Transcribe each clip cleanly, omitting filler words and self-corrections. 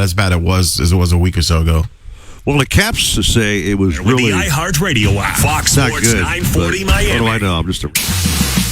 as bad as it was a week or so ago. Well, the Caps say it was really... the iHeartRadio app. Fox not Sports good, 940 Miami. What do I know? I'm just a...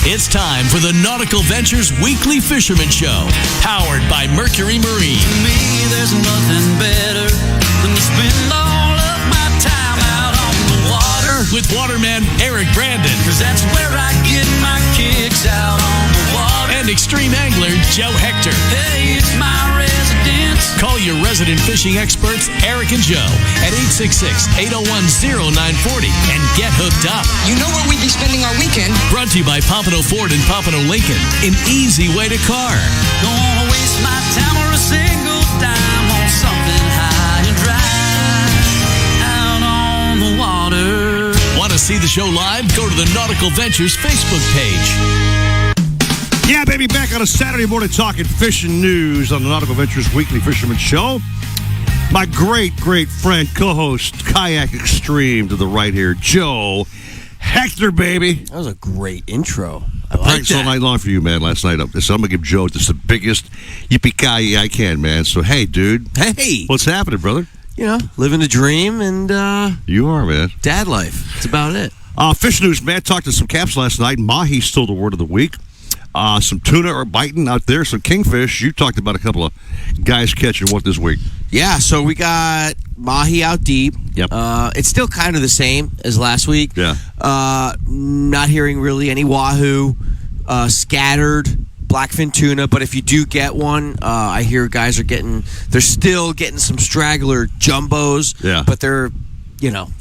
It's time for the Nautical Ventures Weekly Fisherman Show, powered by Mercury Marine. To me, there's nothing better than to spend all of my time out on the water. With waterman Eric Brandon. Cause that's where I get my kicks, out on the water. And extreme angler Joe Hector. Hey, it's my residence. Call your resident fishing experts, Eric and Joe, at 866-801-0940 and get hooked up. You know where we'd be spending our weekend. Brought to you by Pompano Ford and Pompano Lincoln. An easy way to car. Don't wanna waste my time or a single dime on something high and dry, out on the water. Want to see the show live? Go to the Nautical Ventures Facebook page. Yeah, baby, back on a Saturday morning talking fishing news on the Nautical Ventures Weekly Fisherman Show. My great, great friend, co-host, Kayak Extreme to the right here, Joe Hector, baby. That was a great intro. I practiced all night long for you, man, last night. So I'm going to give Joe just the biggest yippee-ki-yay I can, man. So, hey, dude. Hey. What's happening, brother? You know, living the dream and you are, man. dad life. That's about it. Fish news, man. Talked to some caps last night. Mahi's still the word of the week. Some tuna are biting out there. Some kingfish. You talked about a couple of guys catching what this week? Yeah, so we got mahi out deep. Yep. It's still kind of the same as last week. Yeah. Not hearing really any wahoo, scattered blackfin tuna. But if you do get one, I hear guys they're still getting some straggler jumbos. Yeah. But they're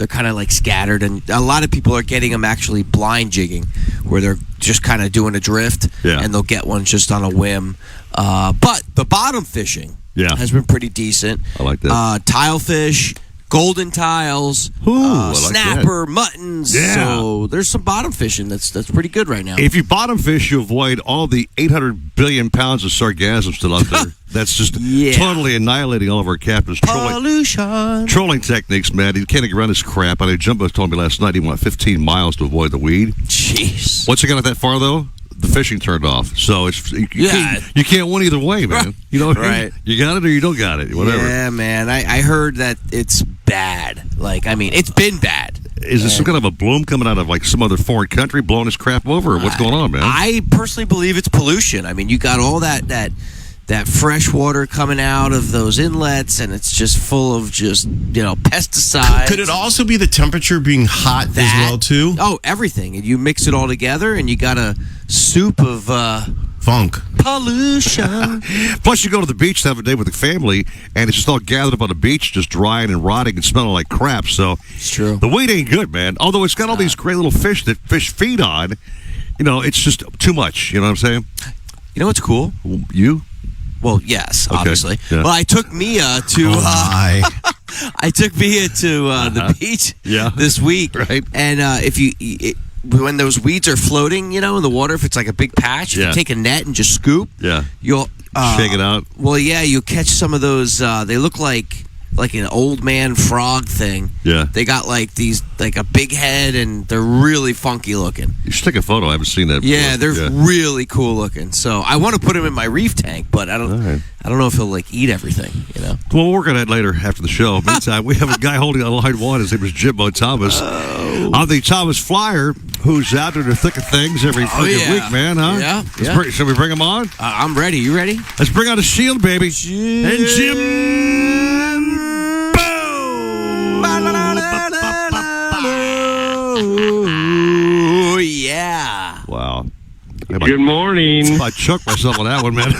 kind of like scattered, and a lot of people are getting them actually blind jigging, where they're just kind of doing a drift, and they'll get one just on a whim. But the bottom fishing has been pretty decent. I like that. Tile fish, golden tiles, snapper, muttons. Yeah. So there's some bottom fishing that's pretty good right now. If you bottom fish, you avoid all the 800 billion pounds of sargassum still out there. That's just totally annihilating all of our captains' trolling techniques, man. You can't get around this crap. I know Jumbo told me last night he went 15 miles to avoid the weed. Jeez. Once you got that far, though, the fishing turned off. So it's you can't win either way, man. You know, right? You got it or you don't got it. Whatever. Yeah, man. I heard that it's bad. Like, I mean, it's been bad. Is this some kind of a bloom coming out of like some other foreign country blowing this crap over, or what's going on, man? I personally believe it's pollution. I mean, you got all that fresh water coming out of those inlets, and it's just full of pesticides. Could it also be the temperature being hot as well, too? Oh, everything. And you mix it all together, and you got a soup of funk. Pollution. Plus, you go to the beach the other day with the family, and it's just all gathered up on the beach, just drying and rotting and smelling like crap. So it's true. The weed ain't good, man. Although it's got all these great little fish that fish feed on, it's just too much. You know what I'm saying? You know what's cool? You? Well, yes, obviously. Yeah. Well, I took Mia to the beach this week. Right. And when those weeds are floating, in the water, if it's like a big patch, if you take a net and just scoop, you'll shake it out. Well, yeah, you'll catch some of those. They look like an old man frog thing. Yeah. They got like a big head, and they're really funky looking. You should take a photo. I haven't seen that before. Yeah, they're really cool looking. So I want to put them in my reef tank, but I don't know if he'll eat everything, Well, we'll work on that later after the show. Meantime, we have a guy holding on line one. His name is Jimbo Thomas. On the Thomas Flyer, who's out there in the thick of things every week, man, huh? Yeah. Should we bring him on? I'm ready. You ready? Let's bring out a shield, baby. And Jim. Oh, yeah. Wow. Good morning. I choked myself on that one, man.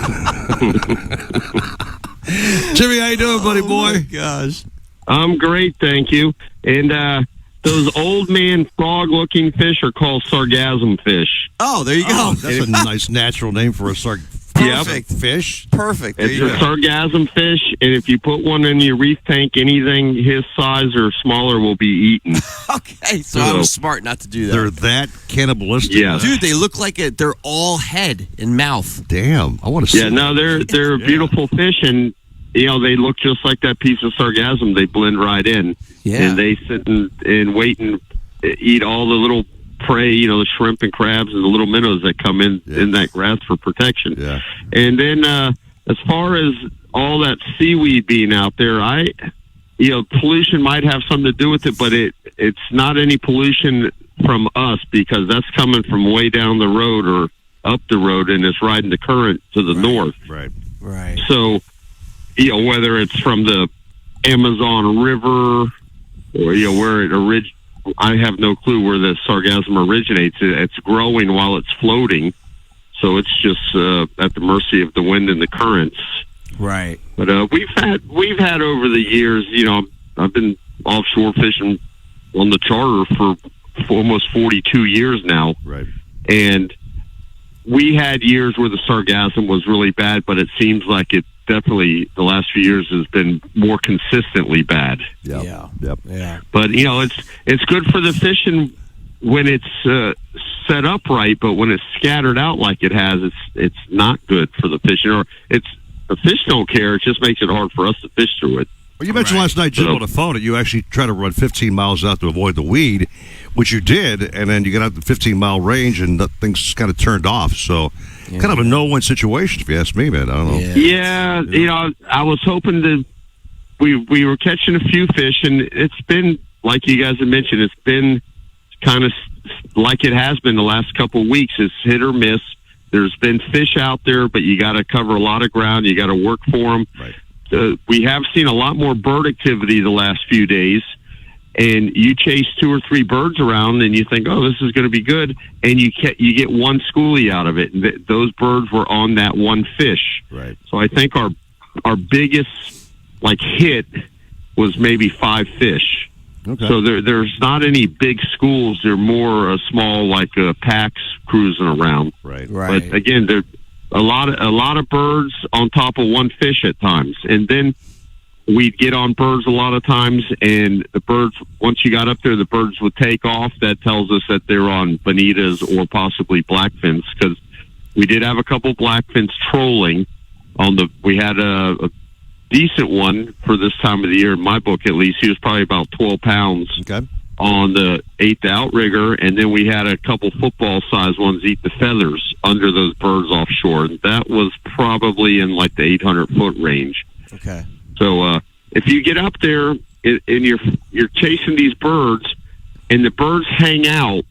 Jimmy, how you doing, buddy boy? Oh, my gosh. I'm great, thank you. And those old man frog-looking fish are called sargassum fish. Oh, there you go. Oh, that's a nice natural name for a Perfect fish. Perfect. It's a sargassum fish, and if you put one in your reef tank, anything his size or smaller will be eaten. Okay, so I was smart not to do that. They're that cannibalistic. Yeah. Dude, they look like they're all head and mouth. Damn, I want to see. Yeah, no, they're beautiful fish, and they look just like that piece of sargassum. They blend right in, and they sit and wait and eat all the little prey, the shrimp and crabs and the little minnows that come in that grass for protection. Yeah. And then as far as all that seaweed being out there, pollution might have something to do with it, but it's not any pollution from us because that's coming from way down the road or up the road, and it's riding the current to the north. Right. So, whether it's from the Amazon River or where it I have no clue where the sargassum originates. It's growing while it's floating, so it's just at the mercy of the wind and the currents. Right. But we've had over the years, I've been offshore fishing on the charter for almost 42 years now. Right. And we had years where the sargassum was really bad, but it seems like it definitely the last few years has been more consistently bad. Yeah. But it's good for the fishing when it's set up right, but when it's scattered out like it has, it's not good for the fishing. Or the fish don't care. It just makes it hard for us to fish through it. Well, you mentioned last night, Jim, on the phone that you actually try to run 15 miles out to avoid the weed, which you did, and then you get out the 15-mile range, and things kind of turned off. So, kind of a no-win situation, if you ask me, man. I don't know. Yeah, I was hoping to. We were catching a few fish, and it's been like you guys have mentioned. It's been kind of like it has been the last couple of weeks. It's hit or miss. There's been fish out there, but you got to cover a lot of ground. You got to work for them. Right. We have seen a lot more bird activity the last few days, and you chase 2 or 3 birds around, and you think, "Oh, this is going to be good," and you get one schoolie out of it. And those birds were on that one fish. Right. So I think our biggest hit was maybe 5 fish. Okay. So there's not any big schools. They're more small, packs cruising around. Right. But again, they're a lot of birds on top of one fish at times, and then we'd get on birds a lot of times, and the birds, once you got up there, the birds would take off. That tells us that they're on bonitas or possibly blackfins, because we did have a couple blackfins trolling we had a decent one for this time of the year, in my book at least. He was probably about 12 pounds. Okay. On the 8th outrigger, and then we had a couple football-sized ones eat the feathers under those birds offshore. And that was probably in the 800-foot range. Okay. So if you get up there and you're chasing these birds, and the birds hang out,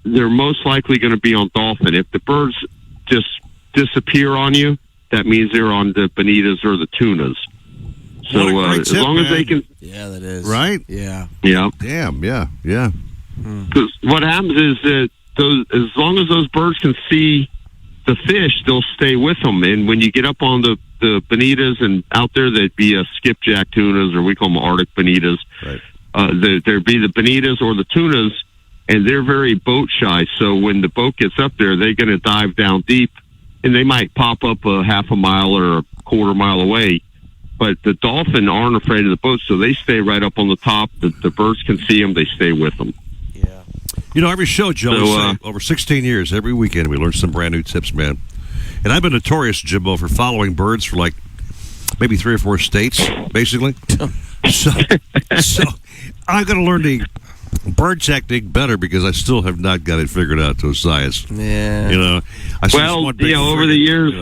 they're most likely going to be on dolphin. If the birds just disappear on you, that means they're on the bonitas or the tunas. So as long as they can, that is right. Yeah. Damn. Yeah. Because what happens is that as long as those birds can see the fish, they'll stay with them. And when you get up on the bonitas and out there, they'd be skipjack tunas, or we call them Arctic bonitas. Right. There'd be the bonitas or the tunas, and they're very boat shy. So when the boat gets up there, they're going to dive down deep, and they might pop up a half a mile or a quarter mile away. But the dolphin aren't afraid of the boat, so they stay right up on the top. The birds can see them; they stay with them. Yeah. Every show, Joe, over 16 years, every weekend, we learn some brand new tips, man. And I've been notorious, Jimbo, for following birds for maybe 3 or 4 states, basically. so I've got to learn the bird technique better because I still have not got it figured out to a science. Yeah. Over the years,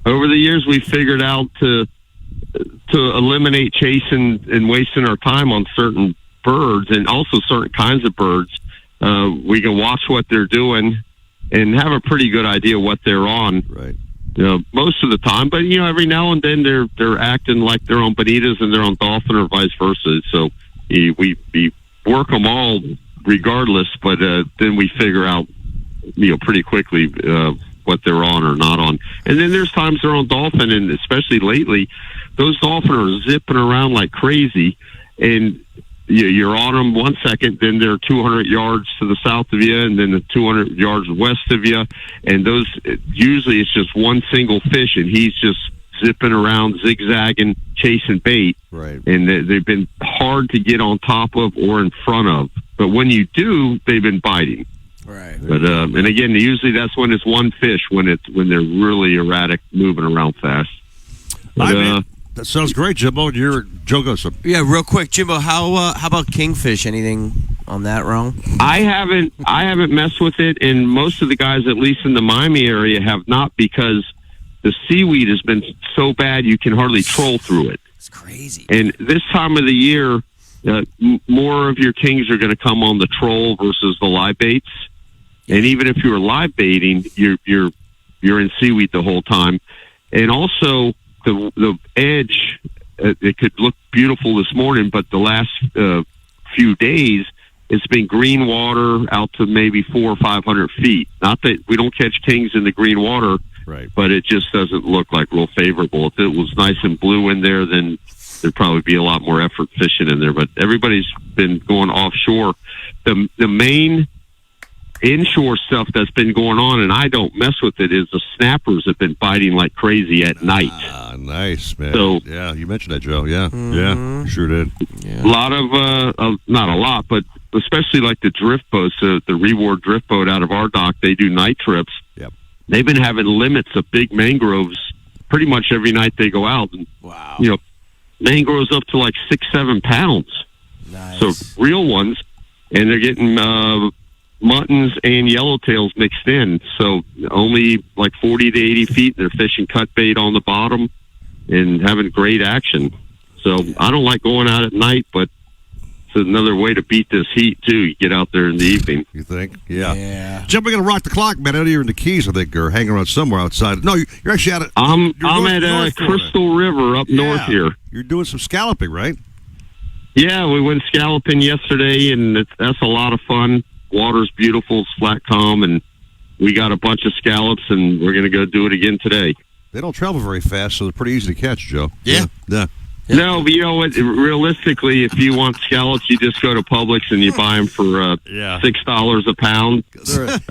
over the years, we figured out to eliminate chasing and wasting our time on certain birds, and also certain kinds of birds. We can watch what they're doing and have a pretty good idea what they're on. Right. Most of the time, but every now and then they're acting like they're on bonitas and they're on dolphin, or vice versa. So we work them all regardless, but then we figure out pretty quickly what they're on or not on. And then there's times they're on dolphin, and especially lately, those dolphin are zipping around like crazy, and you're on them 1 second, then they're 200 yards to the south of you, and then 200 yards west of you, and those, usually it's just one single fish, and he's just zipping around, zigzagging, chasing bait. Right. And they've been hard to get on top of or in front of. But when you do, they've been biting. Right. But and again, usually that's when it's one fish, when they're really erratic, moving around fast. But, that sounds great, Jimbo. You're Joe Gossip. Yeah, real quick, Jimbo. How about kingfish? Anything on that realm? I haven't messed with it, and most of the guys, at least in the Miami area, have not, because the seaweed has been so bad you can hardly troll through it. It's crazy. And this time of the year, more of your kings are going to come on the troll versus the live baits. And even if you're live baiting, you're in seaweed the whole time. And also the edge, it could look beautiful this morning, but the last few days, it's been green water out to maybe 400 or 500 feet. Not that we don't catch kings in the green water, right? But it just doesn't look like real favorable. If it was nice and blue in there, then there'd probably be a lot more effort fishing in there. But everybody's been going offshore. The main inshore stuff that's been going on, and I don't mess with it, is the snappers have been biting like crazy at night. Nice, man. So, yeah, you mentioned that, Joe. Yeah, yeah, sure did. A lot of, not a lot, but especially like the drift boats, the Reward drift boat out of our dock, they do night trips. Yep. They've been having limits of big mangroves pretty much every night they go out. And, wow. You know, mangroves up to like 6-7 pounds. Nice. So real ones, and they're getting muttons and yellowtails mixed in. So only like 40 to 80 feet. They're fishing cut bait on the bottom and having great action. So I don't like going out at night, but it's another way to beat this heat too. You get out there in the evening. You think? Yeah. Jim, we're gonna rock the clock, man. I know you're in the Keys, I think, or hanging around somewhere outside. No, you're actually out at. I'm at Crystal River up north here. You're doing some scalloping, right? Yeah, we went scalloping yesterday, and that's a lot of fun. Water's beautiful, it's flat calm, and we got a bunch of scallops, and we're going to go do it again today. They don't travel very fast, so they're pretty easy to catch, Joe. Yeah. No, but you know what? Realistically, if you want scallops, you just go to Publix and you buy them for $6 a pound.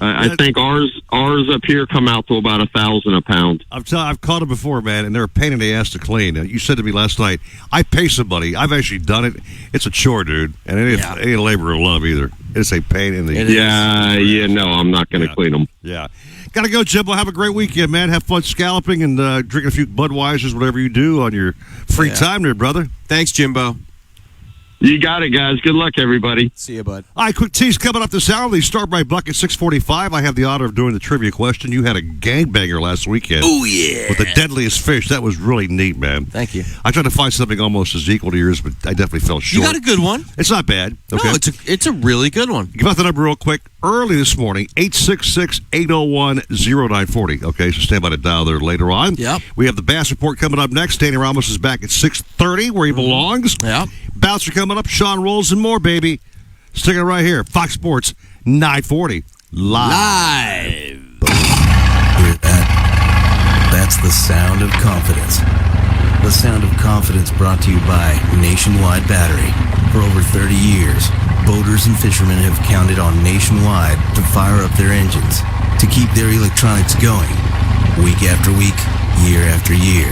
I think ours up here come out to about $1,000 a pound. I've caught them before, man, and they're a pain in the ass to clean. You said to me last night, I pay somebody. I've actually done it. It's a chore, dude, and it ain't a labor of love either. It's a pain in the ass. No, I'm not going to clean them. Yeah. Got to go, Jimbo. Have a great weekend, man. Have fun scalloping and drinking a few Budweisers, whatever you do on your free time there, brother. Thanks, Jimbo. You got it, guys. Good luck, everybody. See you, bud. All right, quick tease coming up this hour. The Start by Buck at 6:45. I have the honor of doing the trivia question. You had a gangbanger last weekend. Oh, yeah. With the deadliest fish. That was really neat, man. Thank you. I tried to find something almost as equal to yours, but I definitely fell short. You got a good one. It's not bad. Okay. No, it's a really good one. Give out the number real quick. Early this morning, 866-801-0940. Okay, so stand by to dial there later on. Yep. We have the Bass Report coming up next. Danny Ramos is back at 6:30, where he belongs. Yep. Bouncer coming up. Sean Rolls and more, baby. Sticking right here. Fox Sports 940. Live. Hear that? That's the sound of confidence. The sound of confidence brought to you by Nationwide Battery. For over 30 years, boaters and fishermen have counted on Nationwide to fire up their engines, to keep their electronics going, week after week, year after year.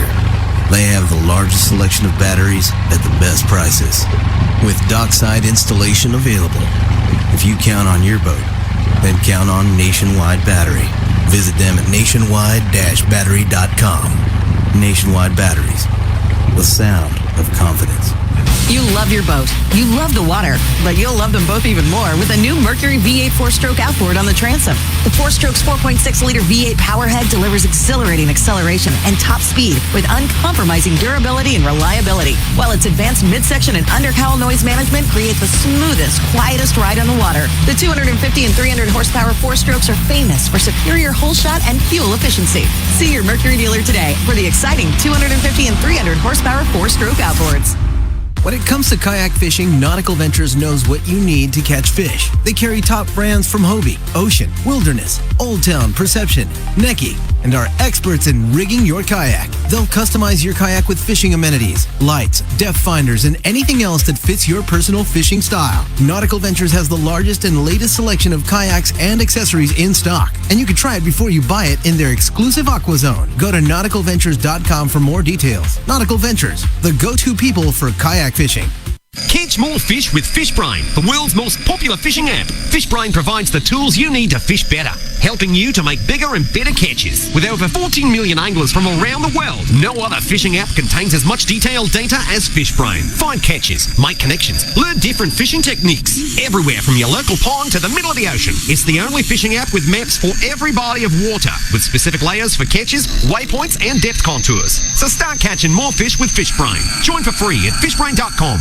They have the largest selection of batteries at the best prices, with dockside installation available. If you count on your boat, then count on Nationwide Battery. Visit them at nationwide-battery.com. Nationwide Batteries, the sound of confidence. You love your boat. You love the water. But you'll love them both even more with a new Mercury V8 4-stroke outboard on the transom. The 4-stroke's 4.6-liter V8 powerhead delivers exhilarating acceleration and top speed with uncompromising durability and reliability, while its advanced midsection and undercowl noise management create the smoothest, quietest ride on the water. The 250 and 300 horsepower 4-strokes are famous for superior hole shot and fuel efficiency. See your Mercury dealer today for the exciting 250 and 300 horsepower 4-stroke outboards. When it comes to kayak fishing, Nautical Ventures knows what you need to catch fish. They carry top brands from Hobie, Ocean, Wilderness, Old Town, Perception, Necky, and are experts in rigging your kayak. They'll customize your kayak with fishing amenities, lights, depth finders, and anything else that fits your personal fishing style. Nautical Ventures has the largest and latest selection of kayaks and accessories in stock, and you can try it before you buy it in their exclusive Aqua Zone. Go to nauticalventures.com for more details. Nautical Ventures, the go-to people for kayak fishing. Catch more fish with FishBrain, the world's most popular fishing app. FishBrain provides the tools you need to fish better, helping you to make bigger and better catches. With over 14 million anglers from around the world, no other fishing app contains as much detailed data as FishBrain. Find catches, make connections, learn different fishing techniques, everywhere from your local pond to the middle of the ocean. It's the only fishing app with maps for every body of water, with specific layers for catches, waypoints, and depth contours. So start catching more fish with FishBrain. Join for free at fishbrain.com.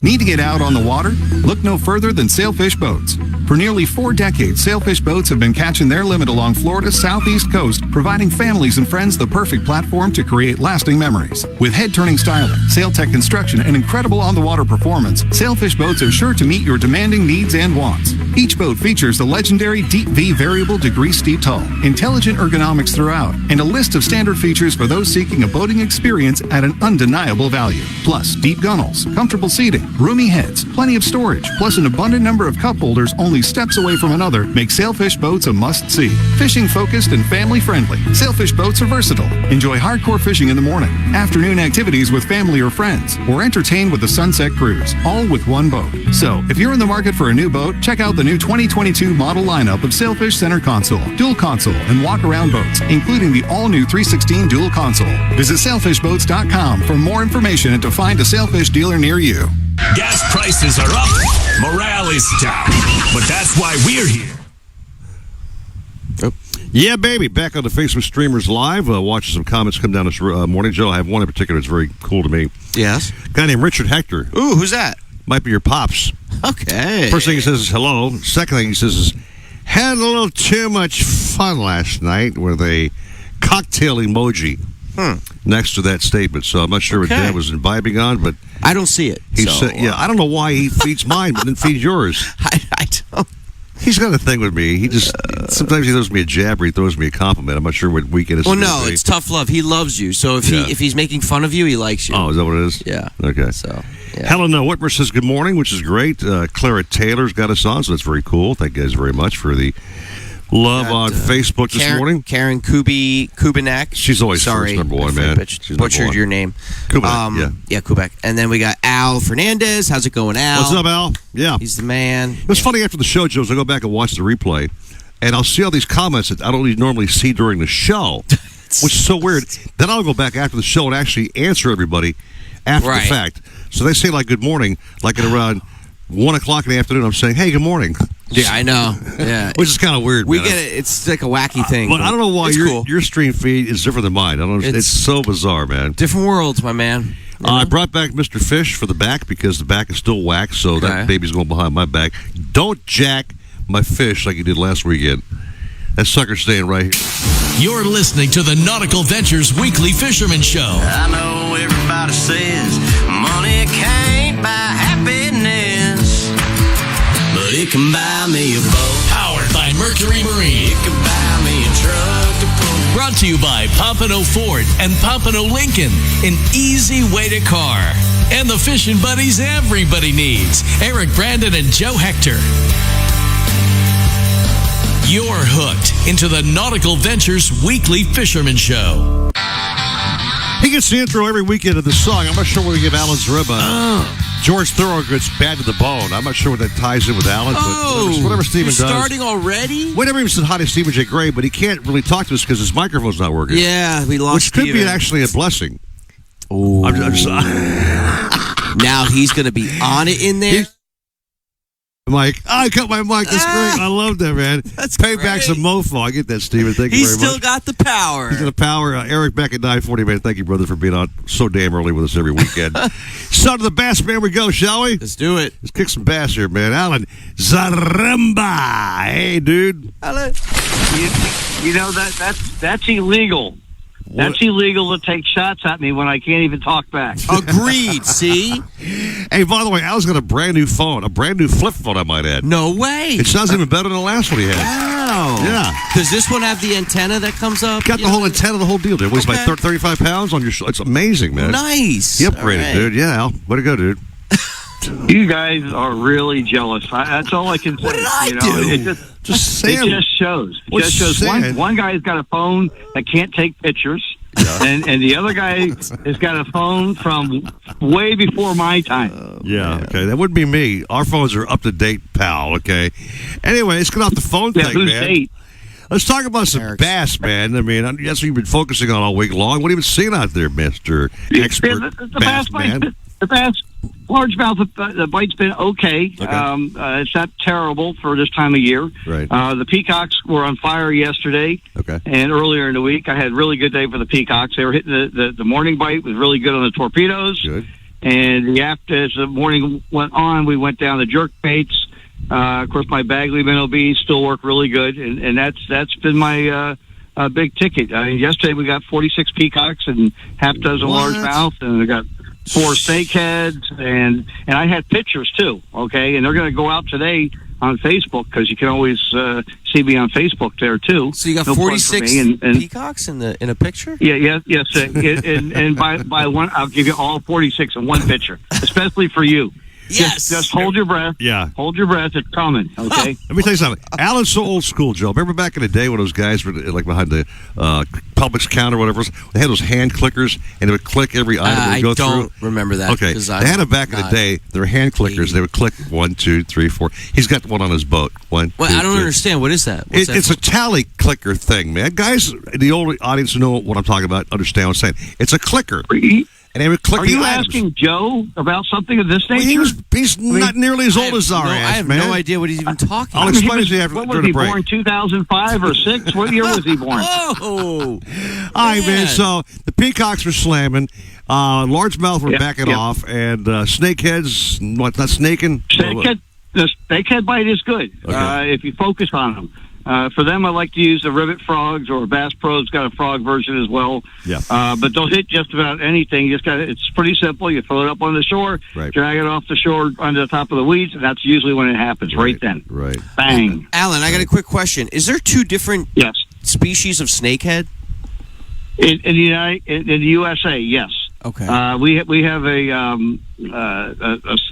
Need to get out on the water? Look no further than Sailfish Boats. For nearly 4 decades, Sailfish Boats have been catching their limit along Florida's southeast coast, providing families and friends the perfect platform to create lasting memories. With head-turning styling, Sailtech construction, and incredible on-the-water performance, Sailfish Boats are sure to meet your demanding needs and wants. Each boat features the legendary Deep V variable degree steep hull, intelligent ergonomics throughout, and a list of standard features for those seeking a boating experience at an undeniable value. Plus, deep gunnels, comfortable seating, roomy heads, plenty of storage, plus an abundant number of cup holders only steps away from another make Sailfish Boats a must-see. Fishing focused and family-friendly, Sailfish Boats are versatile. Enjoy hardcore fishing in the morning, afternoon activities with family or friends, or entertain with a sunset cruise, all with one boat. So, if you're in the market for a new boat, check out the new 2022 model lineup of Sailfish Center Console, Dual Console, and Walk-Around boats, including the all-new 316 Dual Console. Visit sailfishboats.com for more information and to find a Sailfish dealer near you. Gas prices are up, morale is down, but that's why we're here. Yeah, baby. Back on the Facebook Streamers Live, watching some comments come down this morning. Joe, I have one in particular that's very cool to me. Yes? A guy named Richard Hector. Ooh, who's that? Might be your pops. Okay. First thing he says is hello. Second thing he says is, had a little too much fun last night with a cocktail emoji next to that statement. So I'm not sure what Dad was imbibing on, but I don't see it. He said, "Yeah, I don't know why he feeds mine, but then feeds yours." I don't. He's got a thing with me. He just sometimes he throws me a jab or he throws me a compliment. I'm not sure what weekend it's. Well, no, it's tough love. He loves you. So if he's making fun of you, he likes you. Oh, is that what it is? Yeah. Okay. So. Yeah. Helen Whitmer says good morning, which is great. Clara Taylor's got us on, so that's very cool. Thank you guys very much for the love on Facebook this morning. Karen Kubinak. She's always first, number one, man. She's butchered your name. Kubinak, yeah, Kubek. And then we got Al Fernandez. How's it going, Al? What's up, Al? Yeah. He's the man. It was funny after the show, Joe, I go back and watch the replay, and I'll see all these comments that I don't normally see during the show, which is so weird. Then I'll go back after the show and actually answer everybody after the fact. So they say, like, good morning, like at around 1 o'clock in the afternoon, I'm saying, hey, good morning. Yeah, I know. Yeah, which is kind of weird. We get it. It's like a wacky thing. But I don't know why your stream feed is different than mine. I don't. It's so bizarre, man. Different worlds, my man. I brought back Mr. Fish for the back because the back is still waxed, so that baby's going behind my back. Don't jack my fish like you did last weekend. That sucker's staying right here. You're listening to the Nautical Ventures Weekly Fisherman Show. I know everybody says money can't buy happiness, but it can buy me a boat. Powered by Mercury Marine. It can buy me a truck to pull. Brought to you by Pompano Ford and Pompano Lincoln. An easy way to car. And the fishing buddies everybody needs. Eric Brandon and Joe Hector. You're hooked into the Nautical Ventures Weekly Fisherman Show. He gets the intro every weekend of the song. I'm not sure where we give Alan Zariba. George Thorogood's Bad to the Bone. I'm not sure what that ties in with Alan, but whatever Stephen does. Starting already? We never even said hi to Stephen J. Gray, but he can't really talk to us because his microphone's not working. Yeah, we lost Which could Steven. be actually a blessing. Ooh. Now he's going to be on it in there? Mike, I cut my mic. That's great. I love that, man. That's Payback's a mofo. I get that, Steven. Thank you He's very much. still got the power. He's got the power. Eric back at 9:40, man. Thank you, brother, for being on so damn early with us every weekend. Son of the bass, man, we go, shall we? Let's do it. Let's kick some bass here, man. Alan Zaremba. Hey, dude. Alan. You know, that's illegal. That's illegal to take shots at me when I can't even talk back. Agreed, see? Hey, by the way, Al's got a brand new phone, a brand new flip phone, I might add. No way. It sounds even better than the last one he had. Wow. Yeah. Does this one have the antenna that comes up? Got the whole antenna, the whole deal, dude. It weighs about 35 pounds on your It's amazing, man. Nice. He upgraded, dude. Yeah, Al. Way to go, dude. You guys are really jealous. That's all I can say. What did I do? It just saying. It just shows. It What's just shows. sad? One guy's got a phone that can't take pictures, and the other guy has got a phone from way before my time. Yeah, okay. That wouldn't be me. Our phones are up to date, pal, okay? Anyway, let's get off the phone thing, who's man. date? Let's talk about some bass, man. I mean, that's what you've been focusing on all week long. What have you been seeing out there, Mr. Expert the Bass Man? The bass, largemouth, the bite's been okay. It's not terrible for this time of year. Right. The peacocks were on fire yesterday. Okay. And earlier in the week, I had a really good day for the peacocks. They were hitting the morning bite was really good on the torpedoes. Good. And as the morning went on, we went down the jerk baits. Of course, my Bagley minnow bees still work really good, and that's been my big ticket. Yesterday we got 46 peacocks and half dozen largemouth, and we got 4 snakeheads, and I had pictures too. Okay, and they're going to go out today on Facebook because you can always see me on Facebook there too. So you got No plug for 46 me, and peacocks in a picture? yes. And by one, I'll give you all 46 in one picture, especially for you. Yes. Just hold your breath. Yeah. Hold your breath. It's coming. Okay. Let me tell you something. Alan's so old school, Joe. Remember back in the day when those guys were like behind the Publix counter or whatever? They had those hand clickers, and it would click every item that would go through. I don't remember that. Okay. They had them back in the day. They were hand clickers. They would click 1, 2, 3, 4. He's got one on his boat. 1, Well, 2, I don't 3. understand. What is that? It's a tally clicker thing, man. Guys in the old audience who know what I'm talking about understand what I'm saying. It's a clicker. And they would click Are the you items. asking Joe about something of this nature? Well, he's not nearly as old as our ass, I have man. no idea what he's even talking I'll about. explain it to you after What was during he the break. born? 2005 or 6? What year was he born? Oh, All right, man. So the peacocks were slamming, largemouth were backing yeah. off, and snakeheads, not snaking? The snakehead bite is good if you focus on them. For them, I like to use the rivet frogs, or Bass Pro's got a frog version as well. Yeah. But they'll hit just about anything. You just got it's pretty simple. You throw it up on the shore, drag it off the shore under the top of the weeds, and that's usually when it happens. Right then. Right. Bang. Alan, I got a quick question. Is there 2 different species of snakehead? In the USA, yes. Okay. We have a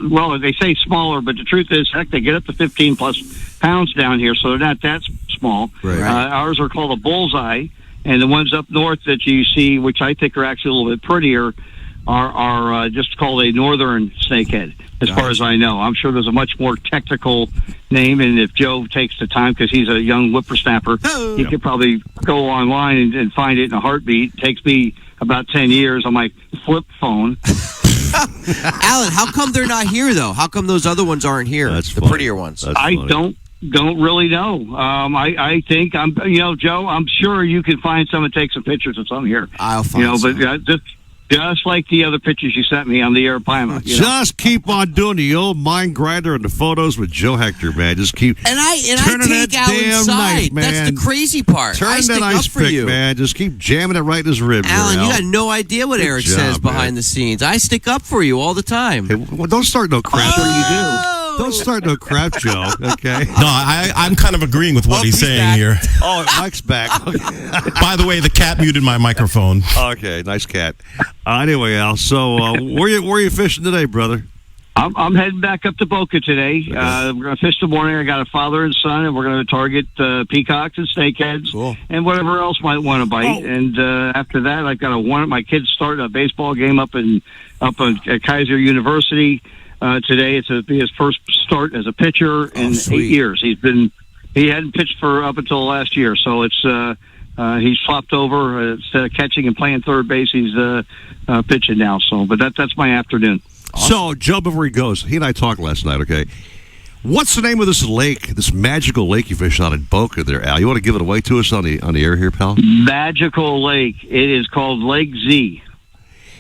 well, they say smaller, but the truth is, heck, they get up to 15 plus pounds down here, so they're not that small. Right. Ours are called a bullseye, and the ones up north that you see, which I think are actually a little bit prettier, are just called a northern snakehead, as far as I know. I'm sure there's a much more technical name, and if Joe takes the time, because he's a young whippersnapper, he could probably go online and find it in a heartbeat. It takes me about 10 years on my flip phone. Alan, how come they're not here, though? How come those other ones aren't here? The prettier ones. I don't really know. I think Joe, I'm sure you can find some and take some pictures of some here. I'll find some. But just like the other pictures you sent me on the Arapaima. Just keep on doing the old mind grinder and the photos with Joe Hector, man. Just keep And I turning take that damn Alan's knife, side. man. That's the crazy part. Turn I stick that up ice for pick, you, man. Just keep jamming it right in his ribs. Alan, there, you Al. got no idea what Good Eric job, says man. behind the scenes. I stick up for you all the time. Hey, well, don't start no crap. Don't start no crap, Joe. Okay. No, I'm kind of agreeing with what he's saying back. here. Oh, Mike's back. By the way, the cat muted my microphone. Okay, nice cat. Anyway, Al, so where you fishing today, brother? I'm heading back up to Boca today. We're going to fish the morning. I got a father and son, and we're going to target peacocks and snakeheads and whatever else might want to bite. And after that, I've got my kids starting a baseball game up at Kaiser University today. It's his first start as a pitcher in 8 years. He hadn't pitched for up until last year, so it's he's swapped over instead of catching and playing third base. He's pitching now. So, but that's my afternoon. So, Joe, before he goes, he and I talked last night, okay? What's the name of this lake, this magical lake you fish out in Boca there, Al? You want to give it away to us on the air here, pal? Magical lake. It is called Lake Z.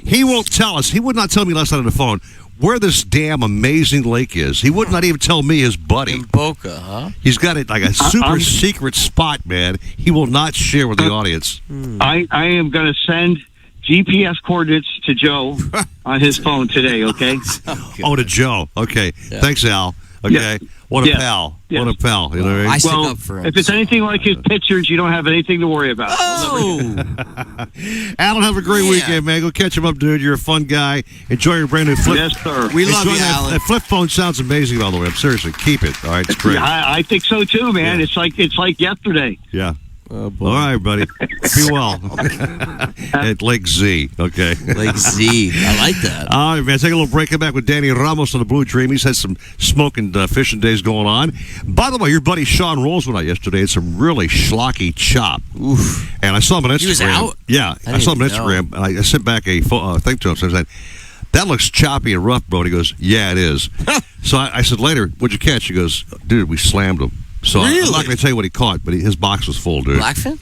He won't tell us. He would not tell me last night on the phone where this damn amazing lake is. He would not even tell me his buddy. In Boca, huh? He's got it like a super secret spot, man. He will not share with the audience. I am going to send GPS coordinates to Joe on his phone today, okay? Oh, to Joe. Okay. Yeah. Thanks, Al. Okay. Yeah. What a pal. What a pal. You know what I mean? I stick up for him. If it's anything like his pictures, you don't have anything to worry about. Oh! Alan, have a great weekend, man. Go catch him up, dude. You're a fun guy. Enjoy your brand new flip. Yes, sir. We love you, Alan. That flip phone sounds amazing, by the way. I'm seriously. Keep it. All right. It's great. Yeah, I think so, too, man. Yeah. It's like yesterday. Yeah. All right, buddy. Be well. At Lake Z. Okay. Lake Z. I like that. All right, man. Take a little break. Come back with Danny Ramos on the Blue Dream. He's had some smoking fishing days going on. By the way, your buddy Sean Rolls went out yesterday. It's a really schlocky chop. Oof. And I saw him on Instagram. He was out? Yeah. I saw him on Instagram. And I sent back a thing to him. So I said, that looks choppy and rough, bro. And he goes, yeah, it is. So I said later, what'd you catch? He goes, dude, we slammed him. So really? I'm not going to tell you what he caught, but his box was full, dude. Blackfin?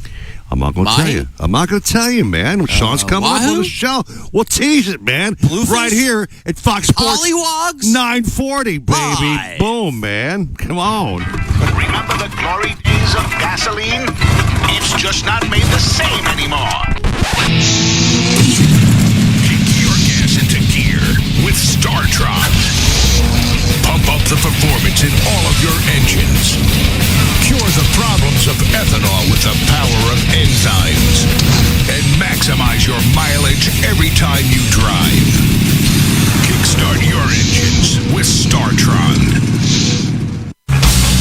I'm not going to tell you. I'm not going to tell you, man. Sean's coming up on the show. We'll tease it, man. Bluefish? Right here at Fox Sports. Ollywogs? 940, baby. Boom, man. Come on. Remember the glory days of gasoline? It's just not made the same anymore. Kick your gas into gear with StarTron. Pump up the performance in all of your engines. Cure the problems of ethanol with the power of enzymes. And maximize your mileage every time you drive. Kickstart your engines with StarTron.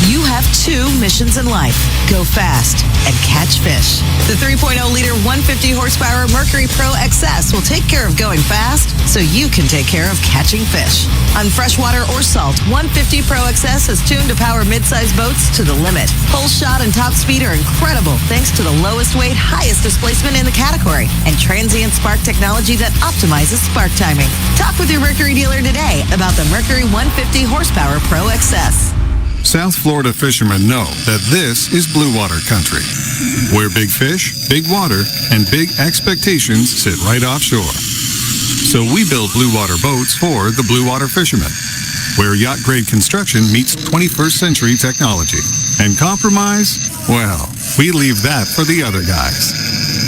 You have two missions in life. Go fast and catch fish. The 3.0-liter 150-horsepower Mercury Pro XS will take care of going fast so you can take care of catching fish. On freshwater or salt, 150 Pro XS is tuned to power mid-sized boats to the limit. Pole shot and top speed are incredible thanks to the lowest weight, highest displacement in the category and transient spark technology that optimizes spark timing. Talk with your Mercury dealer today about the Mercury 150 horsepower Pro XS. South Florida fishermen know that this is blue water country, where big fish, big water, and big expectations sit right offshore. So we build blue water boats for the blue water fishermen, where yacht-grade construction meets 21st century technology. And compromise? Well, we leave that for the other guys.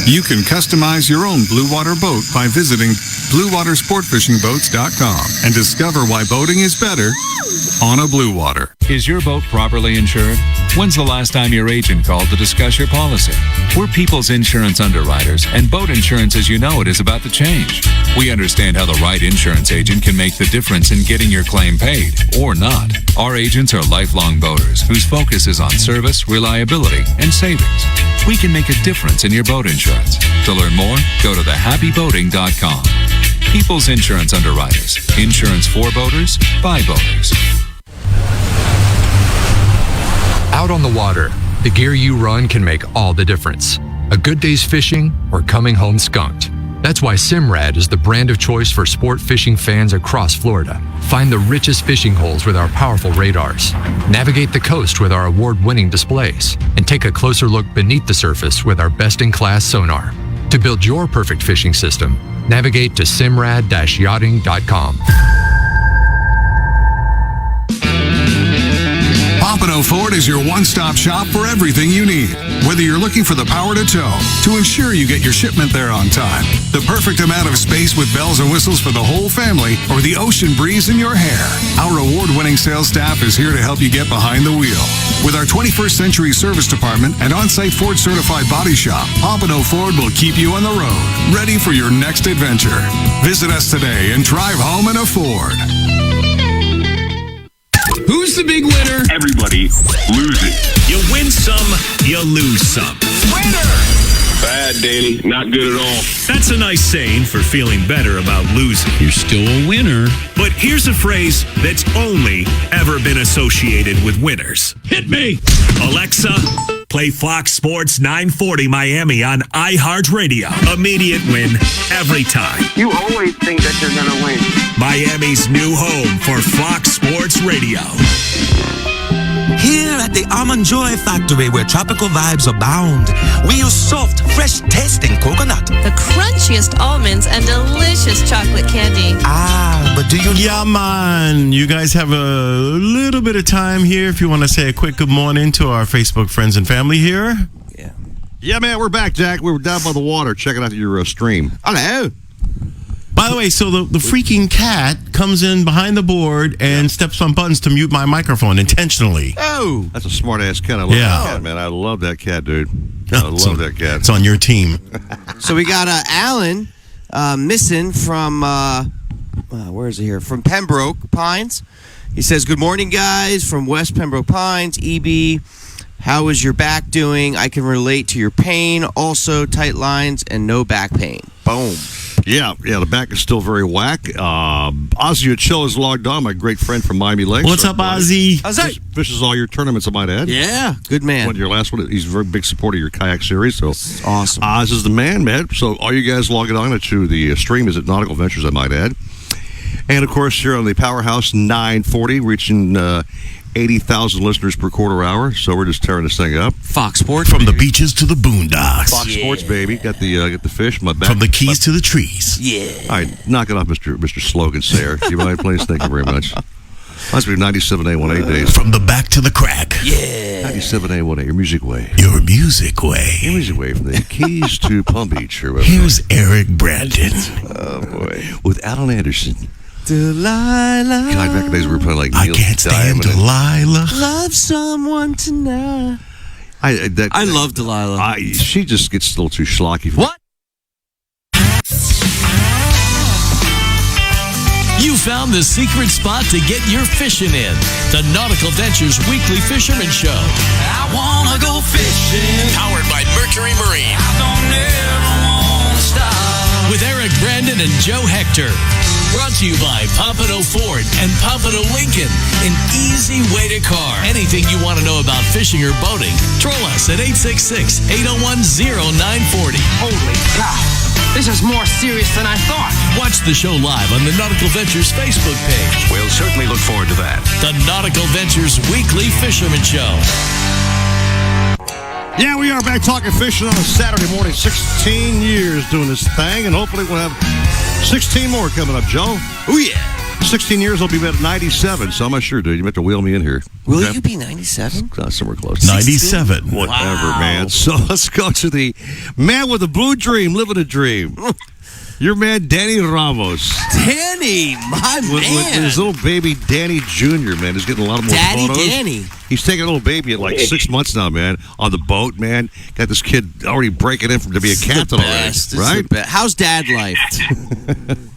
You can customize your own blue water boat by visiting BlueWaterSportFishingBoats.com and discover why boating is better on a blue water. Is your boat properly insured? When's the last time your agent called to discuss your policy? We're People's Insurance Underwriters, and boat insurance as you know it is about to change. We understand how the right insurance agent can make the difference in getting your claim paid, or not. Our agents are lifelong boaters whose focus is on service, reliability, and savings. We can make a difference in your boat insurance. To learn more, go to thehappyboating.com. People's Insurance Underwriters. Insurance for boaters, by boaters. Out on the water, the gear you run can make all the difference. A good day's fishing or coming home skunked. That's why Simrad is the brand of choice for sport fishing fans across Florida. Find the richest fishing holes with our powerful radars. Navigate the coast with our award-winning displays. And take a closer look beneath the surface with our best-in-class sonar. To build your perfect fishing system, navigate to simrad-yachting.com. Pompano Ford is your one-stop shop for everything you need. Whether you're looking for the power to tow, to ensure you get your shipment there on time, the perfect amount of space with bells and whistles for the whole family, or the ocean breeze in your hair, our award-winning sales staff is here to help you get behind the wheel. With our 21st century service department and on-site Ford certified body shop, Pompano Ford will keep you on the road, ready for your next adventure. Visit us today and drive home in a Ford. Who's the big winner? Everybody loses. You win some, you lose some. Winner! Bad, Danny. Not good at all. That's a nice saying for feeling better about losing. You're still a winner. But here's a phrase that's only ever been associated with winners. Hit me! Alexa, play Fox Sports 940 Miami on iHeartRadio. Immediate win every time. You always think that you're going to win. Miami's new home for Fox Sports Radio. Here at the Almond Joy Factory, where tropical vibes abound, we use soft, fresh-tasting coconut. The crunchiest almonds and delicious chocolate candy. But do you... Yeah, man. You guys have a little bit of time here if you want to say a quick good morning to our Facebook friends and family here. Yeah, man, we're back, Jack. We were down by the water checking out your stream. Hello. By the way, so the freaking cat comes in behind the board and steps on buttons to mute my microphone intentionally. Oh, that's a smart-ass cat. I love that cat, man. I love that cat, dude. I love that cat. It's on your team. So we got Alan missing from, where is it here? From Pembroke Pines. He says, good morning, guys, from West Pembroke Pines. EB How is your back doing? I can relate to your pain. Also, tight lines and no back pain. Boom. Yeah, the back is still very whack. Ozzy Achille is logged on, my great friend from Miami Lakes. What's up, Ozzy? Fishes all your tournaments, I might add. Yeah, good man. Went to your last one. He's a very big supporter of your kayak series. So awesome. Oz is the man. So all you guys logging on to the stream is at Nautical Ventures, I might add. And, of course, here on the Powerhouse 940, reaching 80,000 listeners per quarter hour. So we're just tearing this thing up. Fox Sports. From the beaches to the boondocks. Fox Sports, baby. Got the fish. My back. From the keys to the trees. Yeah. All right, knock it off, Mr. Slogan Sayer. Do you mind, please? Thank you very much. Must be 97A18 days. From the back to the crack. Yeah. 97A18, your music way. Your music way. Your music way from the Keys to Palm Beach. Or Here's Eric Brandon. Oh, boy. With Alan Anderson. Delilah. God, back in the days we were playing like I Neil can't stand Diamond. Delilah. Love someone tonight. I love Delilah. She just gets a little too schlocky. What? You found the secret spot to get your fishing in. The Nautical Ventures Weekly Fisherman Show. I wanna go fishing. Powered by Mercury Marine. I don't ever wanna stop. With Eric Brandon and Joe Hector. Brought to you by Pompano Ford and Pompano Lincoln. An easy way to car. Anything you want to know about fishing or boating, troll us at 866-801-0940. Holy cow. This is more serious than I thought. Watch the show live on the Nautical Ventures Facebook page. We'll certainly look forward to that. The Nautical Ventures Weekly Fisherman Show. Yeah, we are back talking fishing on a Saturday morning. 16 years doing this thing, and hopefully we'll have 16 more coming up, Joe. Oh, yeah. 16 years, I'll be at 97, so I'm not sure, dude. You meant to wheel me in here. Will you be 97? Somewhere close. 97. Whatever, Wow. man. So let's go to the man with a blue dream, living a dream. Your man, Danny Ramos. Danny, my With man. his little baby, Danny Jr., man. He's getting a lot more Daddy photos. Danny. He's taking a little baby at like 6 months now, man, on the boat, man. Got this kid already breaking in to be a captain already, right? How's dad life?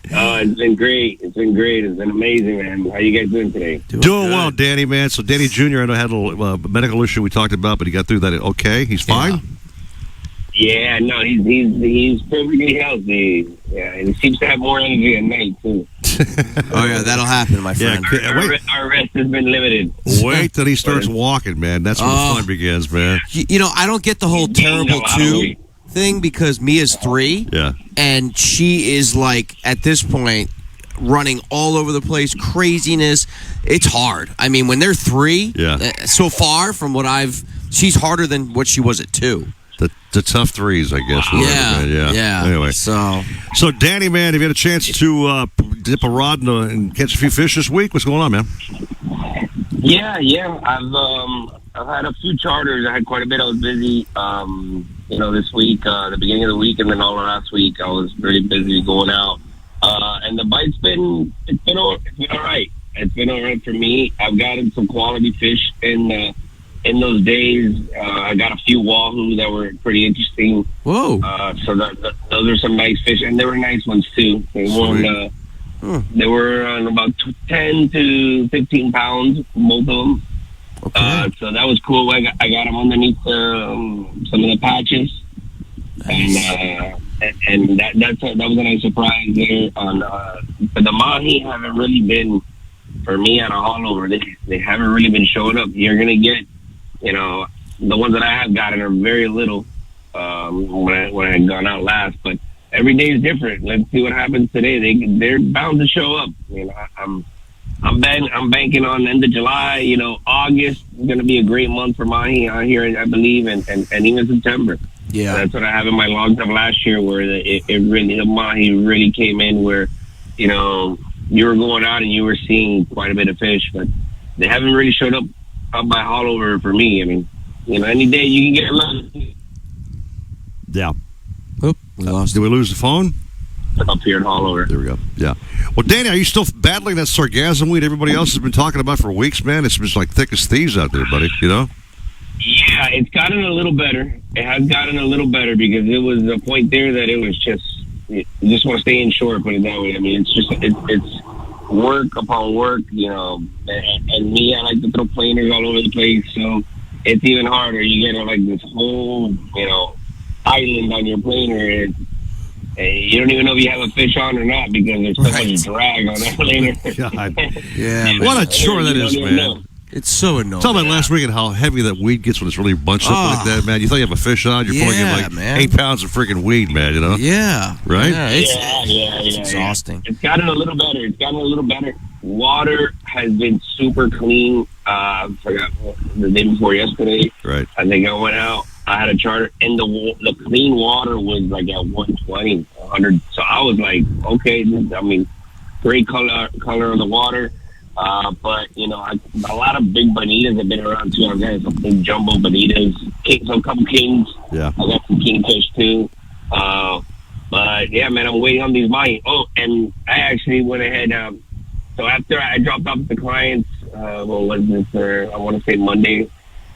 It's been great. It's been great. It's been amazing, man. How you guys doing today? Doing well, Danny, man. So Danny Jr., I know had a little medical issue we talked about, but he got through that okay. He's fine? Yeah, no, he's perfectly healthy. Yeah, and he seems to have more energy at night, too. Oh, yeah, that'll happen, my friend. Our rest has been limited. Wait till he starts walking, man. That's when the fun begins, man. You know, I don't get the whole terrible two thing because Mia's 3. Yeah. And she is, like, at this point, running all over the place, craziness. It's hard. I mean, when they're 3, so far from what she's harder than what she was at 2. The tough threes, I guess. Yeah. Anyway, so Danny, man, have you had a chance to dip a rod and catch a few fish this week? What's going on, man? Yeah. I've had a few charters. I had quite a bit. I was busy, this week, the beginning of the week, and then all of last week. I was very busy going out, and the bite's been all right. It's been all right for me. I've gotten some quality fish in those days. I got a few wahoo that were pretty interesting. Whoa! So those are some nice fish, and they were nice ones too. They weren't. They were on about 10 to 15 pounds, both of them. Okay. So that was cool. I got them underneath some of the patches, nice. and that was a nice surprise there. But the mahi haven't really been for me at a haulover. They haven't really been showing up. You're gonna get, the ones that I have gotten are very little when I had gone out last, but every day is different. Let's see what happens today. They're bound to show up. I'm banking on end of July. August is going to be a great month for mahi out here, I believe, and even September. Yeah, that's what I have in my logs of last year, where the mahi really came in, where you were going out and you were seeing quite a bit of fish, but they haven't really showed up by haulover for me. I mean, any day you can get a lucky. Yeah. Oop, we lost. Did we lose the phone? Up here at haulover. There we go. Yeah. Well, Danny, are you still battling that sargassum weed everybody else has been talking about for weeks, man? It's just like thick as thieves out there, buddy. Yeah, it's gotten a little better. It has gotten a little better because it was a point there that it was just, you just want to stay in shore, put it that way. I mean, it's work upon work, and me, I like to throw planers all over the place. So it's even harder. You get like this whole, island on your planer. You don't even know if you have a fish on or not because there's so much drag on that planer. God. Yeah, what a chore that is, man. Know. It's so annoying. Talking about last weekend how heavy that weed gets when it's really bunched up like that, man. You thought you have a fish on, you're pulling in like 8 pounds of freaking weed, man, Yeah. Right? Yeah, it's exhausting. It's gotten a little better. Water has been super clean. I forgot the day before yesterday. Right. I think I went out. I had a charter, and the clean water was like at 120, 100. So I was like, okay, great color of the water. But a lot of big bonitas have been around too. I've got some big jumbo bonitas, some couple kings. Yeah, I got some kingfish too. But yeah, man, I'm waiting on these mahi. Oh, and I actually went ahead. So after I dropped off the clients, what was this? I want to say Monday.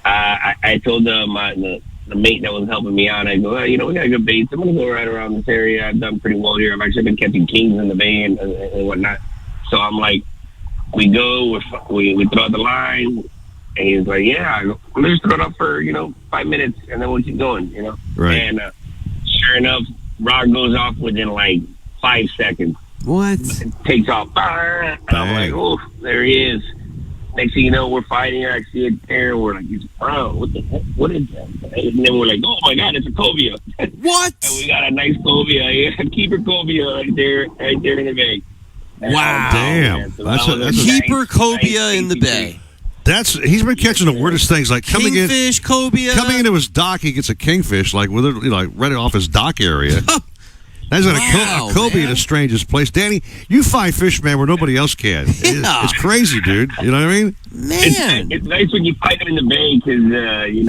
I told the mate that was helping me out. I go, we got good baits. I'm gonna go right around this area. I've done pretty well here. I've actually been catching kings in the bay and whatnot. So I'm like. We go, we throw out the line, and he's like, yeah, let's throw it up for, 5 minutes, and then we'll keep going, Right. And sure enough, rod goes off within like 5 seconds. What? It takes off, and I'm like, oh, there he is. Next thing you know, we're fighting, I see it there, we're like, bro, what the heck, what is that? And then we're like, oh my God, it's a cobia. What? And we got a nice cobia, keeper cobia right there in the bay. Wow. Damn. So That's a Keeper cobia in the bay. He's been catching the weirdest things, like Kingfish, cobia. Coming into his dock, he gets a kingfish, like with it, like right off his dock area. That's a cobia in the strangest place. Danny, you find fish, man, where nobody else can. It's crazy, dude. You know what I mean? Man, it's nice when you find them in the bay because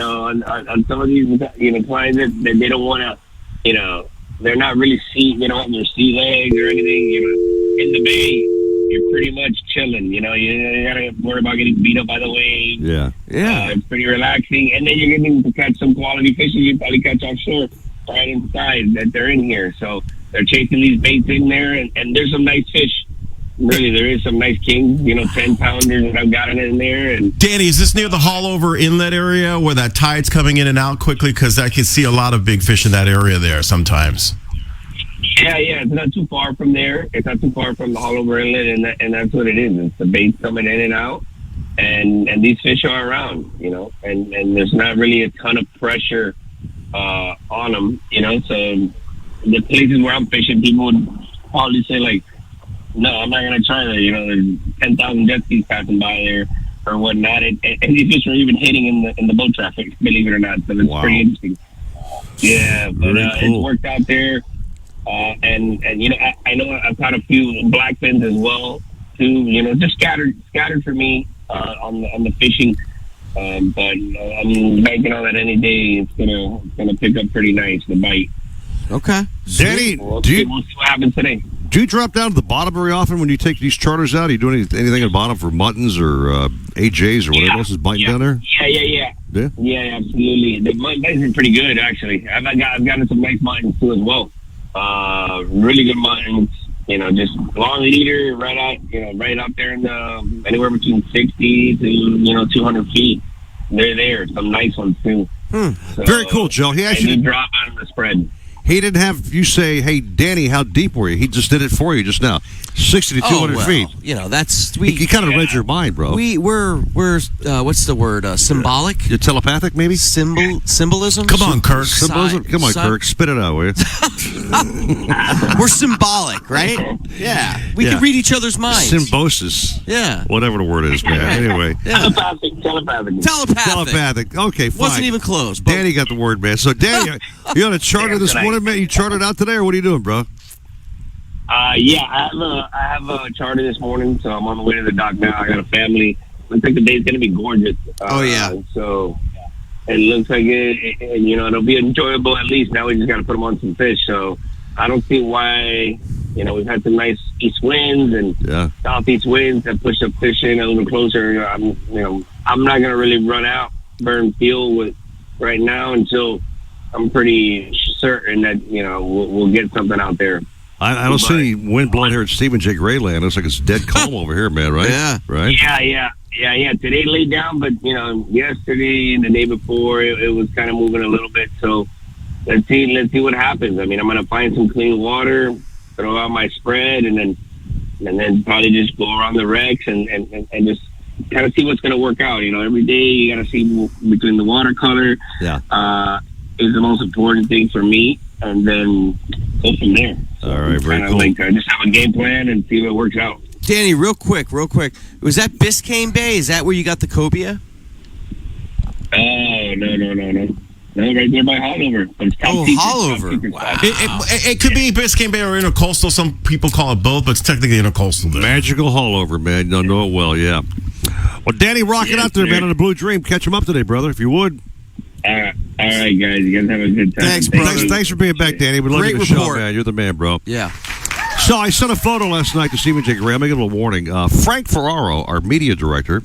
on some of these clients that they don't want to, they're not really they don't have their sea legs or anything. In the bay, you're pretty much chilling. You gotta worry about getting beat up by the waves. Yeah. It's pretty relaxing, and then you're getting to catch some quality fish you probably catch offshore right inside that they're in here. So they're chasing these baits in there, and there's some nice fish. Really, there is some nice kings, 10-pounders that I've gotten in there. And Danny, is this near the Haulover Inlet area where that tide's coming in and out quickly? Because I can see a lot of big fish in that area there sometimes. Yeah, it's not too far from there. It's not too far from the Haulover Inlet, and that's what it is. It's the baits coming in and out, and these fish are around, and there's not really a ton of pressure on them, So the places where I'm fishing, people would probably say like, no, I'm not gonna try that. There's 10,000 jet skis passing by there or whatnot, and these fish are even hitting in the boat traffic, believe it or not. So it's pretty interesting. Yeah, but cool. It's worked out there. And I know I've caught a few blackfins as well too. Just scattered for me on the fishing. But I'm banking on that any day. It's gonna pick up pretty nice, the bite. Okay, Danny, we'll see what happens today. Do you drop down to the bottom very often when you take these charters out? Are you doing anything at the bottom for muttons or AJs or whatever else is biting down there? Yeah, absolutely. The muttons are pretty good actually. I've gotten some nice muttons too as well. Really good muttons, just long leader right out there in the anywhere between 60 to 200 feet. They're there. Some nice ones too. So, very cool, Joe. He actually did drop out of the spread. He didn't have you say, "Hey, Danny, how deep were you?" He just did it for you just now, 60 to 200 feet. That's He kind of read your mind, bro. We're what's the word? Symbolic. You're telepathic, maybe. Symbolism. Come on, Kirk. Symbolism. Come on, Kirk. Spit it out, will you? We're symbolic, right? Yeah. We can read each other's minds. Symbiosis. Yeah. Whatever the word is, man. Anyway. Telepathic. Okay, fine. Wasn't even close. Danny got the word, man. So, Danny, you on a charter this morning, man? You chartered out today, or what are you doing, bro? I have a charter this morning, so I'm on the way to the dock now. I got a family. Looks like the day's going to be gorgeous. So it looks like it'll be enjoyable at least. Now we just got to put them on some fish. So I don't see why, we've had some nice east winds and southeast winds that push up fishing a little closer. I'm not going to really burn fuel right now until I'm pretty certain that, we'll get something out there. I don't see any wind blowing here at Stephen J. Gray land. It looks like it's dead calm over here, man, right? Yeah. Right? Yeah. Today laid down, but, yesterday and the day before, it was kind of moving a little bit. So let's see what happens. I mean, I'm going to find some clean water, throw out my spread, and then probably just go around the wrecks and just kind of see what's going to work out. Every day you got to see between the watercolor is the most important thing for me, and then go from there. So all right, very cool. Just have a game plan and see what works out. Danny, real quick. Was that Biscayne Bay? Is that where you got the cobia? Oh, no. No, right there by Hollover. Hollover. Wow. It could be Biscayne Bay or Intercoastal. Some people call it both, but it's technically Intercoastal. There. Magical Hollover, man. You know it well, yeah. Well, Danny, rock it out there, man, on the Blue Dream. Catch him up today, brother, if you would. All right, guys. You guys have a good time. Thanks, brother. Thanks for being back, Danny. We love you the show, man. You're the man, bro. Yeah. So I sent a photo last night to Stephen J. Gray. I'm going to give a little warning. Frank Ferraro, our media director,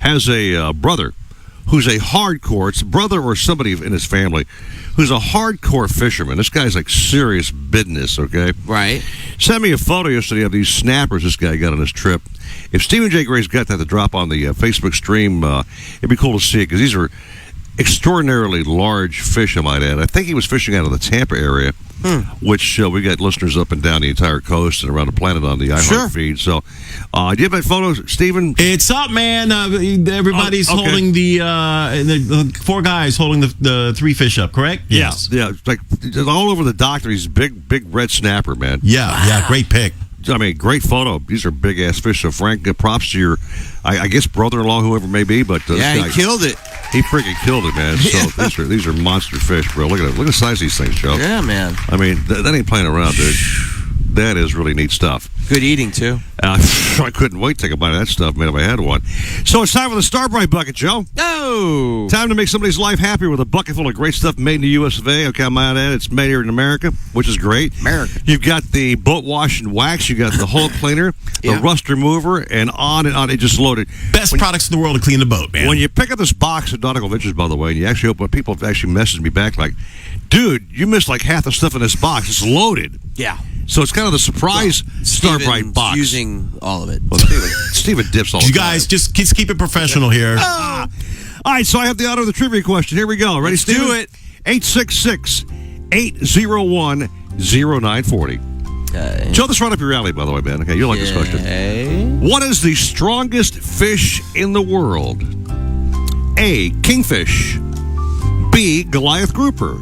has a brother who's a hardcore, it's a brother or somebody in his family, who's a hardcore fisherman. This guy's like serious business, okay? Right. Sent me a photo yesterday of these snappers this guy got on his trip. If Stephen J. Gray's got that to drop on the Facebook stream, it'd be cool to see it, because these are extraordinarily large fish, I might add. I think he was fishing out of the Tampa area, which we got listeners up and down the entire coast and around the planet on the iHeart feed. So, do you have that photo, Stephen? It's up, man. Everybody's holding the 4 guys holding the 3 fish up, correct? Yes. Yeah, it's like all over the dock. He's big red snapper, man. Yeah, great pick. I mean, great photo. These are big-ass fish. So, Frank, props to your, I guess, brother-in-law, whoever it may be. But he killed it. He freaking killed it, man. So these are monster fish, bro. Look at the size of these things, Joe. Yeah, man. I mean, that ain't playing around, dude. That is really neat stuff. Good eating, too. I couldn't wait to take a bite of that stuff, man, if I had one. So it's time for the Starbright Bucket, Joe. Oh! Time to make somebody's life happier with a bucket full of great stuff made in the U.S. of A. Okay, I might add, it's made here in America, which is great. America. You've got the boat wash and wax. You got the hull cleaner, the rust remover, and on. It just loaded. Best products in the world to clean the boat, man. When you pick up this box at Nautical Ventures, by the way, and you actually open it, people have actually messaged me back like, dude, you missed like half the stuff in this box. It's loaded. Yeah. So it's kind of the surprise Starbright box. Using all of it. Well, Steven dips all the time. You guys, just keep it professional here. All right, so I have the honor of the trivia question. Here we go. Ready, Steven? Do it. 866-801-0940. Joe, this right up your alley, by the way, man. Okay, you'll like this question. What is the strongest fish in the world? A, kingfish. B, Goliath grouper.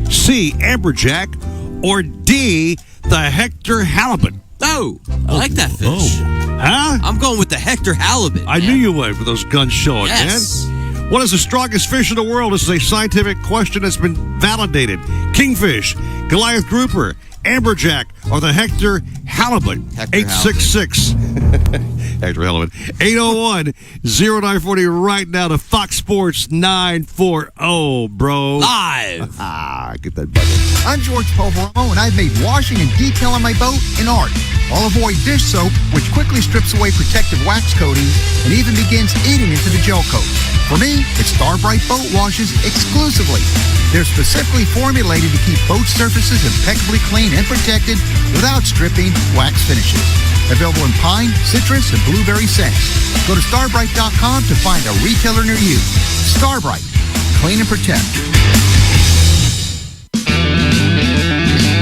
C, amberjack. Or D, the Hector halibut. Oh, I like that fish. Huh? I'm going with the Hector halibut. I knew you would with those guns showing, man. What is the strongest fish in the world? This is a scientific question that's been validated. Kingfish, Goliath grouper, amberjack, or the Hector halibut? 866 Hector halibut. 801-0940 right now to Fox Sports 940, bro. Live. Get that bucket. I'm George Poverano, and I've made washing and detailing my boat an art. I'll avoid dish soap, which quickly strips away protective wax coatings and even begins eating into the gel coat. For me, it's Starbright Boat Washes exclusively. They're specifically formulated to keep boat surfaces impeccably clean and protected without stripping wax finishes. Available in pine, citrus, and blueberry scents. Go to starbright.com to find a retailer near you. Starbright. Clean and protect.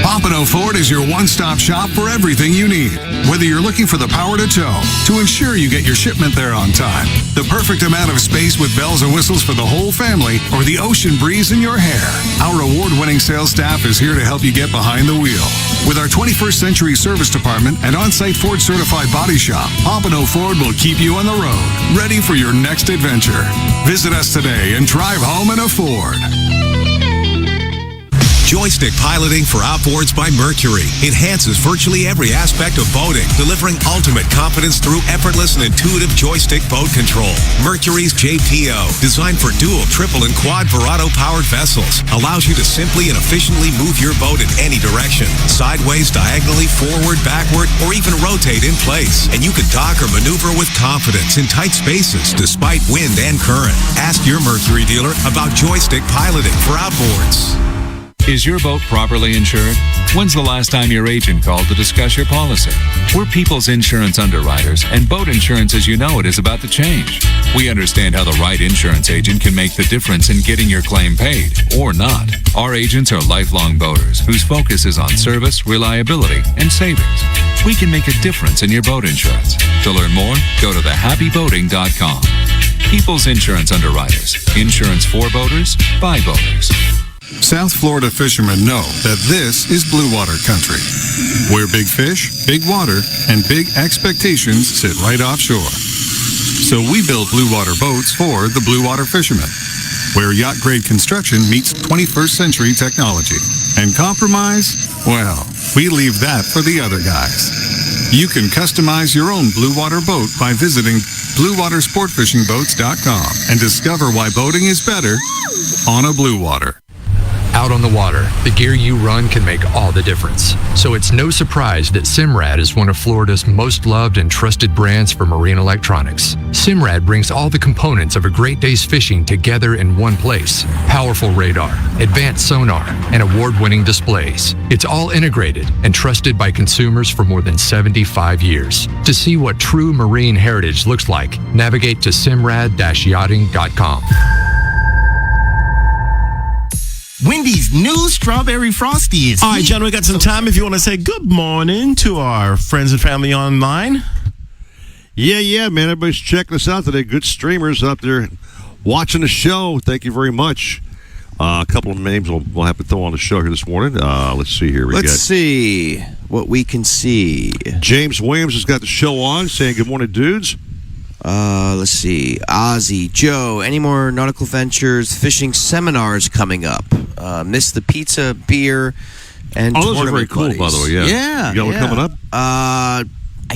Pompano Ford is your one-stop shop for everything you need. Whether you're looking for the power to tow, to ensure you get your shipment there on time, the perfect amount of space with bells and whistles for the whole family, or the ocean breeze in your hair, our award-winning sales staff is here to help you get behind the wheel. With our 21st century service department and on-site Ford certified body shop, Pompano Ford will keep you on the road, ready for your next adventure. Visit us today and drive home in a Ford. Joystick piloting for outboards by Mercury enhances virtually every aspect of boating, delivering ultimate confidence through effortless and intuitive joystick boat control. Mercury's JPO, designed for dual, triple, and quad Verado powered vessels, allows you to simply and efficiently move your boat in any direction, sideways, diagonally, forward, backward, or even rotate in place. And you can dock or maneuver with confidence in tight spaces despite wind and current. Ask your Mercury dealer about joystick piloting for outboards. Is your boat properly insured? When's the last time your agent called to discuss your policy? We're People's Insurance Underwriters, and boat insurance as you know it is about to change. We understand how the right insurance agent can make the difference in getting your claim paid, or not. Our agents are lifelong boaters whose focus is on service, reliability, and savings. We can make a difference in your boat insurance. To learn more, go to thehappyboating.com. People's Insurance Underwriters. Insurance for boaters, by boaters. South Florida fishermen know that this is blue water country, where big fish, big water, and big expectations sit right offshore. So we build blue water boats for the blue water fishermen, where yacht-grade construction meets 21st century technology. And compromise? Well, we leave that for the other guys. You can customize your own blue water boat by visiting BlueWaterSportFishingBoats.com and discover why boating is better on a blue water. Out on the water, the gear you run can make all the difference. So it's no surprise that Simrad is one of Florida's most loved and trusted brands for marine electronics. Simrad brings all the components of a great day's fishing together in one place. Powerful radar, advanced sonar, and award-winning displays. It's all integrated and trusted by consumers for more than 75 years. To see what true marine heritage looks like, navigate to simrad-yachting.com. Wendy's new strawberry frosty is All right, John, we got some time if you want to say good morning to our friends and family online. Yeah, man. Everybody's checking us out today. Good streamers out there watching the show. Thank you very much. A couple of names we'll have to throw on the show here this morning. Let's see here. Let's see what we can see. James Williams has got the show on, saying good morning, dudes. Let's see. Ozzy, Joe, any more nautical ventures, fishing seminars coming up? Miss the pizza, beer, and those are very cool, buddies. by the way. Yeah. You got one coming up? I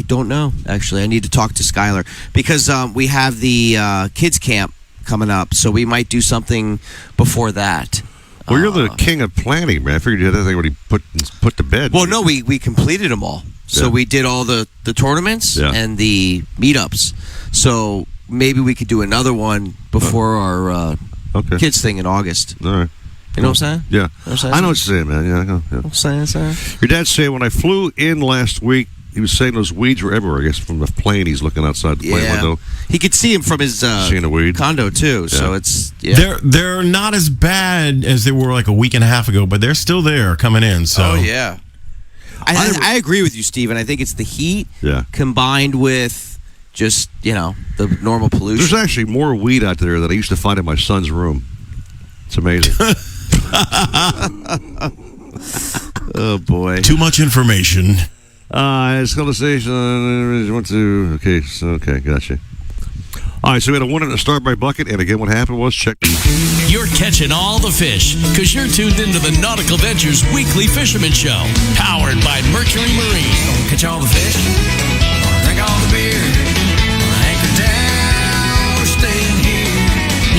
don't know, actually. I need to talk to Skylar because we have the kids camp coming up, so we might do something before that. Well, you're the king of planning, man. I figured you had everything already put to bed. Well, no, we completed them all. So we did all the tournaments and the meetups. So maybe we could do another one before our kids thing in August. All right. You know what I'm saying? Yeah. I know what you're saying, man. Yeah, I know. Yeah. I'm saying. Your dad said when I flew in last week, he was saying those weeds were everywhere. I guess from the plane he's looking outside the plane window. He could see him from his seeing the weed. condo too. Yeah. So it's They're not as bad as they were like a week and a half ago, but they're still there coming in. So I agree with you, Stephen. I think it's the heat combined with just the normal pollution. There's actually more weed out there than I used to find in my son's room. It's amazing. Oh boy! Too much information. It's called a station. Okay, gotcha. All right, so we had a winner to start by bucket, and again, what happened was check. You're catching all the fish because you're tuned into the Nautical Ventures Weekly Fisherman Show, powered by Mercury Marine. Catch all the fish, drink all the beer, anchor down, we're staying here.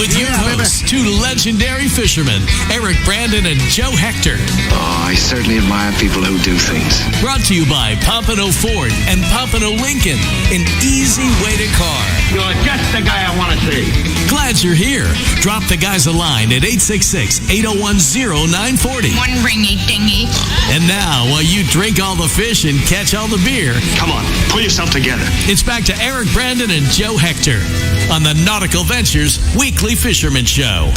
With your hosts, two legendary fishermen, Eric Brandon and Joe Hector. Oh, I certainly admire people who do things. Brought to you by Pompano Ford and Pompano Lincoln, an easy way to car. You're just the guy I want to see. Glad you're here. Drop the guys a line at 866-801-0940. One ringy dingy. And now, while you drink all the fish and catch all the beer, come on, pull yourself together. It's back to Eric Brandon and Joe Hector on the Nautical Ventures Weekly Fisherman Show.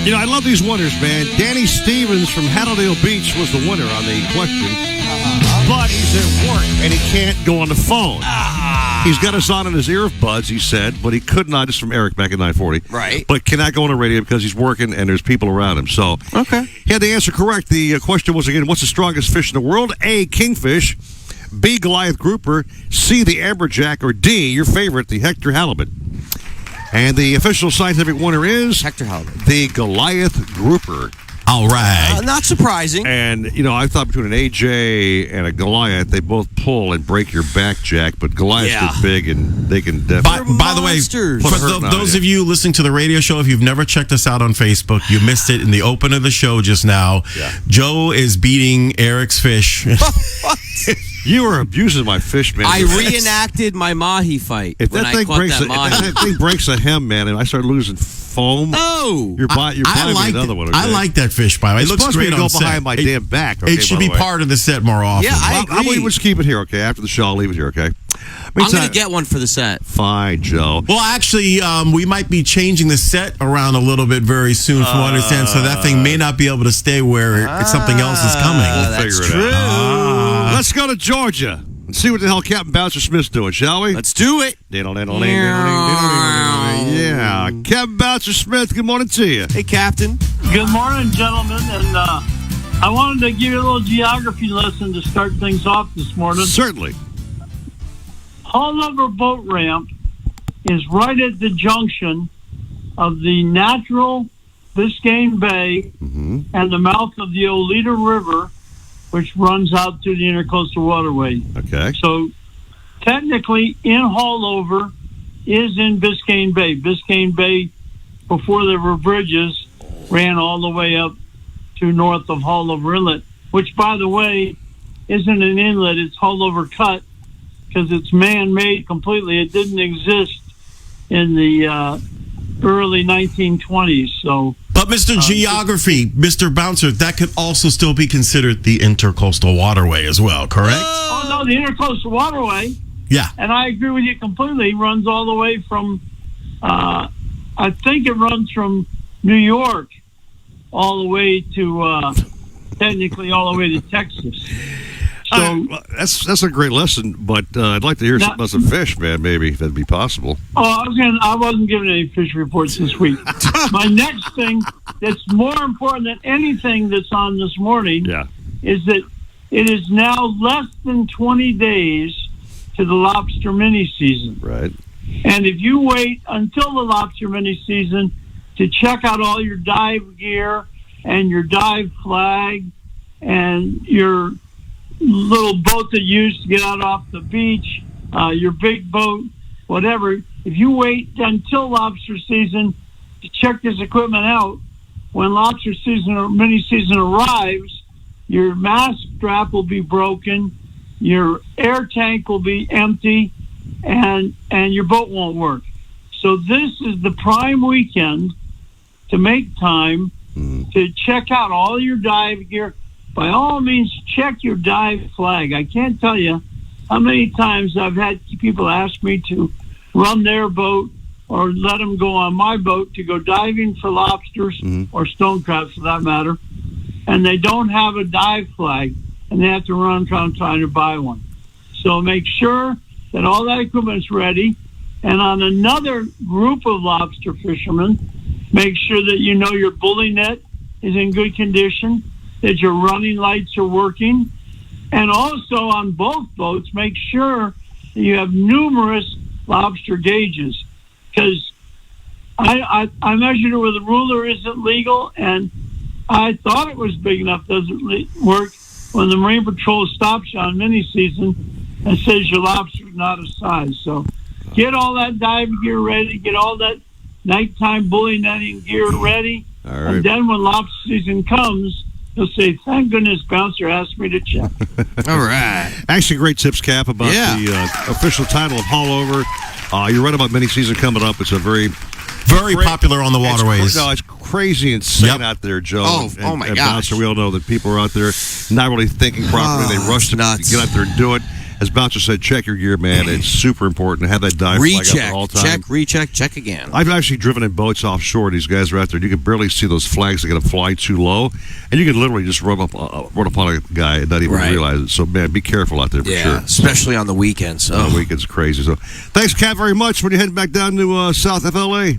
You know, I love these winners, man. Danny Stevens from Hattondale Beach was the winner on the question. But he's at work and he can't go on the phone. He's got us on in his earbuds, he said, but he could not. This is from Eric back at 940. Right. But cannot go on the radio because he's working and there's people around him. So he had the answer correct. The question was, again, what's the strongest fish in the world? A, kingfish. B, Goliath grouper. C, the amberjack. Or D, your favorite, the Hector halibut. And the official scientific winner is Hector halibut, the Goliath grouper. All right. Not surprising. And, you know, I thought between an AJ and a Goliath, they both pull and break your back, Jack. But Goliaths get big and they can definitely. By the way, for those of you listening to the radio show, if you've never checked us out on Facebook, you missed it in the open of the show just now. Yeah. Joe is beating Eric's fish. You were abusing my fish, man. I reenacted my mahi fight If when that I thing caught breaks that mahi. if that thing breaks a hem, man, and I start losing foam. Oh, you're buying me another one. Okay? I like that fish, by the way. It looks supposed great to go on behind set. my damn back. Okay, it should by the be way. part of the set more often. Yeah, I agree. Let's keep it here, okay? After the show, I'll leave it here, okay? I'm going to get one for the set. Fine, Joe. Well, actually, we might be changing the set around a little bit very soon, from what I understand. So that thing may not be able to stay where something else is coming. We'll figure it out. Let's go to Georgia and see what the hell Captain Bouncer Smith's doing, shall we? Let's do it. Yeah. Captain Bouncer Smith, good morning to you. Hey, Captain. Good morning, gentlemen. And I wanted to give you a little geography lesson to start things off this morning. Certainly. Haulover Boat Ramp is right at the junction of the natural Biscayne Bay and the mouth of the Oleta River, which runs out to the Intercoastal Waterway. Okay. So technically, in Haulover is in Biscayne Bay. Biscayne Bay, before there were bridges, ran all the way up to north of Haulover Inlet, which, by the way, isn't an inlet. It's Haulover Cut, because it's man-made completely. It didn't exist in the early 1920s. So, but Mr. Geography, Mr. Bouncer, that could also still be considered the Intercoastal Waterway as well, correct? Oh, no, the Intercoastal Waterway. Yeah. And I agree with you completely. Runs all the way from, I think it runs from New York all the way to, technically all the way to Texas. So that's a great lesson, but I'd like to hear something about some fish, man, maybe, if that'd be possible. Oh, I wasn't giving any fish reports this week. My next thing that's more important than anything that's on this morning is that it is now less than 20 days to the lobster mini season. Right. And if you wait until the lobster mini season to check out all your dive gear and your dive flag and your little boat that you use to get out off the beach, your big boat, whatever, if you wait until lobster season to check this equipment out, when lobster season or mini season arrives, your mast strap will be broken, your air tank will be empty, and your boat won't work. So this is the prime weekend to make time to check out all your dive gear. By all means, check your dive flag. I can't tell you how many times I've had people ask me to run their boat or let them go on my boat to go diving for lobsters or stone crabs, for that matter, and they don't have a dive flag, and they have to run around trying to buy one. So make sure that all that equipment is ready. And on another group of lobster fishermen, make sure that you know your bully net is in good condition, that your running lights are working, and also on both boats, make sure that you have numerous lobster gauges, because I measured it with a ruler, isn't legal, and I thought it was big enough, doesn't work, when the Marine Patrol stops you on mini season and says your lobster's not a size. So get all that dive gear ready, get all that nighttime bully netting gear ready, and then when lobster season comes, you'll say, thank goodness Bouncer asked me to check. All right. Actually, great tips, Cap, about the official title of Haulover. You're right about mini season coming up. It's a very popular on the waterways. It's crazy insane out there, Joe. Oh my gosh. Bouncer, we all know that people are out there not really thinking properly. They rush to get out there and do it. As Bouncer said, check your gear, man. It's super important to have that dive flag up at all times. Recheck, check again. I've actually driven in boats offshore. These guys are out there. You can barely see those flags. They're going to fly too low. And you can literally just run upon a guy and not even realize it. So, man, be careful out there for sure. Especially on the weekends. On the weekends, crazy. So, thanks, Cap, very much. When you heading back down to South FLA?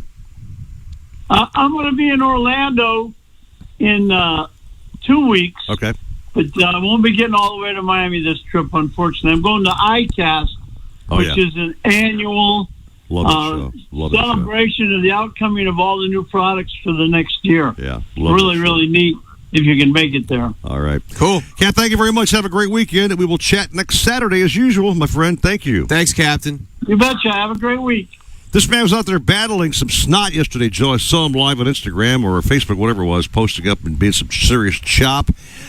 I'm going to be in Orlando in 2 weeks. Okay. But I won't be getting all the way to Miami this trip, unfortunately. I'm going to ICAST, which is an annual celebration of the outcoming of all the new products for the next year. Yeah. Really neat if you can make it there. All right. Cool. Cap, thank you very much. Have a great weekend, and we will chat next Saturday as usual, my friend. Thank you. Thanks, Captain. You betcha. Have a great week. This man was out there battling some snot yesterday, Joe. I saw him live on Instagram or Facebook, whatever it was, posting up and being some serious chop.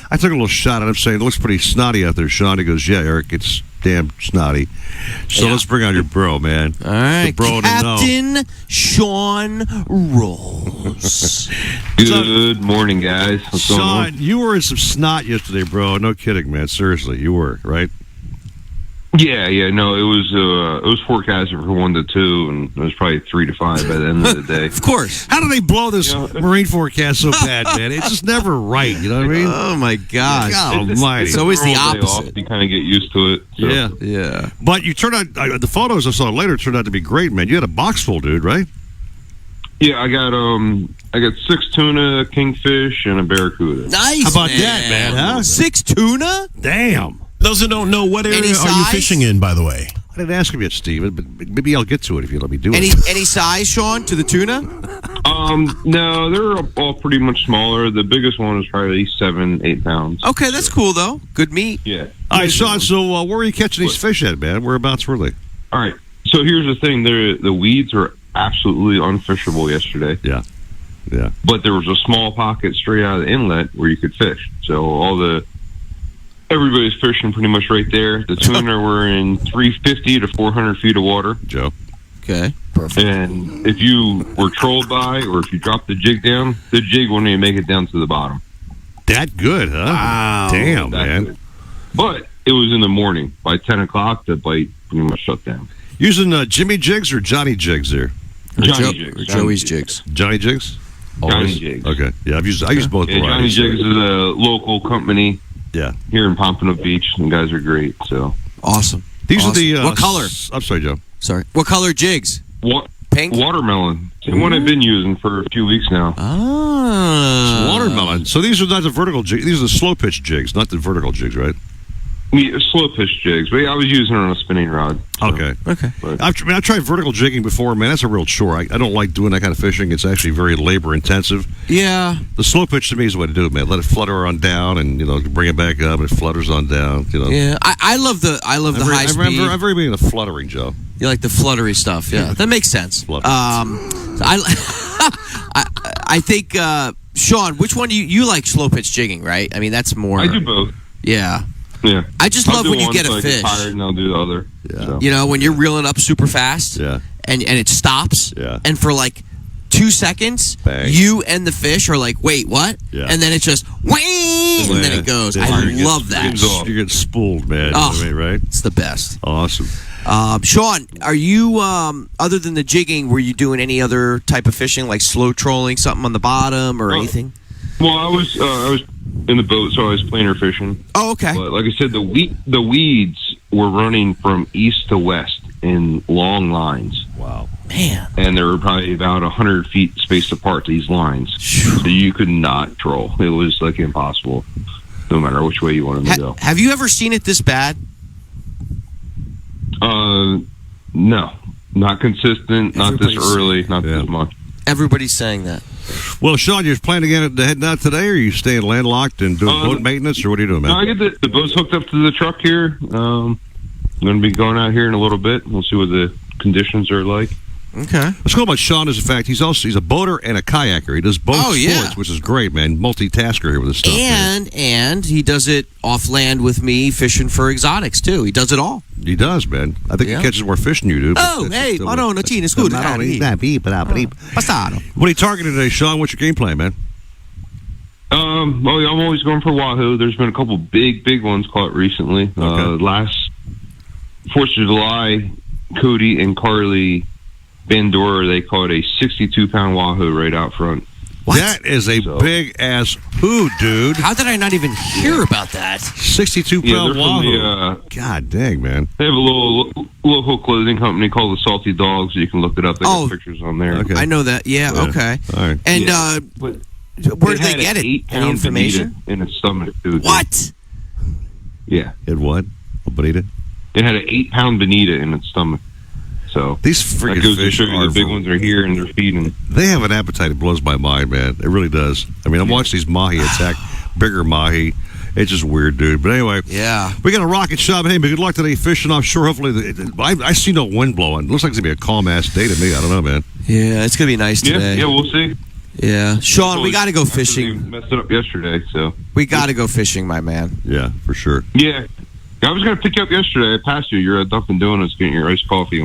I took a little shot at him saying, it looks pretty snotty out there, Sean. He goes, yeah, Eric, it's damn snotty. So let's bring on your bro, man. All right, the bro Captain Sean Rolls. Good morning, guys. What's going on? Sean, you were in some snot yesterday, bro. No kidding, man. Seriously, you were, right? Yeah. No, it was forecasted for 1 to 2, and it was probably 3 to 5 by the end of the day. Of course. How do they blow this marine forecast so bad, man? It's just never right. You know what I mean? Oh my gosh! God almighty. It's always the Normal day off, opposite. you kind of get used to it. So. Yeah. But you turned out the photos I saw later turned out to be great, man. You had a box full, dude, right? Yeah, I got 6 tuna, kingfish, and a barracuda. Nice. How about that, man? Huh? 6 tuna? Damn. Those who don't know, what area Any are you size? fishing in, by the way? I didn't ask him yet, Steven, but maybe I'll get to it if you let me do Any it. size, Sean, to the tuna? No, they're all pretty much smaller. The biggest one is probably 7-8 pounds. Okay, that's cool though. Good meat. Yeah. All right, Sean. So where are you catching these fish at, man? Whereabouts were they? All right. So here's the thing: the weeds were absolutely unfishable yesterday. Yeah. But there was a small pocket straight out of the inlet where you could fish. So everybody's fishing pretty much right there. The tuna were in 350 to 400 feet of water. Joe. Okay. Perfect. And if you were trolled by, or if you dropped the jig down, the jig wouldn't even make it down to the bottom. That good, huh? Wow. Damn, That man. good. But it was in the morning. By 10 o'clock, the bite pretty much shut down. Using Jimmy jigs or Johnny jigs there? Jigs. Or Joey's jigs. Johnny jigs. Johnny Jigs. Okay. Yeah, I use both Yeah, Johnny varieties. Jigs is a local company. Yeah. Here in Pompano Beach, and guys are great. So awesome. These are the what color? I'm sorry, Joe. Sorry. What color jigs? Pink. Watermelon. The one I've been using for a few weeks now. Ah. Watermelon. So these are not the vertical jigs. These are the slow pitch jigs, not the vertical jigs, right? Yeah, slow pitch jigs, but I was using it on a spinning rod. So. Okay. But, I've tried vertical jigging before, man. That's a real chore. I don't like doing that kind of fishing. It's actually very labor intensive. Yeah. The slow pitch to me is the way to do it, man. Let it flutter on down, and bring it back up, and it flutters on down. Yeah. I love the high speed. I'm very big into fluttering, Joe. You like the fluttery stuff, yeah. That makes sense. I think Sean, which one do you like? Slow pitch jigging, right? I mean, that's more. I do both. Yeah. Yeah. I just love do when you one get till a I get fish. tired, and I'll do the other. Yeah. So. You know, when you're reeling up super fast. Yeah. And it stops. Yeah. And for like 2 seconds, Bang. you and the fish are like, wait, what? Yeah. And then it just whang, and then it goes. I love that. You get spooled, man. Oh, You know what I mean, right? It's the best. Awesome. Sean, are you other than the jigging, were you doing any other type of fishing, like slow trolling, something on the bottom or anything? Well, I was in the boat, so I was planer fishing. Oh, okay. But like I said, the weeds were running from east to west in long lines. Wow. Man. And they were probably about 100 feet spaced apart, these lines. So you could not troll. It was like impossible, no matter which way you wanted to go. Have you ever seen it this bad? No. Not consistent, not this early, not this much. Everybody's saying that. Well, Sean, you're planning to head out today, or are you staying landlocked and doing boat maintenance, or what are you doing, man? No, I get the boat's hooked up to the truck here. I'm going to be going out here in a little bit. We'll see what the conditions are like. Okay. What's cool about Sean is the fact he's a boater and a kayaker. He does both sports, which is great, man. Multitasker here with this stuff. And he does it off land with me fishing for exotics too. He does it all. He does, man. I think he catches more fish than you do. Oh, hey, Madonna, Tina, scusa. What are you targeting today, Sean? What's your game plan, man? I'm always going for wahoo. There's been a couple big ones caught recently. Last 4th of July, Cody and Carly Bandora, they caught a 62-pound wahoo right out front. What? That is a big-ass hoot, dude. How did I not even hear about that? 62-pound wahoo. God dang, man. They have a local clothing company called the Salty Dogs. You can look it up. They got pictures on there. Okay. I know that. Yeah, okay. All right. And where did they get it? Any information? In its stomach, dude. What? Yeah. It what? A bonita? It had an 8-pound bonita in its stomach. So these freaking that goes to fish show you are the big ones are here and they're feeding. They have an appetite that blows my mind, man. It really does. I mean, I'm watching these mahi attack, bigger mahi. It's just weird, dude. But anyway, we got a rocket shop. Hey, but good luck today fishing offshore. Hopefully, I see no wind blowing. Looks like it's gonna be a calm ass day to me. I don't know, man. Yeah, it's gonna be nice today. Yeah, we'll see. Yeah, Sean, we got to go fishing. Messed it up yesterday, so we got to go fishing, my man. Yeah, for sure. Yeah. I was going to pick you up yesterday. I passed you. You're at Dunkin' Donuts getting your iced coffee.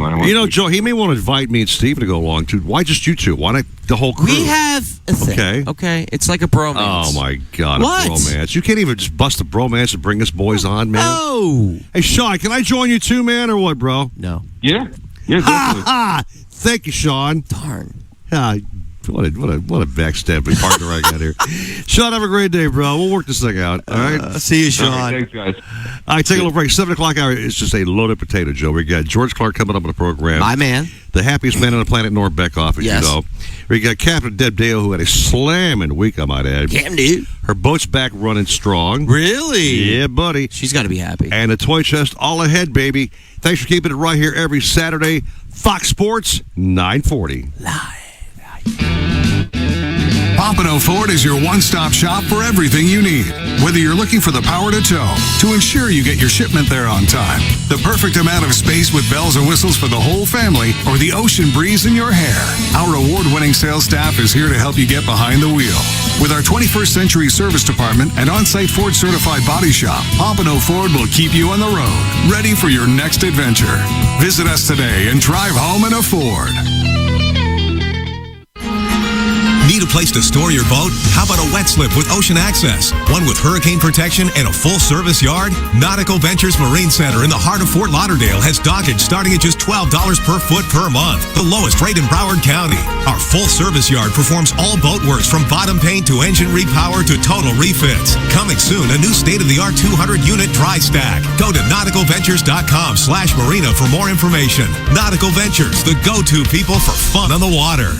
Joe, he may want to invite me and Steve to go along, too. Why just you two? Why not the whole crew? We have a thing. Okay. It's like a bromance. Oh, my God. What? A bromance. You can't even just bust a bromance and bring us boys on, man. No. Hey, Sean, can I join you too, man, or what, bro? No. Yeah, definitely. Thank you, Sean. Darn. What a backstabbing partner I got here. Sean, have a great day, bro. We'll work this thing out. All right. See you, Sean. All right, thanks, guys. All right, take a little break. 7 o'clock hour is just a loaded potato, Joe. We got George Clark coming up on the program. My man. The happiest man on the planet, Norm Beckoff, as Yes. you know. We got Captain Deb Dale, who had a slamming week, I might add. Damn, dude. Her boat's back running strong. Really? Yeah, buddy. She's got to be happy. And the toy chest all ahead, baby. Thanks for keeping it right here every Saturday. Fox Sports, 940. Pompano Ford is your one-stop shop for everything you need. Whether you're looking for the power to tow, to ensure you get your shipment there on time, the perfect amount of space with bells and whistles for the whole family, or the ocean breeze in your hair, our award-winning sales staff is here to help you get behind the wheel. With our 21st century service department and on-site Ford certified body shop, Pompano Ford will keep you on the road, ready for your next adventure. Visit us today and drive home in a Ford. Need a place to store your boat? How about a wet slip with Ocean Access? One with hurricane protection and a full-service yard? Nautical Ventures Marine Center in the heart of Fort Lauderdale has dockage starting at just $12 per foot per month, the lowest rate in Broward County. Our full-service yard performs all boat works from bottom paint to engine repower to total refits. Coming soon, a new state-of-the-art 200-unit dry stack. Go to nauticalventures.com/marina for more information. Nautical Ventures, the go-to people for fun on the water.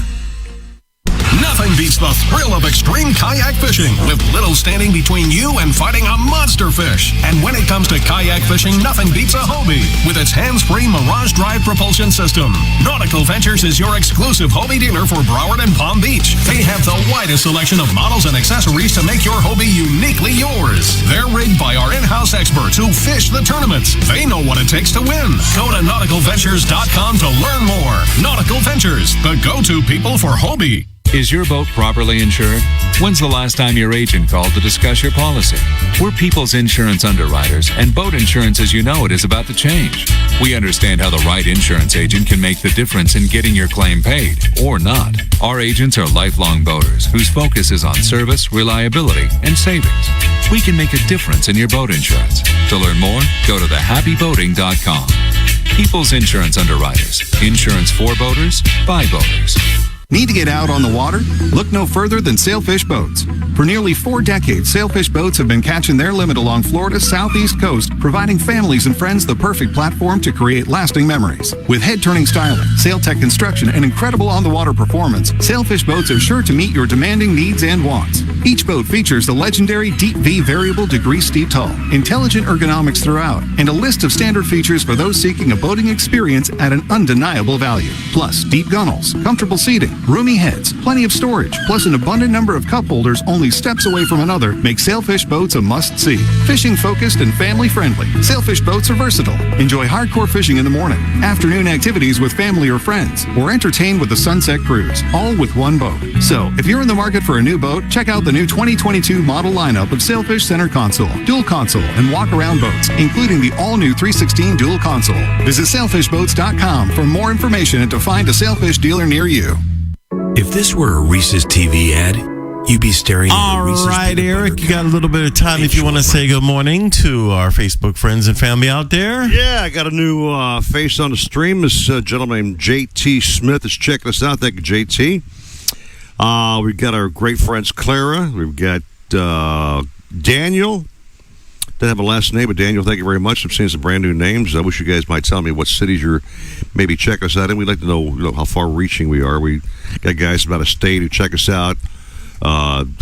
Nothing beats the thrill of extreme kayak fishing, with little standing between you and fighting a monster fish. And when it comes to kayak fishing, nothing beats a Hobie with its hands-free Mirage Drive propulsion system. Nautical Ventures is your exclusive Hobie dealer for Broward and Palm Beach. They have the widest selection of models and accessories to make your Hobie uniquely yours. They're rigged by our in-house experts who fish the tournaments. They know what it takes to win. Go to nauticalventures.com to learn more. Nautical Ventures, the go-to people for Hobie. Is your boat properly insured? When's the last time your agent called to discuss your policy? We're People's Insurance Underwriters, and boat insurance as you know it is about to change. We understand how the right insurance agent can make the difference in getting your claim paid, or not. Our agents are lifelong boaters whose focus is on service, reliability, and savings. We can make a difference in your boat insurance. To learn more, go to thehappyboating.com. People's Insurance Underwriters. Insurance for boaters, by boaters. Need to get out on the water? Look no further than Sailfish Boats. For nearly 4 decades, Sailfish Boats have been catching their limit along Florida's southeast coast, providing families and friends the perfect platform to create lasting memories. With head-turning styling, Sailtech construction, and incredible on-the-water performance, Sailfish Boats are sure to meet your demanding needs and wants. Each boat features the legendary Deep V variable degree steep hull, intelligent ergonomics throughout, and a list of standard features for those seeking a boating experience at an undeniable value. Plus, deep gunnels, comfortable seating, roomy heads, plenty of storage, plus an abundant number of cup holders only steps away from another make Sailfish Boats a must-see. Fishing-focused and family-friendly, Sailfish Boats are versatile. Enjoy hardcore fishing in the morning, afternoon activities with family or friends, or entertain with the Sunset Cruise, all with one boat. So, if you're in the market for a new boat, check out the new 2022 model lineup of Sailfish Center Console, Dual Console, and Walk-Around boats, including the all-new 316 Dual Console. Visit sailfishboats.com for more information and to find a Sailfish dealer near you. If this were a Reese's TV ad, you'd be staring at All right, Eric, you got a little bit of time if you want to say good morning to our Facebook friends and family out there. Yeah, I got a new face on the stream. This gentleman named JT Smith is checking us out. Thank you, JT. We've got our great friends Clara. We've got Daniel. Doesn't have a last name, but Daniel, thank you very much. I'm seeing some brand new names. I wish you guys might tell me what cities you're maybe checking us out in. We'd like to know how far reaching we are. We got guys from out of state who check us out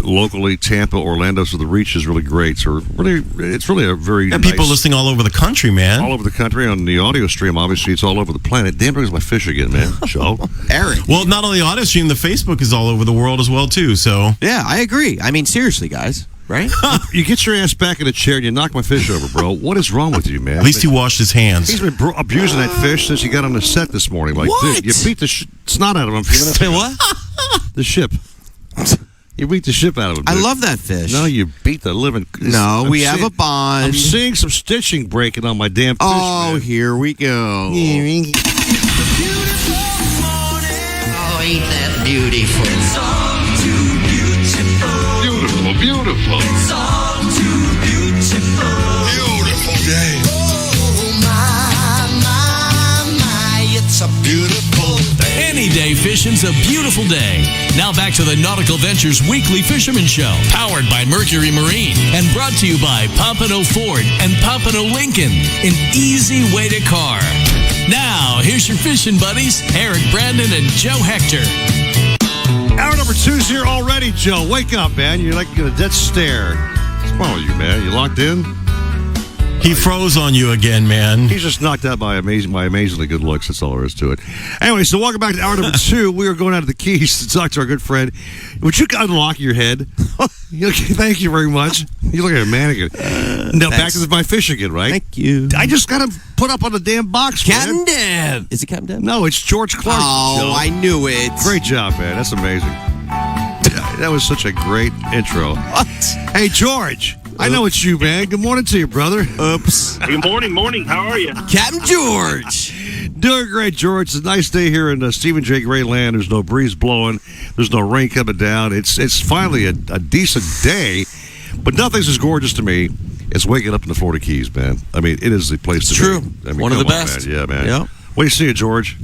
locally. Tampa, Orlando, so the reach is really great. So it's really a very and people listening all over the country, man. All over the country on the audio stream. Obviously, it's all over the planet. Damn, there's my fish again, man. Joe, Eric. Well, not only the audio stream, the Facebook is all over the world as well too. So yeah, I agree. I mean, seriously, guys. Right? You get your ass back in the chair and you knock my fish over, bro. What is wrong with you, man? At least he washed his hands. He's been abusing that fish since he got on the set this morning. Like, what? Dude, you beat the snot out of him. Say what? The ship. You beat the shit out of him. I dude. love that fish. No, you beat the living. No, we have a bond. I'm seeing some stitching breaking on my damn fish. Oh, man. here we go. Oh, ain't that beautiful? It's all too beautiful. Beautiful, beautiful. It's all too beautiful. Beautiful day. Oh, my, it's a beautiful day. Any day fishing's a beautiful day. Now back to the Nautical Ventures Weekly Fisherman Show, powered by Mercury Marine and brought to you by Pompano Ford and Pompano Lincoln, an easy way to car. Now, here's your fishing buddies, Eric Brandon and Joe Hector. Hour number 2's here already, Joe. Wake up, man. You're like a dead stare. What's wrong with you, man? You locked in? He froze on you again, man. He's just knocked out by amazingly good looks. That's all there is to it. Anyway, so welcome back to hour number 2. We are going out of the Keys to talk to our good friend. Would you unlock your head? Thank you very much. You look like a mannequin. Now back to my fish again, right? Thank you. I just got to put up on the damn box, Captain man. Deb. Is it Captain Deb? No, it's George Clark. Oh, Joe. I knew it. Great job, man. That's amazing. That was such a great intro. What? Hey, George. I know it's you, man. Good morning to you, brother. Oops. Good morning. How are you? Captain George. Doing great, George. It's a nice day here in Stephen J. Gray land. There's no breeze blowing. There's no rain coming down. It's finally a decent day, but nothing's as gorgeous to me as waking up in the Florida Keys, man. I mean, it is the place to true. be. I mean, One of the come on, best. man. Yeah, man. Yep. What do you see, George?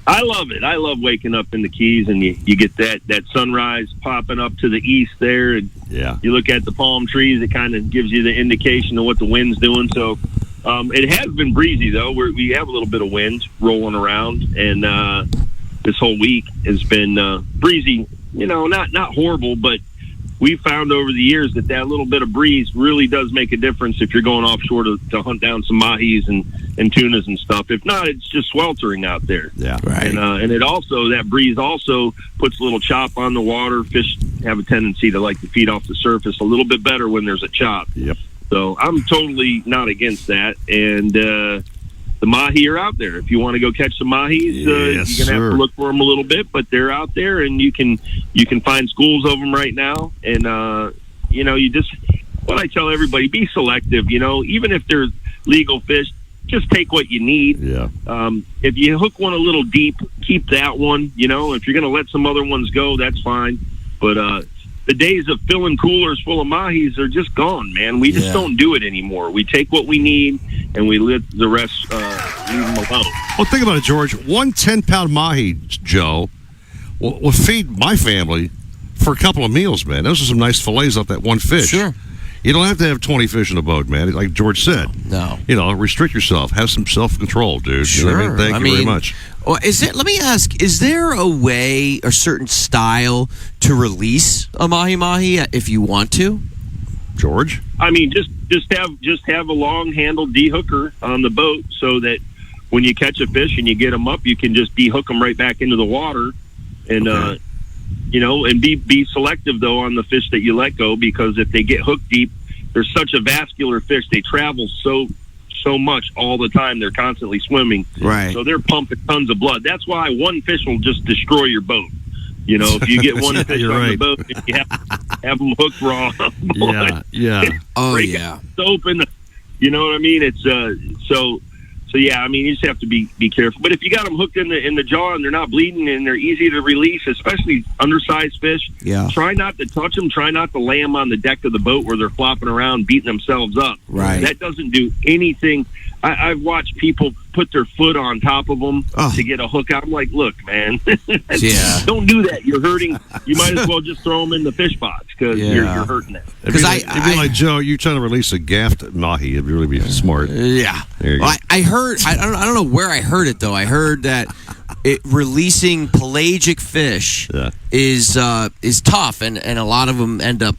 I love it. I love waking up in the Keys and you get that sunrise popping up to the east there, and you look at the palm trees. It kind of gives you the indication of what the wind's doing. So it has been breezy though. We have a little bit of wind rolling around, and this whole week has been breezy. You know, not horrible, but we found over the years that little bit of breeze really does make a difference if you're going offshore to hunt down some mahis and tunas and stuff. If not, it's just sweltering out there. Yeah, right. And it also, that breeze also puts a little chop on the water. Fish have a tendency to like to feed off the surface a little bit better when there's a chop. Yep. So I'm totally not against that. And the mahi are out there. If you want to go catch some mahis, you're going to have to look for them a little bit, but they're out there, and you can find schools of them right now. And you just, what I tell everybody, be selective. You know, even if they're legal fish, just take what you need. Yeah. If you hook one a little deep, keep that one. You know, if you're going to let some other ones go, that's fine. But the days of filling coolers full of mahis are just gone, man. We just don't do it anymore. We take what we need, and we let the rest leave them alone. Well, think about it, George. 1 10-pound mahi, Joe, will feed my family for a couple of meals, man. Those are some nice fillets off that one fish. Sure. You don't have to have 20 fish in a boat, man. Like George said. No. You know, restrict yourself. Have some self-control, dude. Sure. You know what I mean? Thank you very much. Well, let me ask, is there a way, a certain style to release a mahi-mahi if you want to? George? I mean, just have a long-handled de-hooker on the boat so that when you catch a fish and you get them up, you can just de-hook them right back into the water. And, and be selective, though, on the fish that you let go, because if they get hooked deep, they're such a vascular fish. They travel so much all the time. They're constantly swimming. Right. So they're pumping tons of blood. That's why one fish will just destroy your boat. You know, if you get one fish on the boat, and you have them hooked raw. Yeah. Oh, yeah. Soap in the, you know what I mean? It's so yeah. I mean, you just have to be careful. But if you got them hooked in the jaw and they're not bleeding and they're easy to release, especially undersized fish, try not to touch them. Try not to lay them on the deck of the boat where they're flopping around, beating themselves up. Right. That doesn't do anything. I've watched people put their foot on top of them to get a hook out. I'm like, look, man, don't do that. You're hurting. You might as well just throw them in the fish box because you're hurting them. It'd be like, Joe, you trying to really gaffed mahi. It'd really be smart. Yeah. There you go. I heard, I don't know where I heard it, though. I heard that releasing pelagic fish is tough, and a lot of them end up,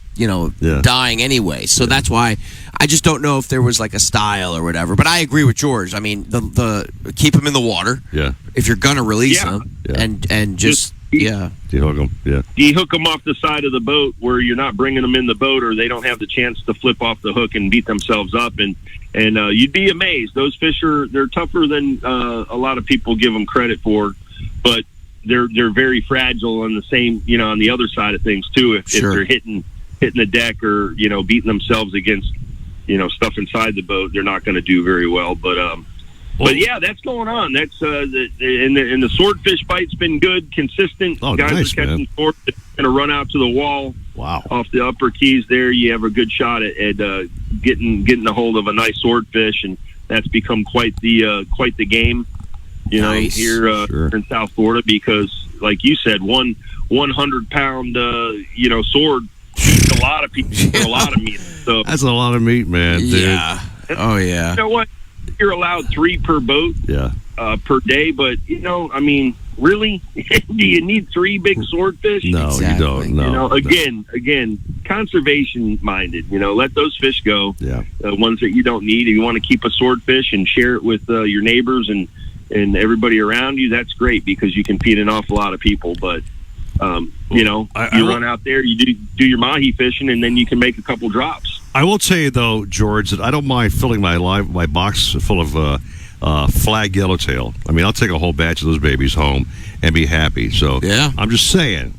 dying anyway. So that's why I just don't know if there was like a style or whatever. But I agree with George. I mean, the keep them in the water. Yeah. If you're gonna release them, and just de-hook them. Yeah. De-hook them off the side of the boat where you're not bringing them in the boat, or they don't have the chance to flip off the hook and beat themselves up. And you'd be amazed. Those fish they're tougher than a lot of people give them credit for. But they're very fragile on the same, on the other side of things too. If they're hitting the deck or beating themselves against stuff inside the boat, they're not going to do very well. But yeah, that's going on. That's and the swordfish bite's been good, consistent. Oh, Guys nice, are catching man. sword, going to run out to the wall. Wow. Off the upper keys there, you have a good shot at getting a hold of a nice swordfish, and that's become quite the game. Here in South Florida, because like you said, 100-pound sword eats a lot of people for a lot of meat. So That's a lot of meat, man. Dude. Yeah. Oh yeah. You know what? You're allowed 3 per boat. Yeah. Per day, but really, do you need 3 big swordfish? No, Exactly. you don't. No. Again, conservation minded. Let those fish go. Yeah. The ones that you don't need. If you want to keep a swordfish and share it with your neighbors and everybody around you, that's great because you can feed an awful lot of people. But you run out there, you do your mahi fishing, and then you can make a couple drops. I will tell you though, George, that I don't mind filling my box full of flag yellowtail. I mean, I'll take a whole batch of those babies home and be happy. So yeah, I'm just saying,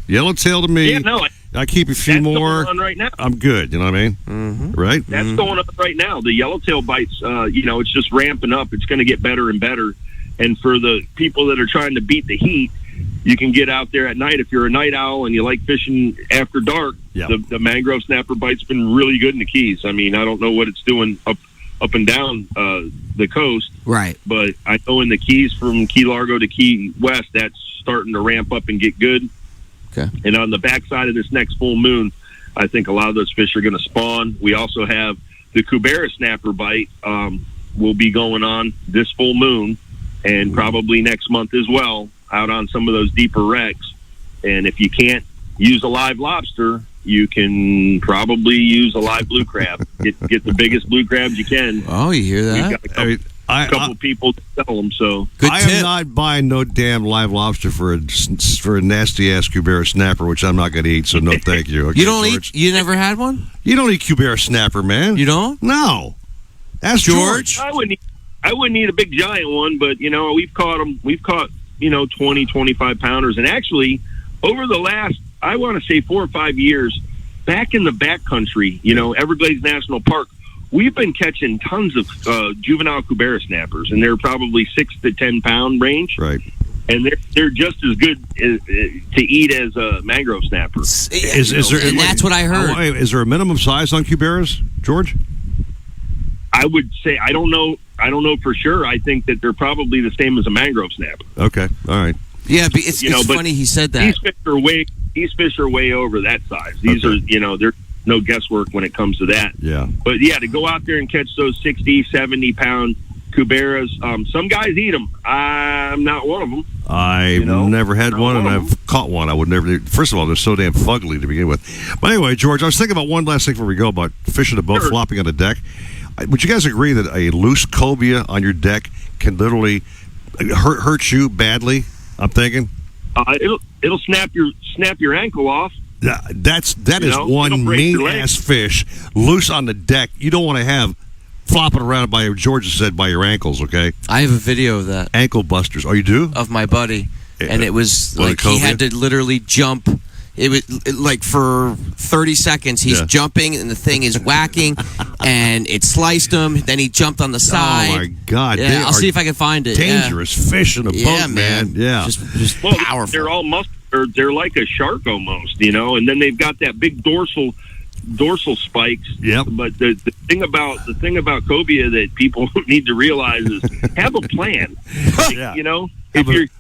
yellowtail to me. Yeah, no, I keep a few that's more. Going on right now. I'm good. You know what I mean? Mm-hmm. Right? That's going on right now. The yellowtail bites, it's just ramping up. It's going to get better and better. And for the people that are trying to beat the heat, you can get out there at night. If you're a night owl and you like fishing after dark, the mangrove snapper bite's been really good in the Keys. I mean, I don't know what it's doing up and down the coast. Right. But I know in the Keys from Key Largo to Key West, that's starting to ramp up and get good. Okay. And on the backside of this next full moon, I think a lot of those fish are going to spawn. We also have the Cubera snapper bite will be going on this full moon and probably next month as well out on some of those deeper wrecks. And if you can't use a live lobster, you can probably use a live blue crab. Get the biggest blue crabs you can. Oh, you hear that? We've got a couple people to sell them. So I am not buying no damn live lobster for a nasty ass Cubera snapper, which I'm not going to eat. So no, thank you. Okay, You don't George? eat? You never had one? You don't eat Cubera snapper, man. You don't? No. Ask George. I wouldn't eat a big giant one, but we've caught them. We've caught 20, 25 pounders, and actually over the last, I want to say 4 or 5 years, back in the backcountry, Everglades National Park, we've been catching tons of juvenile Cubera snappers, and they're probably 6 to 10 pound range. Right. And they're just as good to eat as a mangrove snapper. And that's what I heard. Is there a minimum size on Cuberas, George? I would say I don't know for sure. I think that they're probably the same as a mangrove snapper. Okay, all right. Yeah, but it's funny he said that. These fish are way over that size. These are there's no guesswork when it comes to that. Yeah. But yeah, to go out there and catch those 60, 70 pound Cuberas, some guys eat them. I'm not one of them. I've never had one, and I've caught one. I would never. First of all, they're so damn fugly to begin with. But anyway, George, I was thinking about one last thing before we go about fishing a boat flopping on the deck. Would you guys agree that a loose cobia on your deck can literally hurt you badly? I'm thinking it'll snap your ankle off. That is one mean ass fish loose on the deck. You don't want to have flopping around by George said by your ankles. Okay, I have a video of that. Ankle busters. Oh, you do? Of my buddy, and it was What, like a he cobia? had to literally jump. It was like for 30 seconds he's jumping and the thing is whacking and it sliced him. Then he jumped on the side. Oh my God! Yeah, They I'll are see if I can find it. Dangerous fish in a boat, man. Yeah, just Well, powerful. they're all muscular. They're like a shark almost, and then they've got that big dorsal spikes. Yep. But the thing about cobia that people need to realize is have a plan.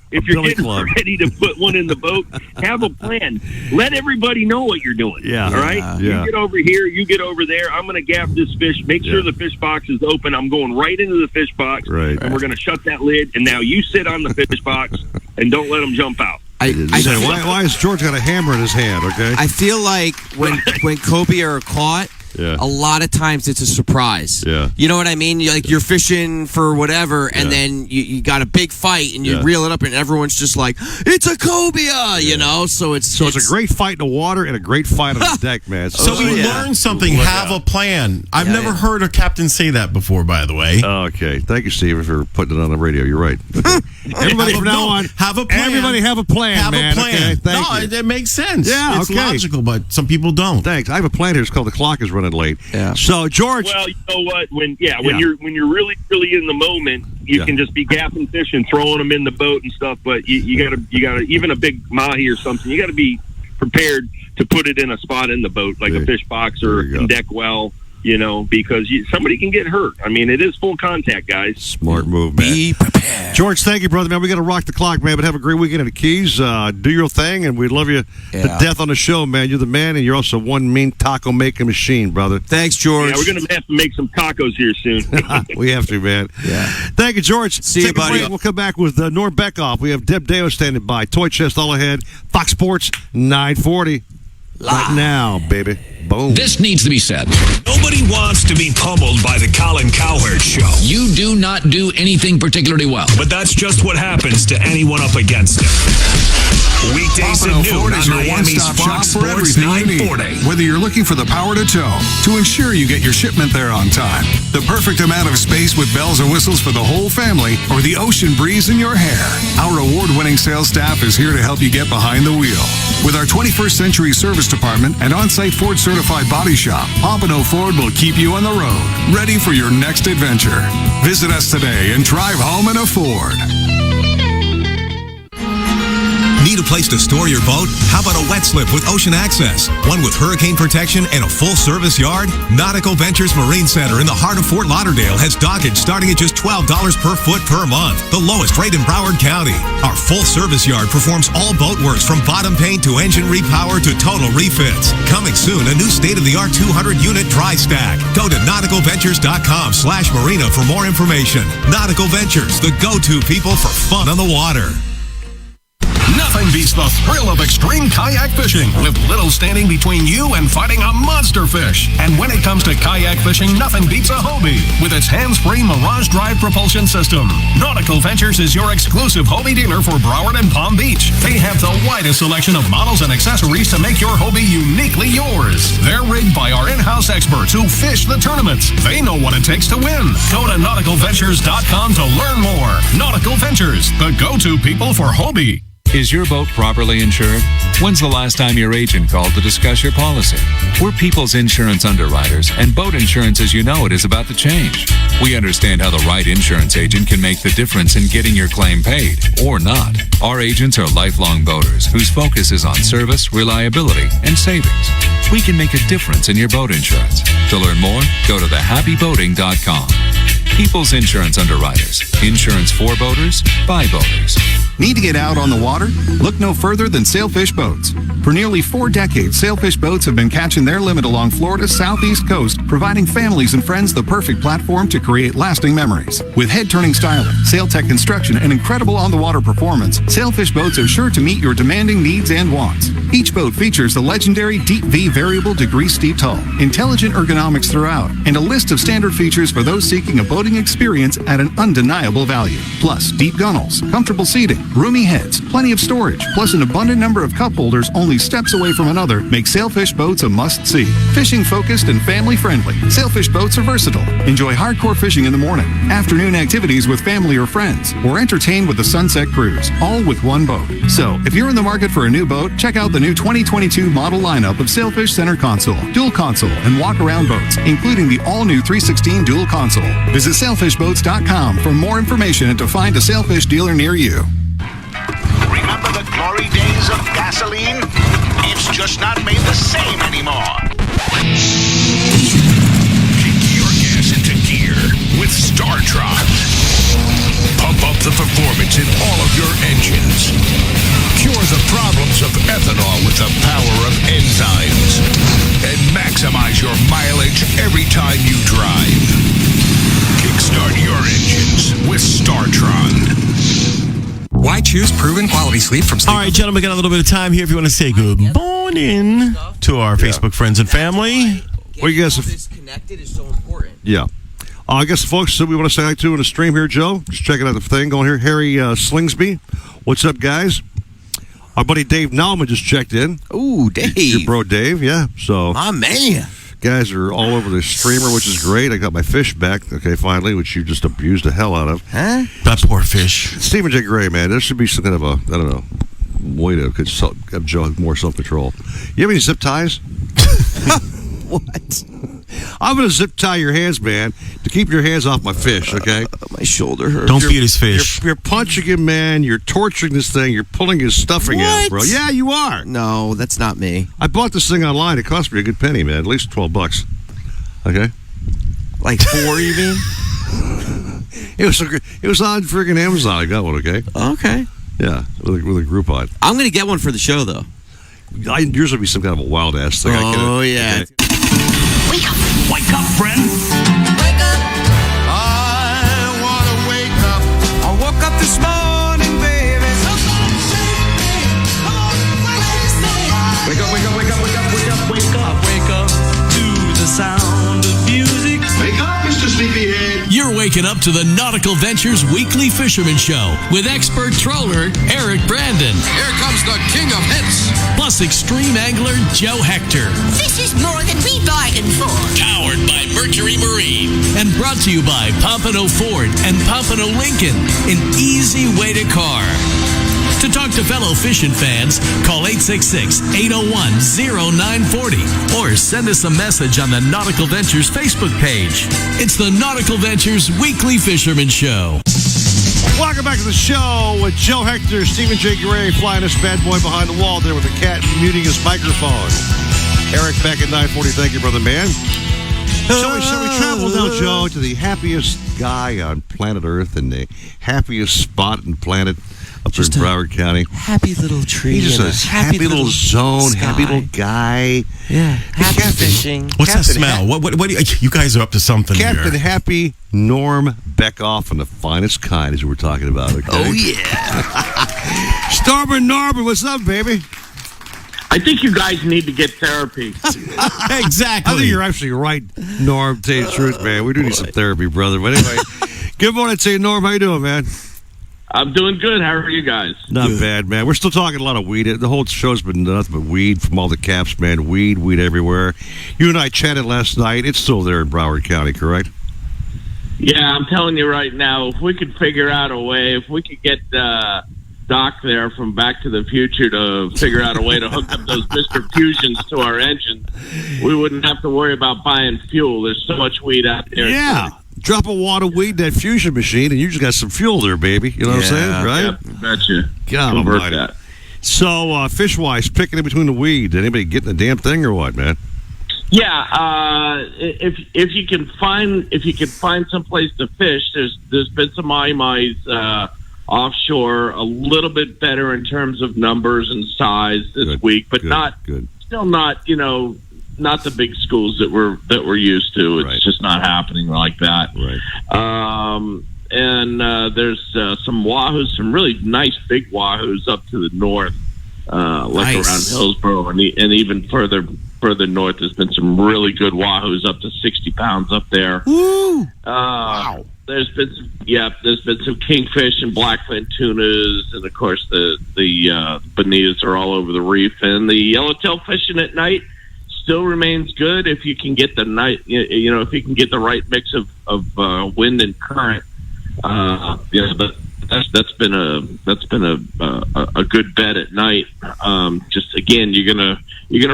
If you're getting ready to put one in the boat, have a plan. Let everybody know what you're doing. Yeah. All right. Yeah. You get over here. You get over there. I'm going to gaff this fish. Make sure the fish box is open. I'm going right into the fish box. Right. And we're going to shut that lid. And now you sit on the fish box and don't let them jump out. Why has George got a hammer in his hand? Okay. I feel like when cobia are caught, Yeah. a lot of times it's a surprise. Yeah. You know what I mean? You're fishing for whatever, and then you got a big fight, and you reel it up, and everyone's just like, it's a cobia, you know? So it's a great fight in the water and a great fight on the deck, man. So we learned something. Have a plan. I've never heard a captain say that before, by the way. Okay. Thank you, Steve, for putting it on the radio. You're right. Okay. Everybody from now on, have a plan. Everybody have a plan, have man. a plan. Okay, thank you. It makes sense. Yeah, it's okay. logical, but some people don't. Thanks. I have a plan here. It's called The Clock is Running Late. Yeah. So, George. Well, you know what? When you're really in the moment, you can just be gapping fish and throwing them in the boat and stuff. But you gotta even a big mahi or something. You gotta be prepared to put it in a spot in the boat, like a fish box or a deck well. You know, because somebody can get hurt. I mean, it is full contact, guys. Smart move, man. Be prepared. George, thank you, brother, man. We got to rock the clock, man, but have a great weekend in the Keys. Do your thing, and we love you to death on the show, man. You're the man, and you're also one mean taco-making machine, brother. Thanks, George. Yeah, we're going to have to make some tacos here soon. We have to, man. Yeah. Thank you, George. See you, buddy. We'll come back with Norm Beckoff. We have Deb Deo standing by. Toy Chest all ahead. Fox Sports 940. Right now, baby. Boom. This needs to be said. Nobody wants to be pummeled by the Colin Cowherd show. You do not do anything particularly well. But that's just what happens to anyone up against him. Weekdays at noon is your on Miami's one-stop Fox shop for Sports everything you 940. need. Whether you're looking for the power to tow, to ensure you get your shipment there on time, the perfect amount of space with bells and whistles for the whole family, or the ocean breeze in your hair, our award-winning sales staff is here to help you get behind the wheel. With our 21st century service department and on-site Ford certified body shop, Pompano Ford will keep you on the road, ready for your next adventure. Visit us today and drive home in a Ford. Need a place to store your boat? How about a wet slip with Ocean Access? One with hurricane protection and a full-service yard? Nautical Ventures Marine Center in the heart of Fort Lauderdale has dockage starting at just $12 per foot per month, the lowest rate in Broward County. Our full-service yard performs all boat works from bottom paint to engine repower to total refits. Coming soon, a new state-of-the-art 200-unit dry stack. Go to nauticalventures.com/marina for more information. Nautical Ventures, the go-to people for fun on the water. Nothing beats the thrill of extreme kayak fishing, with little standing between you and fighting a monster fish. And when it comes to kayak fishing, nothing beats a Hobie with its hands-free Mirage Drive propulsion system. Nautical Ventures is your exclusive Hobie dealer for Broward and Palm Beach. They have the widest selection of models and accessories to make your Hobie uniquely yours. They're rigged by our in-house experts who fish the tournaments. They know what it takes to win. Go to nauticalventures.com to learn more. Nautical Ventures, the go-to people for Hobie. Is your boat properly insured? When's the last time your agent called to discuss your policy? We're People's Insurance Underwriters, and boat insurance as you know it is about to change. We understand how the right insurance agent can make the difference in getting your claim paid, or not. Our agents are lifelong boaters whose focus is on service, reliability, and savings. We can make a difference in your boat insurance. To learn more, go to thehappyboating.com. People's Insurance Underwriters. Insurance for boaters, by boaters. Need to get out on the water? Look no further than Sailfish Boats. For nearly 4 decades, Sailfish Boats have been catching their limit along Florida's southeast coast, providing families and friends the perfect platform to create lasting memories. With head-turning styling, SailTech construction, and incredible on-the-water performance, Sailfish Boats are sure to meet your demanding needs and wants. Each boat features the legendary Deep V variable degree steeped hull, intelligent ergonomics throughout, and a list of standard features for those seeking a boating experience at an undeniable value. Plus, deep gunnels, comfortable seating, roomy heads, plenty of storage, plus an abundant number of cup holders only steps away from another make Sailfish Boats a must-see. Fishing-focused and family-friendly, Sailfish Boats are versatile. Enjoy hardcore fishing in the morning, afternoon activities with family or friends, or entertain with a sunset cruise, all with one boat. So, if you're in the market for a new boat, check out the new 2022 model lineup of Sailfish Center Console, Dual Console, and Walk-Around boats, including the all-new 316 Dual Console. Visit sailfishboats.com for more information and to find a Sailfish dealer near you. Remember the glory days of gasoline? It's just not made the same anymore. Kick your gas into gear with StarTron. Pump up the performance in all of your engines. Cure the problems of ethanol with the power of enzymes. And maximize your mileage every time you drive. Kickstart your engines with StarTron. Why choose proven quality sleep from Sleep? All right, gentlemen, got a little bit of time here if you want to say good morning to our Facebook friends and family. Well, you guys, this connected is so important. yeah. I guess the folks that we want to say hi to in the stream here, Joe. Just checking out the thing going here. Harry Slingsby. What's up, guys? Our buddy Dave Nauman just checked in. Ooh, Dave. Your bro Dave, yeah. So my man. Guys are all over the streamer, which is great. I got my fish back, okay, finally, which you just abused the hell out of. Huh? That poor fish. Stephen J. Gray, man, there should be some kind of a, I don't know, way to have Joe more self-control. You have any zip ties? What? I'm going to zip tie your hands, man, to keep your hands off my fish, okay? My shoulder hurts. Don't feed his fish. You're punching him, man. You're torturing this thing. You're pulling his stuffing out, bro. Yeah, you are. No, that's not me. I bought this thing online. It cost me a good penny, man. At least $12. Okay? Like 4, you mean? It was on friggin' Amazon. I got one, okay? Okay. Yeah, with a Groupon. I'm going to get one for the show, though. Yours would be some kind of a wild-ass thing. Oh, yeah. Okay. Wake up, friend. Wake up. I want to wake up. I woke up this morning, baby. Wake up, wake up, wake up, wake up, wake up, wake up. Wake up to the sound of music. Wake up, Mr. Sleepyhead. You're waking up to the Nautical Ventures Weekly Fisherman Show with expert troller Eric Brandon. Here comes the king of hits. Plus extreme angler Joe Hector. This is more than we bargained for. Powered by Mercury Marine. And brought to you by Pompano Ford and Pompano Lincoln. An easy way to car. To talk to fellow fishing fans, call 866-801-0940 or send us a message on the Nautical Ventures Facebook page. It's the Nautical Ventures Weekly Fisherman Show. Welcome back to the show with Joe Hector, Stephen J. Gray flying this bad boy behind the wall there with the cat muting his microphone. Eric back at 940. Thank you, brother man. Shall we travel now, Joe, to the happiest guy on planet Earth and the happiest spot on planet up there in Broward County? Happy little tree. He's just a happy little zone, sky. happy little guy. Yeah, happy fishing. What's that smell? What you guys are up to something Captain here. Happy Norm Beckoff and the finest kind is what we're talking about. Okay? Oh, yeah. Starboard Norbert, what's up, baby? I think you guys need to get therapy. Exactly. I think you're actually right, Norm. Tell you the truth, man. We do need some therapy, brother. But anyway, good morning to you, Norm. How you doing, man? I'm doing good. How are you guys? Not bad, man. We're still talking a lot of weed. The whole show's been nothing but weed from all the caps, man. Weed everywhere. You and I chatted last night. It's still there in Broward County, correct? Yeah, I'm telling you right now, if we could figure out a way, if we could get Doc there from Back to the Future to figure out a way to hook up those Mr. Fusions to our engine, we wouldn't have to worry about buying fuel. There's so much weed out there. Yeah. Drop a wad of weed in that fusion machine, and you just got some fuel there, baby. You know what I'm saying, right? Yep, betcha. God Convert almighty. that. So, fish-wise, picking in between the weed. Anybody getting the damn thing or what, man? Yeah, if you can find some place to fish, there's been some mahi-mahis offshore, a little bit better in terms of numbers and size this week, but still not not the big schools that we're used to. It's just not happening like that. Right. And there's some wahoos, some really nice big wahoos up to the north, like around Hillsborough, and even further north. There's been some really good wahoos up to 60 pounds up there. Woo! Wow. There's been some kingfish and blackfin tunas, and of course the bonitas are all over the reef, and the yellowtail fishing at night still remains good if you can get the if you can get the right mix of wind and current. But that's been a good bet at night. Just again, you're gonna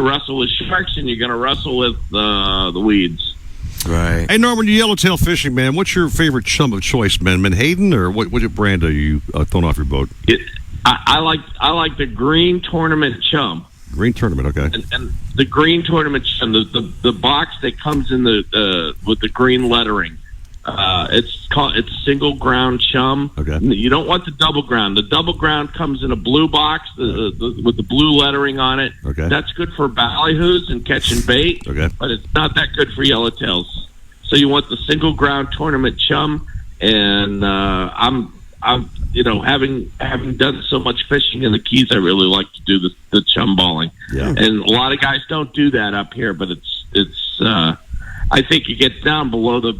wrestle with sharks and you're gonna wrestle with the weeds. Right. Hey, Norman, you yellowtail fishing, man. What's your favorite chum of choice, man? Menhaden, or what brand are you throwing off your boat? I like the green tournament chum. Green tournament, okay. And the green tournament chum, the box that comes in with the green lettering. It's single ground chum. Okay. You don't want the double ground. The double ground comes in a blue box with the blue lettering on it. Okay. That's good for ballyhoos and catching bait. Okay. But it's not that good for yellowtails. So you want the single ground tournament chum. And I'm having done so much fishing in the Keys, I really like to do the chum balling. Yeah. And a lot of guys don't do that up here, but I think you get down below the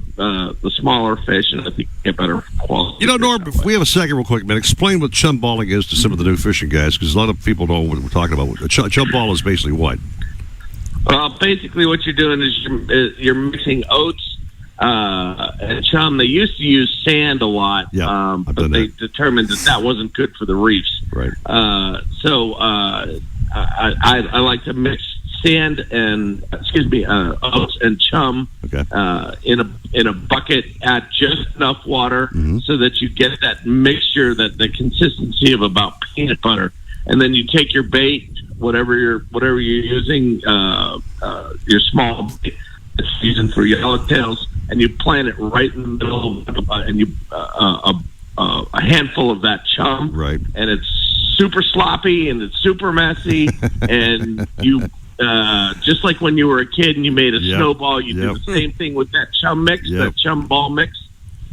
smaller fish, and I think you get better quality. You know, Norm, if we have a second real quick, man, explain what chum balling is to some of the new fishing guys, because a lot of people know what we're talking about. Chum ball is basically what? Basically what you're doing is you're mixing oats and chum. They used to use sand a lot, but they determined that wasn't good for the reefs. Right. So I like to mix sand and oats and chum in a bucket at just enough water so that you get that mixture, that the consistency of about peanut butter, and then you take your bait, whatever you're using, your small bait that's using for yellowtails, and you plant it right in the middle, and you a handful of that chum, right? And it's super sloppy and it's super messy, and you. Just like when you were a kid and you made a snowball, you do the same thing with that chum mix, that chum ball mix,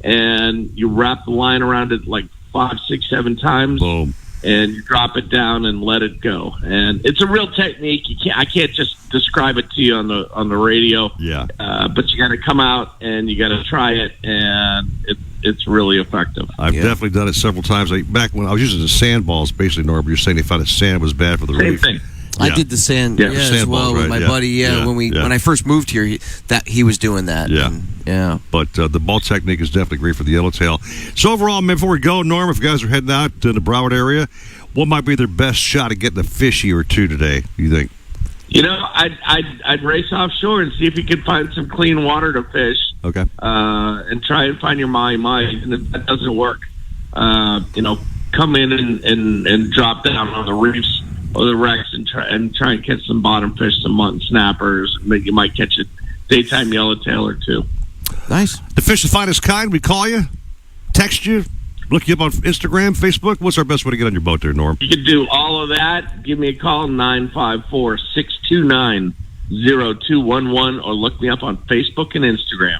and you wrap the line around it like 5, 6, 7 times. Boom. And you drop it down and let it go. And it's a real technique. I can't just describe it to you on the radio. Yeah. But you got to come out and you got to try it, and it's really effective. I've definitely done it several times. Back when I was using the sand balls, basically, Norm, you're saying they found that sand was bad for the reef. Same thing. I did the sand, as well with my buddy. When I first moved here, he was doing that. But the ball technique is definitely great for the yellowtail. So overall, man, before we go, Norm, if guys are heading out to the Broward area, what might be their best shot at getting a fishy or two today? You think? You know, I'd race offshore and see if you could find some clean water to fish. Okay. And try and find your mahi-mahi. And if that doesn't work, come in and drop down on the reefs or the wrecks and try and catch some bottom fish, some mutton snappers. You might catch a daytime yellowtail or two. Nice. The fish the finest kind. We call you, text you, look you up on Instagram, Facebook. What's our best way to get on your boat there, Norm? You can do all of that. Give me a call, 954-629-0211, or look me up on Facebook and Instagram.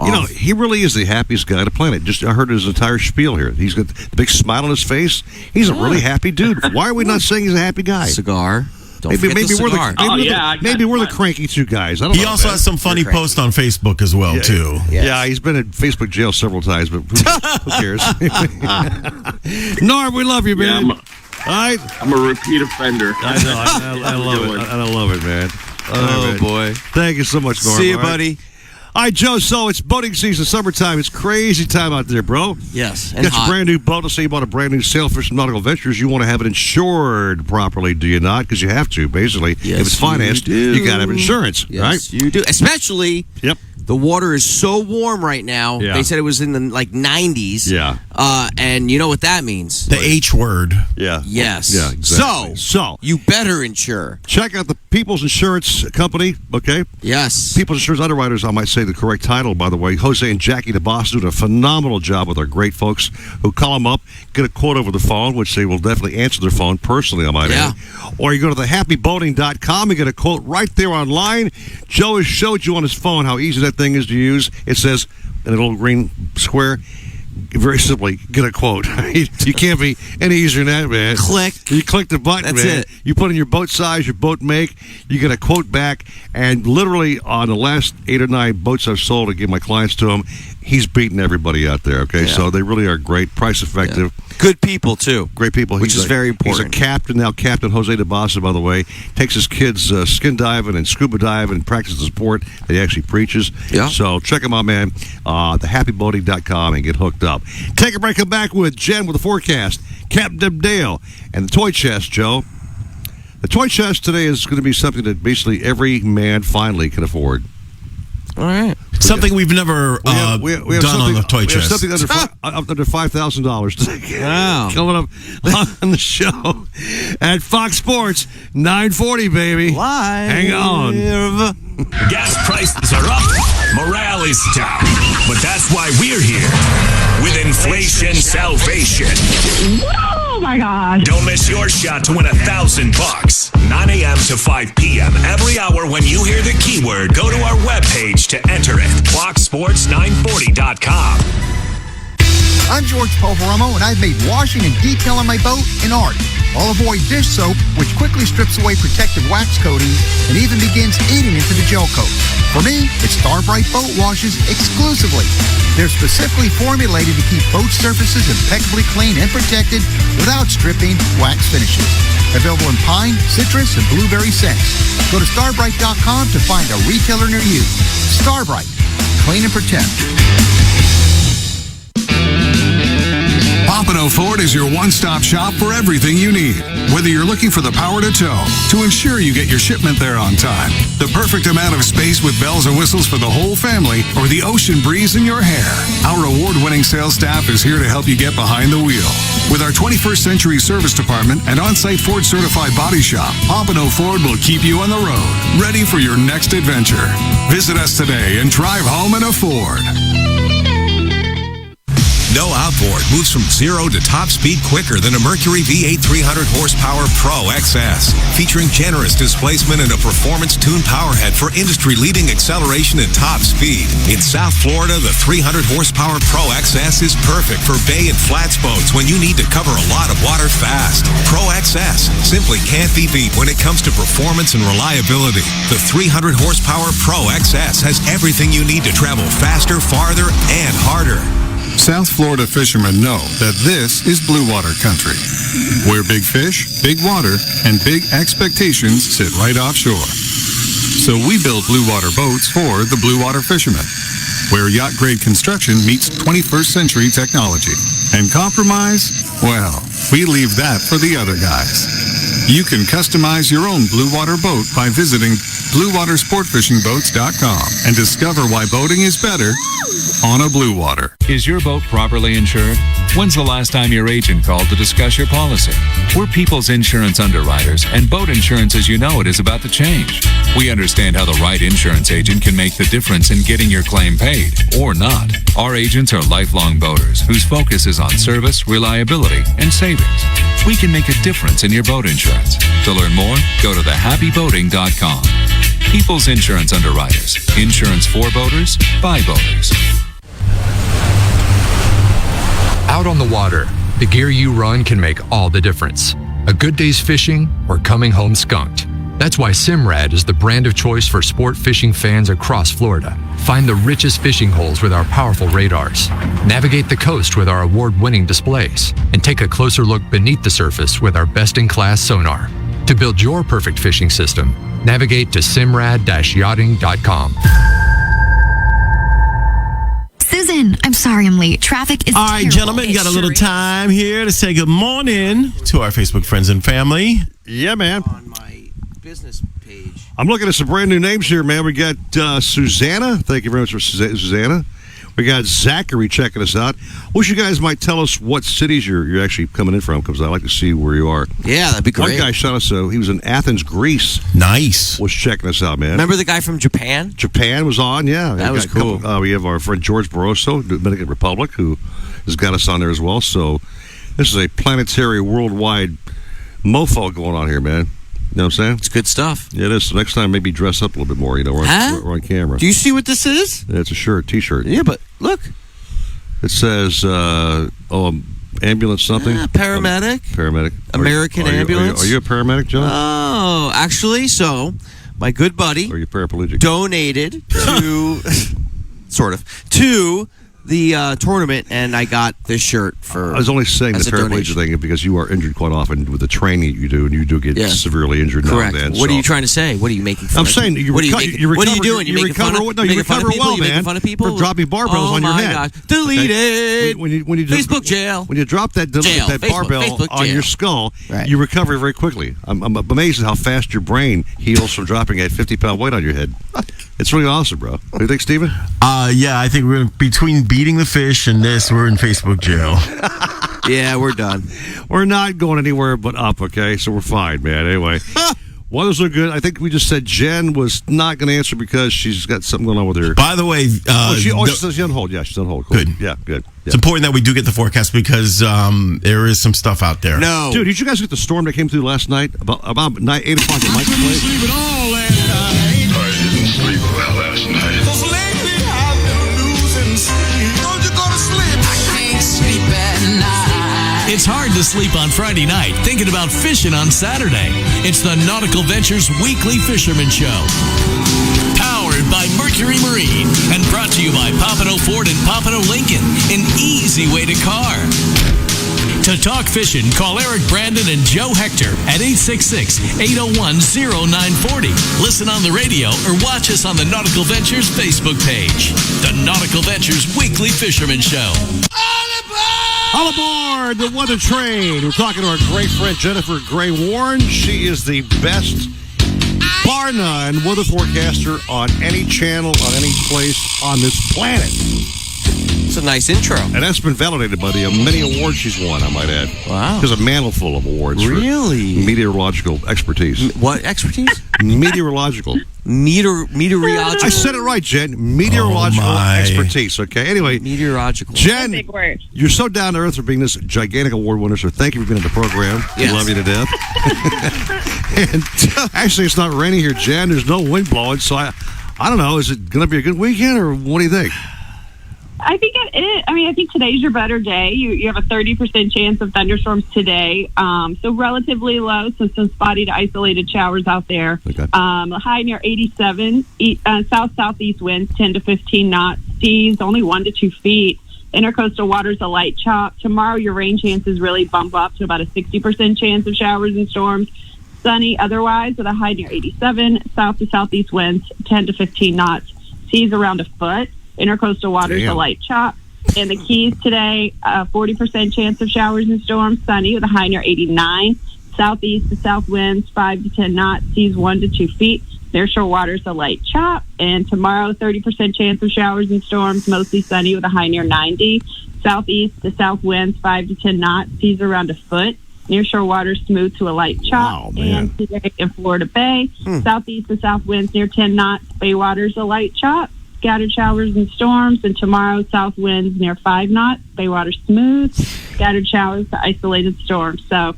You know, he really is the happiest guy on the planet. I heard his entire spiel here. He's got the big smile on his face. He's a really happy dude. Why are we not saying he's a happy guy? Cigar. Maybe we're the cranky two guys. I don't know. He also has some funny posts on Facebook as well, too. Yes. Yeah, he's been in Facebook jail several times, but who cares? Norm, we love you, man. All right? I'm a repeat offender. I know. I love it. I love it, man. Oh, boy. Thank you so much, Norm. See you, buddy. All right, Joe, so it's boating season, summertime. It's crazy time out there, bro. Yes, and got your brand new boat. Let's say you bought a brand new Sailfish from Nautical Ventures. You want to have it insured properly, do you not? Because you have to, basically. Yes, if it's financed, you got to have insurance, yes, right? You do. Especially, the water is so warm right now. Yeah. They said it was in the 90s. Yeah. And you know what that means? The H word. Yeah. Yes. Yeah, exactly. So you better insure. Check out the People's Insurance Company, okay? Yes. People's Insurance Underwriters, I might say the correct title, by the way. Jose and Jackie DeBoss doing a phenomenal job with our great folks who call them up, get a quote over the phone, which they will definitely answer their phone personally, I might add. Or you go to thehappyboating.com and get a quote right there online. Joe has showed you on his phone how easy that thing is to use. It says in a little green square, very simply, get a quote. You can't be any easier than that, man. Click. You click the button, That's man. it. You put in your boat size, your boat make, you get a quote back, and literally on the last 8 or 9 boats I've sold, I give my clients to him, he's beating everybody out there, okay? So they really are great, price effective. Good people, too. Great people. Which is very important. He's a captain now, Captain Jose DeBossa, by the way. Takes his kids skin diving and scuba diving and practices the sport that he actually preaches. Yeah. So check him out, man. Thehappyboating.com and get hooked up. Take a break, come back with Jen with the forecast, Captain Dale, and the toy chest, Joe. The toy chest today is going to be something that basically every man finally can afford. All right. Something we've never done on the toy chest. Something under $5,000 today. Wow. Coming up on the show at Fox Sports 940, baby. Live. Hang on. Gas prices are up, morale is down. But that's why we're here with Inflation Salvation. Oh my God. Don't miss your shot to win $1,000. 9 a.m. to 5 p.m. every hour. When you hear the keyword, go to our webpage to enter it. FoxSports940.com. I'm George Poveromo, and I've made washing and detailing my boat an art. I'll avoid dish soap, which quickly strips away protective wax coatings and even begins eating into the gel coat. For me, it's Starbright Boat Washes exclusively. They're specifically formulated to keep boat surfaces impeccably clean and protected without stripping wax finishes. Available in pine, citrus, and blueberry scents. Go to starbright.com to find a retailer near you. Starbright. Clean and protect. Pompano Ford is your one-stop shop for everything you need. Whether you're looking for the power to tow, to ensure you get your shipment there on time, the perfect amount of space with bells and whistles for the whole family, or the ocean breeze in your hair, our award-winning sales staff is here to help you get behind the wheel. With our 21st century service department and on-site Ford certified body shop, Pompano Ford will keep you on the road, ready for your next adventure. Visit us today and drive home in a Ford. No outboard moves from 0 to top speed quicker than a Mercury V8 300 horsepower Pro XS. Featuring generous displacement and a performance-tuned powerhead for industry-leading acceleration and top speed. In South Florida, the 300 horsepower Pro XS is perfect for bay and flats boats when you need to cover a lot of water fast. Pro XS simply can't be beat when it comes to performance and reliability. The 300 horsepower Pro XS has everything you need to travel faster, farther, and harder. South Florida fishermen know that this is blue water country, where big fish, big water, and big expectations sit right offshore. So we build blue water boats for the blue water fishermen, where yacht-grade construction meets 21st century technology. And compromise? Well, we leave that for the other guys. You can customize your own blue water boat by visiting BlueWaterSportFishingBoats.com and discover why boating is better on a blue water. Is your boat properly insured? When's the last time your agent called to discuss your policy? We're People's Insurance underwriters, and boat insurance as you know it is about to change. We understand how the right insurance agent can make the difference in getting your claim paid, or not. Our agents are lifelong boaters whose focus is on service, reliability, and savings. We can make a difference in your boat insurance. To learn more, go to thehappyboating.com. People's Insurance Underwriters. Insurance for boaters, by boaters. Out on the water, the gear you run can make all the difference. A good day's fishing or coming home skunked. That's why Simrad is the brand of choice for sport fishing fans across Florida. Find the richest fishing holes with our powerful radars. Navigate the coast with our award-winning displays. And take a closer look beneath the surface with our best-in-class sonar. To build your perfect fishing system, navigate to simrad-yachting.com. Susan, I'm sorry I'm late. Traffic is All right, terrible. gentlemen, got a little time here to say good morning to our Facebook friends and family. Yeah, man. On my business page. I'm looking at some brand new names here, man. We got Susanna. Thank you very much for Susanna. We got Zachary checking us out. Wish you guys might tell us what cities you're actually coming in from, because I like to see where you are. Yeah, that'd be great. One guy shot us. He was in Athens, Greece. Nice. Was checking us out, man. Remember the guy from Japan? Japan was on, yeah. That was cool. We have our friend George Barroso, Dominican Republic, who has got us on there as well. So this is a planetary, worldwide mofo going on here, man. You know what I'm saying? It's good stuff. Yeah, it is. So next time, maybe dress up a little bit more. You know, we're on camera. Do you see what this is? Yeah, it's a shirt, T-shirt. Yeah, but look. It says, ambulance something. Paramedic. Paramedic. American ambulance. Are you a paramedic, John? Oh, actually, so my good buddy. Or are you paraplegic? Donated to, sort of, to the tournament, and I got this shirt for. I was only saying the paraplegic thing because you are injured quite often with the training you do, and you do get severely injured now and then. What are you trying to say? What are you making fun I'm of? saying you what recover. are you doing? You recover well, man. Making fun of people? For dropping barbells on your head. Oh my gosh! Delete it. When you Facebook jail. When you drop that barbell on your skull, you recover very quickly. I'm amazed at how fast your brain heals from dropping a 50-pound weight on your head. It's really awesome, bro. What do you think, Steven? Yeah, I think we're between beating the fish and this, we're in Facebook jail. Yeah, we're done. We're not going anywhere but up, okay? So we're fine, man. Anyway, weathers are good. I think we just said Jen was not going to answer because she's got something going on with her. By the way, she says she's on hold. Yeah, she's on hold. Cool. Good. Yeah, good. Yeah. It's important that we do get the forecast because there is some stuff out there. No. Dude, did you guys get the storm that came through last night? About 8 o'clock at Mike's place? Sleep at all last night. I didn't sleep well last night. 'Cause lately I've been losing sleep. Don't you go to sleep? I can't sleep at night. It's It's hard to sleep on Friday night thinking about fishing on Saturday. It's the Nautical Ventures Weekly Fisherman Show. Powered by Mercury Marine and brought to you by Pompano Ford and Pompano Lincoln. An easy way to car. To talk fishing, call Eric Brandon and Joe Hector at 866-801-0940. Listen on the radio or watch us on the Nautical Ventures Facebook page. The Nautical Ventures Weekly Fisherman Show. All aboard the Weather Train. We're talking to our great friend Jennifer Gray Warren. She is the best, bar none, weather forecaster on any channel, on any place on this planet. It's a nice intro. And that's been validated by the many awards she's won, I might add. Wow. There's a mantle full of awards. Really? For meteorological expertise. What expertise? Meteorological. Meteorological. I said it right, Jen. Meteorological expertise. Okay. Anyway. Meteorological. Jen, Big word. you're so down to earth for being this gigantic award winner, so thank you for being in the program. Yes. We love you to death. And actually, it's not raining here, Jen. There's no wind blowing, so I don't know. Is it going to be a good weekend, or what do you think? I think it is. I mean, I think today's your better day. You have a 30% chance of thunderstorms today. So relatively low, so some spotty to isolated showers out there. Okay. High near 87. South-southeast winds 10 to 15 knots. Seas only 1 to 2 feet. Intercoastal waters a light chop. Tomorrow your rain chances really bump up to about a 60% chance of showers and storms. Sunny otherwise with a high near 87. South to southeast winds 10 to 15 knots. Seas around a foot. Intercoastal waters a light chop. In the Keys today, 40% chance of showers and storms. Sunny with a high near 89. Southeast to south winds 5 to 10 knots. Seas 1 to 2 feet. Nearshore waters a light chop. And tomorrow, 30% chance of showers and storms. Mostly sunny with a high near 90. Southeast to south winds 5 to 10 knots. Seas around a foot. Nearshore waters smooth to a light chop. Wow, man. And today in Florida Bay, southeast to south winds near 10 knots. Bay waters a light chop. Scattered showers and storms, and tomorrow south winds near 5 knots, bay water smooth, scattered showers to isolated storms. So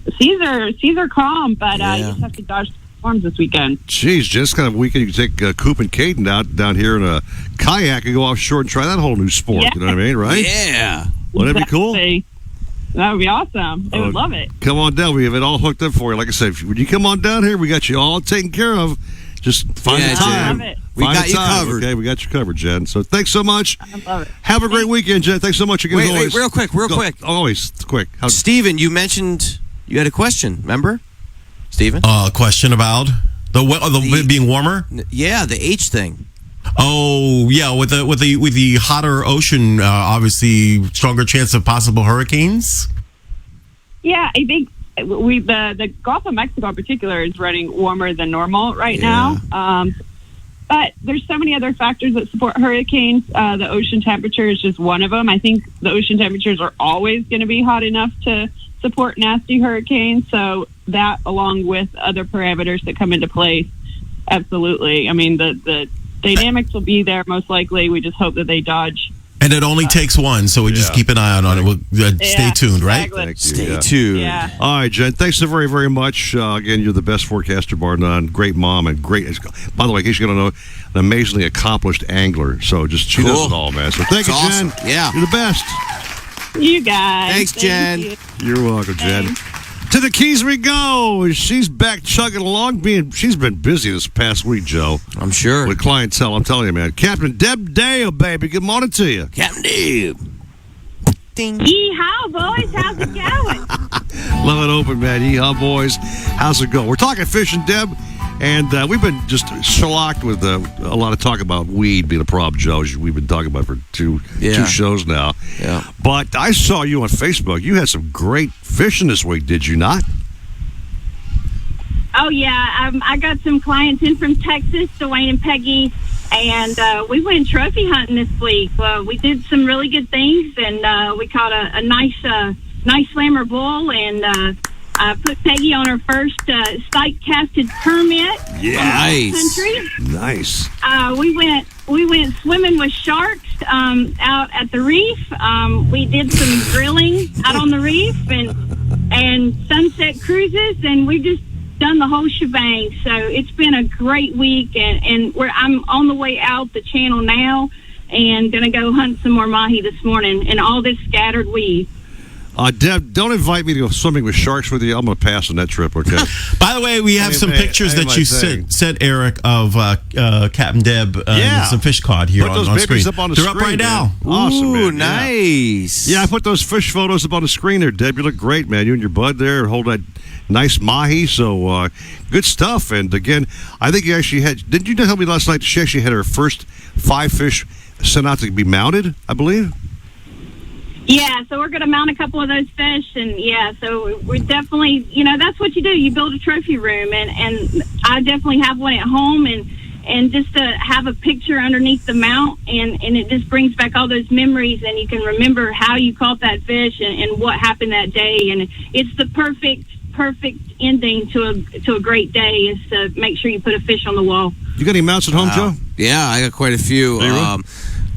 the seas are calm, but you just have to dodge storms this weekend. Jeez, just kind of weekend. You can take Coop and Caden down here in a kayak and go offshore and try that whole new sport. Yeah. You know what I mean, right? Yeah. Wouldn't that be cool? That would be awesome. They would love it. Come on down. We have it all hooked up for you. Like I said, when you come on down here, we got you all taken care of. Just find the time. We got you covered. Okay, we got you covered, Jen. So thanks so much. I love it. Have a great weekend, Jen. Thanks so much again. Wait, real quick. Always quick. Steven, you mentioned you had a question, remember? Steven? Question about the being warmer? Yeah, the H thing. Oh yeah, with the hotter ocean, obviously stronger chance of possible hurricanes. Yeah, I think the Gulf of Mexico in particular is running warmer than normal right now. But there's so many other factors that support hurricanes. The ocean temperature is just one of them. I think the ocean temperatures are always going to be hot enough to support nasty hurricanes. So that, along with other parameters that come into place, absolutely. I mean, the dynamics will be there most likely. We just hope that they dodge. And it only takes one, so we just keep an eye on it. We'll stay tuned, right? Exactly. Stay tuned. Yeah. All right, Jen. Thanks so very, very much. Again, you're the best forecaster, bar none. Great mom and great. By the way, in case you don't know, an amazingly accomplished angler. So she does it all, man. So thank you, awesome. Jen. Yeah, you're the best. You guys. Thanks, Jen. You're welcome, Jen. To the Keys we go. She's back chugging along. She's been busy this past week, Joe. I'm sure. With clientele, I'm telling you, man. Captain Deb Dale, baby. Good morning to you. Captain Deb. Ding. Yeehaw, boys. How's it going? Love it open, man. Yeehaw, boys. How's it going? We're talking fishing, Deb. And we've been just shellacked with a lot of talk about weed being a problem, Joe. We've been talking about it for two shows now. Yeah. But I saw you on Facebook. You had some great fishing this week, did you not? Oh, yeah. I got some clients in from Texas, Dwayne and Peggy, and we went trophy hunting this week. We did some really good things, and we caught a nice slammer bull, and I put Peggy on her first sight-casted permit. Yeah, country. Nice. We went swimming with sharks out at the reef. We did some grilling out on the reef and sunset cruises, and we've just done the whole shebang. So it's been a great week, and I'm on the way out the channel now, and gonna go hunt some more mahi this morning in all this scattered weed. Deb, don't invite me to go swimming with sharks with you. I'm going to pass on that trip, okay? By the way, we have some pictures that you sent, Eric, of Captain Deb and some fish caught here put on those screen. babies up on the They're screen, up right man. now. Awesome, Ooh, man. nice. Yeah, I put those fish photos up on the screen there, Deb. You look great, man. You and your bud there hold that nice mahi. So good stuff. And again, I think you actually had. Didn't you tell me last night she actually had her first 5 fish sent out to be mounted? I believe. Yeah, so we're going to mount a couple of those fish, and so we're definitely, that's what you do. You build a trophy room, and I definitely have one at home, and just to have a picture underneath the mount, and it just brings back all those memories, and you can remember how you caught that fish and what happened that day, and it's the perfect ending to a great day is to make sure you put a fish on the wall. You got any mounts at home, Joe? Yeah, I got quite a few.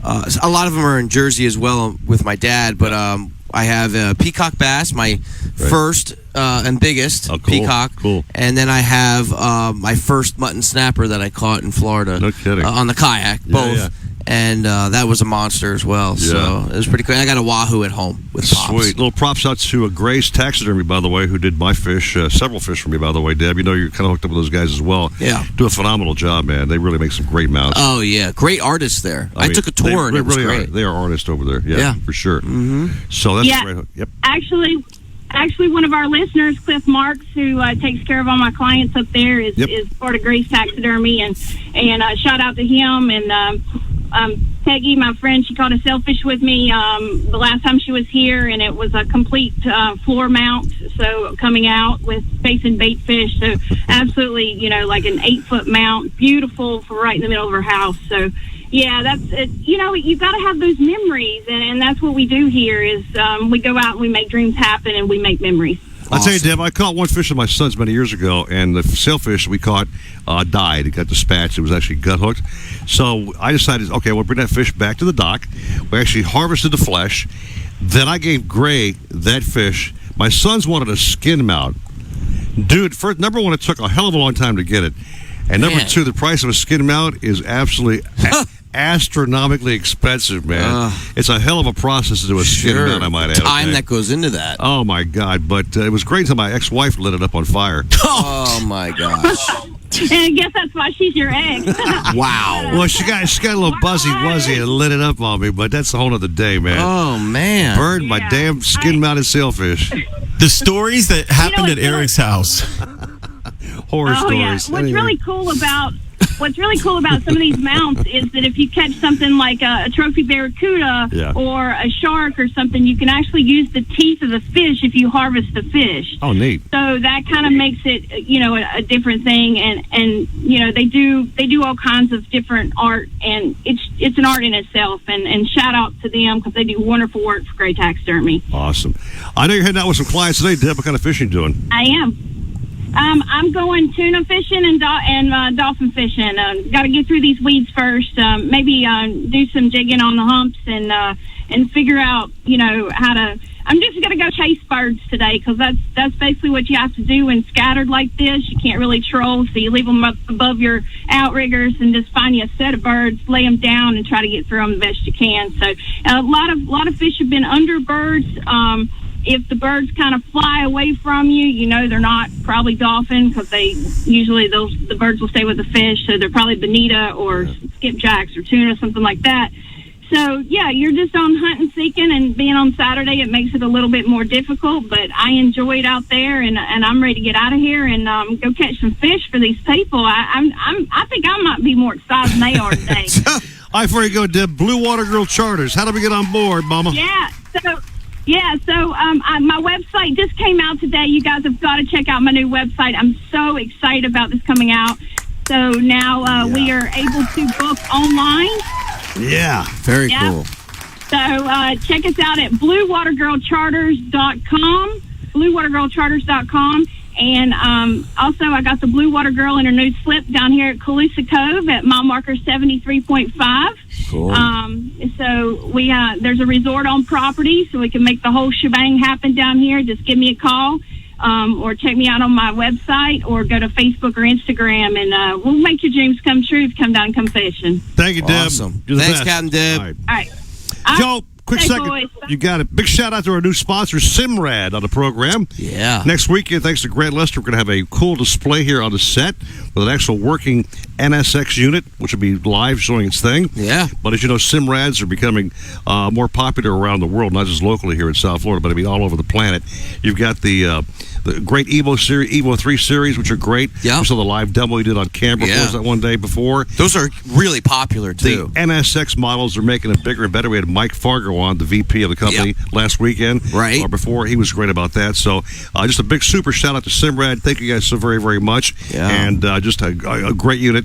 A lot of them are in Jersey as well with my dad, but I have peacock bass, my first and biggest peacock. Cool. And then I have my first mutton snapper that I caught in Florida. No kidding. On the kayak, both. Yeah. And that was a monster as well. Yeah. So it was pretty cool. I got a wahoo at home with pops. Sweet. Little props out to Grace Taxidermy, by the way, who did my fish, several fish for me, by the way, Deb. You know, you're kind of hooked up with those guys as well. Yeah. Do a phenomenal job, man. They really make some great mounts. Oh, yeah. Great artists there. I took a tour, and it was really great. They are artists over there. Yeah. For sure. Mm-hmm. So that's great. Yep. Actually, one of our listeners, Cliff Marks, who takes care of all my clients up there, is part of Grace Taxidermy, and shout out to him. And Peggy, my friend, she caught a sailfish with me the last time she was here, and it was a complete floor mount, so coming out with facing bait fish. So absolutely, like an 8-foot mount, beautiful for right in the middle of her house. So yeah, that's it. You've got to have those memories, and that's what we do here is we go out and we make dreams happen, and we make memories. I'll tell you, Deb, I caught one fish with my sons many years ago, and the sailfish we caught died. It got dispatched. It was actually gut hooked. So I decided, okay, we'll bring that fish back to the dock. We actually harvested the flesh. Then I gave Gray that fish. My sons wanted a skin mount. Dude, first, number one, it took a hell of a long time to get it. And number two, the price of a skin mount is absolutely astronomically expensive, man. It's a hell of a process to do a skin mount, I might add. Time that goes into that. Oh, my God. But it was great until my ex-wife lit it up on fire. Oh, my gosh. And I guess that's why she's your ex. Wow. Well, she got a little buzzy and lit it up on me, but that's a whole other day, man. Oh, man. Burned my damn skin-mounted sailfish. The stories that happened at Eric's house. Horror stories. Yeah. What's really cool about some of these mounts is that if you catch something like a trophy barracuda or a shark or something, you can actually use the teeth of the fish if you harvest the fish. Oh, neat. So that kind of makes it, a different thing, and they do all kinds of different art, and it's an art in itself. And shout out to them because they do wonderful work for Great Taxidermy. Awesome. I know you're heading out with some clients today, Deb. What kind of fishing you doing? I am. I'm going tuna fishing and dolphin fishing. Got to get through these weeds first. Maybe do some jigging on the humps and figure out, how to. I'm just going to go chase birds today because that's basically what you have to do when scattered like this. You can't really troll, so you leave them up above your outriggers and just find you a set of birds, lay them down, and try to get through them the best you can. So a lot of fish have been under birds. If the birds kind of fly away from you, they're not probably dolphin because the birds will stay with the fish, so they're probably bonita or skipjacks or tuna, something like that. So, yeah, you're just on hunt and seeking, and being on Saturday, it makes it a little bit more difficult, but I enjoy it out there, and I'm ready to get out of here and go catch some fish for these people. I think I might be more excited than they are today. All right, before you go, Deb, Blue Water Girl Charters. How do we get on board, Mama? So my website just came out today. You guys have got to check out my new website. I'm so excited about this coming out. So now we are able to book online. Yeah. Very cool. So check us out at bluewatergirlcharters.com, bluewatergirlcharters.com. And also, I got the Blue Water Girl in her nude slip down here at Calusa Cove at mile marker 73.5. Cool. So there's a resort on property, so we can make the whole shebang happen down here. Just give me a call, or check me out on my website, or go to Facebook or Instagram, and we'll make your dreams come true. Come down and come fishing. Thank you, Deb. Awesome. You're the Thanks, best. Captain Deb. All right. All right. Joe, quick Hey, second. boys. You got it. Big shout out to our new sponsor, Simrad, on the program. Yeah. Next weekend, thanks to Grant Lester, we're going to have a cool display here on the set with an actual working NSX unit, which will be live showing its thing. Yeah. But as you know, Simrads are becoming more popular around the world, not just locally here in South Florida, but I mean all over the planet. You've got the great Evo 3 series, which are great. Yeah. You saw the live demo we did on camera that one day before. Those are really popular, too. The NSX models are making it bigger and better. We had Mike Fargo on, the VP of the company, last weekend. Right. Or before. He was great about that. So just a big super shout out to Simrad. Thank you guys so very, very much. Yeah. And just a great unit.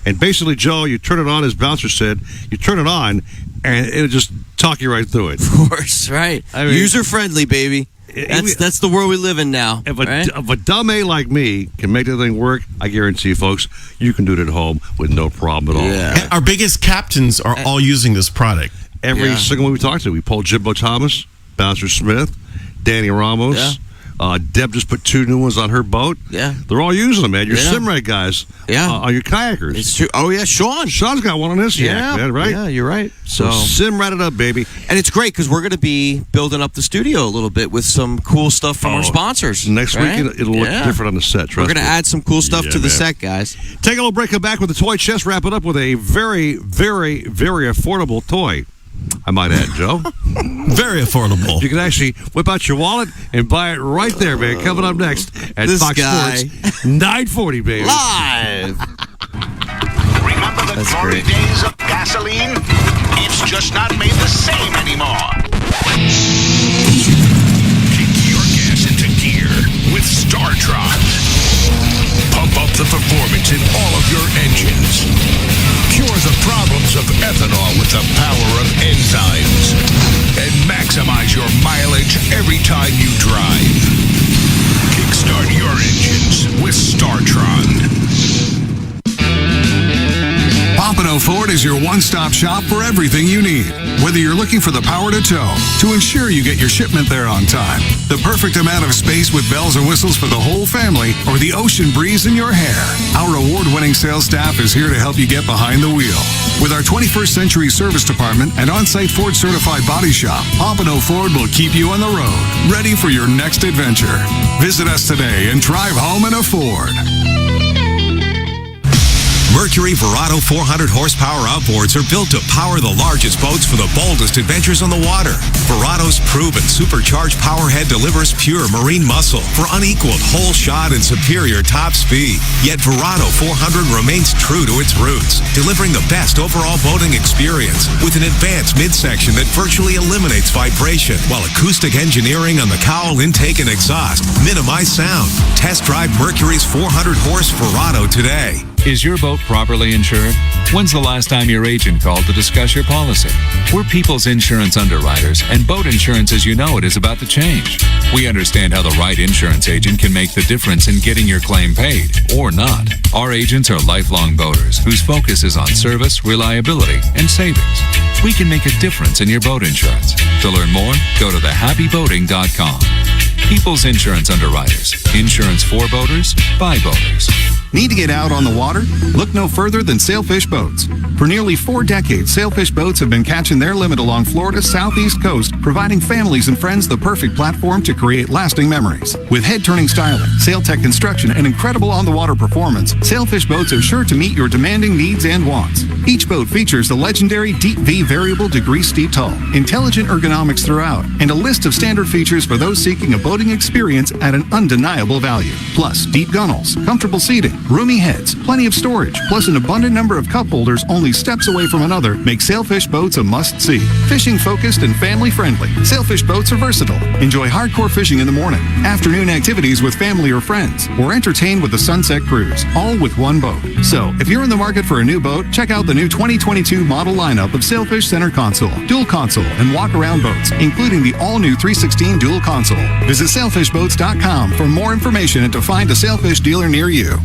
And basically, Joe, you turn it on, as Bouncer said, you turn it on, and it'll just talk you right through it. Of course, right. I mean, user-friendly, baby. That's the world we live in now. If a dumb A like me can make that thing work, I guarantee you, folks, you can do it at home with no problem at all. Yeah. And our biggest captains are all using this product. Every single one we talked to, we pulled Jimbo Thomas, Bouncer Smith, Danny Ramos. Yeah. Deb just put 2 new ones on her boat. Yeah. They're all using them, man. Your Yeah. Simrad guys are your kayakers. It's true. Oh, yeah, Sean. Sean's got one on his yak, man, right? Yeah, you're right. So Simrad it up, baby. And it's great because we're going to be building up the studio a little bit with some cool stuff from our sponsors. Next right? week, it'll look different on the set. We're going to add some cool stuff to the man. set, guys. Take a little break, come back with the toy chest, wrap it up with a very, very, very affordable toy. I might add, Joe. Very affordable. You can actually whip out your wallet and buy it right there, man. Coming up next at This Fox guy. Sports 940, baby. Live. Remember the glory days of gasoline? It's just not made the same anymore. Kick your gas into gear with StarTron. Pump up the performance in all of your engines. Cure the problems of ethanol with the power of enzymes. And maximize your mileage every time you drive. Kickstart your engines with StarTron. Pompano Ford is your one-stop shop for everything you need. Whether you're looking for the power to tow, to ensure you get your shipment there on time, the perfect amount of space with bells and whistles for the whole family, or the ocean breeze in your hair, our award-winning sales staff is here to help you get behind the wheel. With our 21st century service department and on-site Ford certified body shop, Pompano Ford will keep you on the road, ready for your next adventure. Visit us today and drive home in a Ford. Mercury Verado 400 horsepower outboards are built to power the largest boats for the boldest adventures on the water. Verado's proven supercharged powerhead delivers pure marine muscle for unequaled whole shot and superior top speed. Yet Verado 400 remains true to its roots, delivering the best overall boating experience with an advanced midsection that virtually eliminates vibration, while acoustic engineering on the cowl intake and exhaust minimize sound. Test drive Mercury's 400 horse Verado today. Is your boat properly insured? When's the last time your agent called to discuss your policy? We're People's Insurance Underwriters, and boat insurance as you know it is about to change. We understand how the right insurance agent can make the difference in getting your claim paid, or not. Our agents are lifelong boaters whose focus is on service, reliability, and savings. We can make a difference in your boat insurance. To learn more, go to thehappyboating.com. People's Insurance Underwriters. Insurance for boaters, by boaters. Need to get out on the water? Look no further than Sailfish Boats. For nearly 4 decades, Sailfish Boats have been catching their limit along Florida's southeast coast, providing families and friends the perfect platform to create lasting memories. With head-turning styling, SailTech construction, and incredible on-the-water performance, Sailfish Boats are sure to meet your demanding needs and wants. Each boat features the legendary Deep V variable degree steep hull, intelligent ergonomics throughout, and a list of standard features for those seeking a boating experience at an undeniable value. Plus, deep gunnels, comfortable seating, roomy heads, plenty of storage, plus an abundant number of cup holders only steps away from another make Sailfish Boats a must-see. Fishing-focused and family-friendly, Sailfish Boats are versatile. Enjoy hardcore fishing in the morning, afternoon activities with family or friends, or entertain with the Sunset Cruise, all with one boat. So, if you're in the market for a new boat, check out the new 2022 model lineup of Sailfish Center Console, Dual Console, and Walk-Around boats, including the all-new 316 Dual Console. Visit sailfishboats.com for more information and to find a Sailfish dealer near you.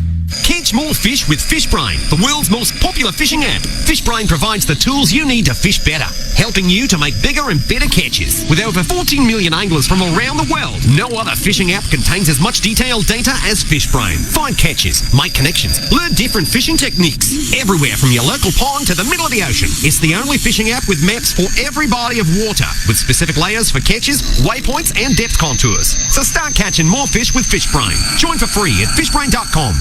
Catch more fish with FishBrain, the world's most popular fishing app. FishBrain provides the tools you need to fish better, helping you to make bigger and better catches. With over 14 million anglers from around the world, no other fishing app contains as much detailed data as FishBrain. Find catches, make connections, learn different fishing techniques, everywhere from your local pond to the middle of the ocean. It's the only fishing app with maps for every body of water, with specific layers for catches, waypoints, and depth contours. So start catching more fish with FishBrain. Join for free at fishbrain.com.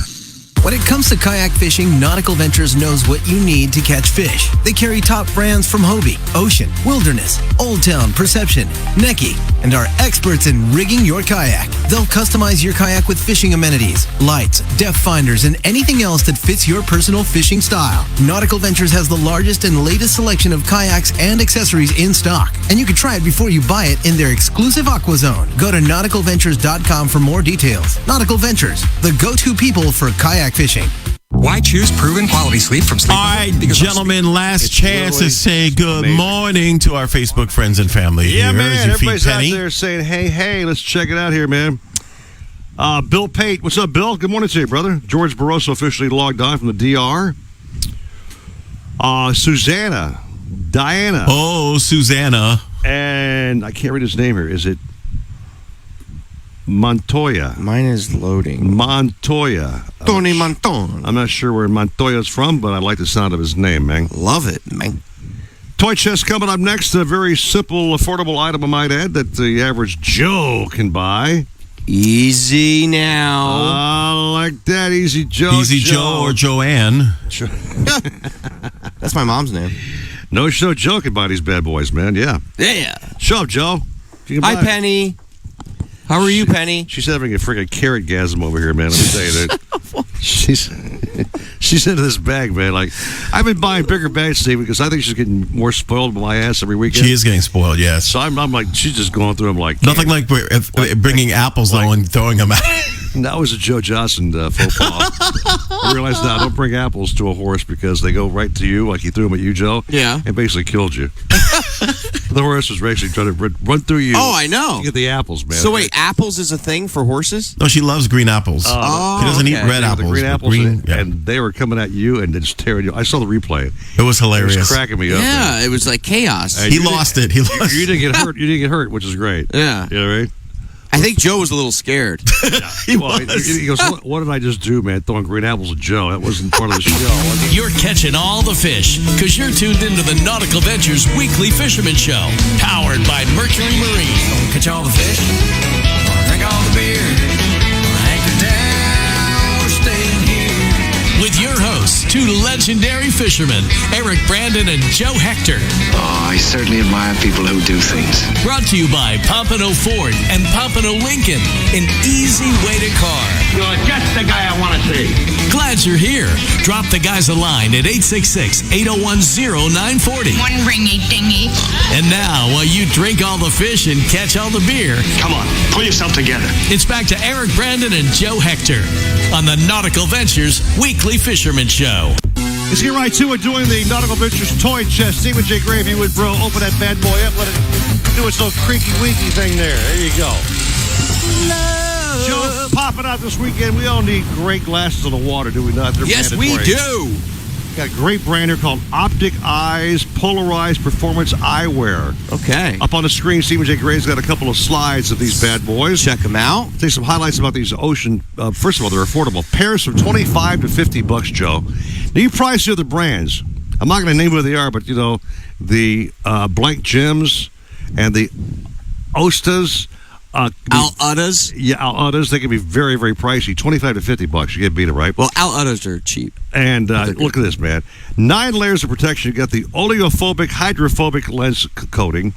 When it comes to kayak fishing, Nautical Ventures knows what you need to catch fish. They carry top brands from Hobie, Ocean, Wilderness, Old Town, Perception, Necky, and are experts in rigging your kayak. They'll customize your kayak with fishing amenities, lights, depth finders, and anything else that fits your personal fishing style. Nautical Ventures has the largest and latest selection of kayaks and accessories in stock, and you can try it before you buy it in their exclusive Aqua Zone. Go to nauticalventures.com for more details. Nautical Ventures, the go-to people for kayak fishing. Why choose proven quality sleep from Sleep? All right, gentlemen, last chance to say good morning to our Facebook friends and family. Yeah, here. man. Everybody's out Penny. there saying, hey, let's check it out here, man. Bill Pate. What's up, Bill? Good morning to you, brother. George Barroso officially logged on from the DR. Susanna. Diana. Oh, Susanna. And I can't read his name here. Is it Montoya? Mine is loading. Montoya. Tony Monton. I'm not sure where Montoya's from, but I like the sound of his name, man. Love it, man. Toy chest coming up next. A very simple, affordable item, I might add, that the average Joe can buy. Easy now. I like that. Easy Joe. Easy Joe or Joanne. That's my mom's name. No show Joe can buy these bad boys, man. Yeah. Yeah. Show up, Joe. Hi, Penny. How are you, Penny? She's having a freaking carrot gasm over here, man. Let me tell you that. She's into this bag, man. Like, I've been buying bigger bags, Steve, because I think she's getting more spoiled by my ass every weekend. She is getting spoiled, yes. So I'm like, she's just going through them like nothing like bringing apples though and throwing them out. That was a Joe Johnson faux pas. I realized now, don't bring apples to a horse because they go right to you, like he threw them at you, Joe. Yeah. And basically killed you. The horse was actually trying to run through you. Oh, I know. To get the apples, man. So wait, apples is a thing for horses? No, she loves green apples. She doesn't eat red apples. The green apples, green, and they were coming at you and just tearing you. I saw the replay. It was hilarious. It was cracking me up. Yeah, it was like chaos. He lost it. He lost. You didn't get hurt. You didn't get hurt, which is great. Yeah. You know what I mean? I think Joe was a little scared. He was. He goes, what did I just do, man? Throwing green apples at Joe. That wasn't part of the show. You're catching all the fish because you're tuned into the Nautical Ventures Weekly Fisherman Show, powered by Mercury Marine. Catch all the fish, drink all the beer, anchor down, stay here. With your hosts, two legendary fishermen, Eric Brandon and Joe Hector. Oh, I certainly admire people who do things. Brought to you by Pompano Ford and Pompano Lincoln, an easy way to car. You're just the guy I want to see. Glad you're here. Drop the guys a line at 866-801-0940. One ringy dingy. And now, while you drink all the fish and catch all the beer, Come on, pull yourself together. it's back to Eric Brandon and Joe Hector on the Nautical Ventures Weekly Fisherman Show. Let's get right to it, doing the Nautical Ventures toy chest. Stephen J. Gray, if you would, bro, open that bad boy up. Let it do its little creaky-weaky thing there. There you go. Joe, popping out this weekend. We all need great glasses on the water, do we not? They're Yes, we mandatory. do. Got a great brand here called Optic Eyes Polarized Performance Eyewear. Okay. Up on the screen, Stephen J. Gray's got a couple of slides of these bad boys. Check them out. Take some highlights about these Ocean. First of all, they're affordable. Pairs from $25 to $50, Joe. Now, you price the other brands. I'm not going to name who they are, but, you know, the Blank Gems and the Ostas. Al-Uttas? Yeah, Al-Uttas. They can be very, very pricey. $25 to $50. You get beat it, right? Well, Al-Uttas are cheap. And look at this, man. 9 layers of protection. You got the oleophobic, hydrophobic lens coating,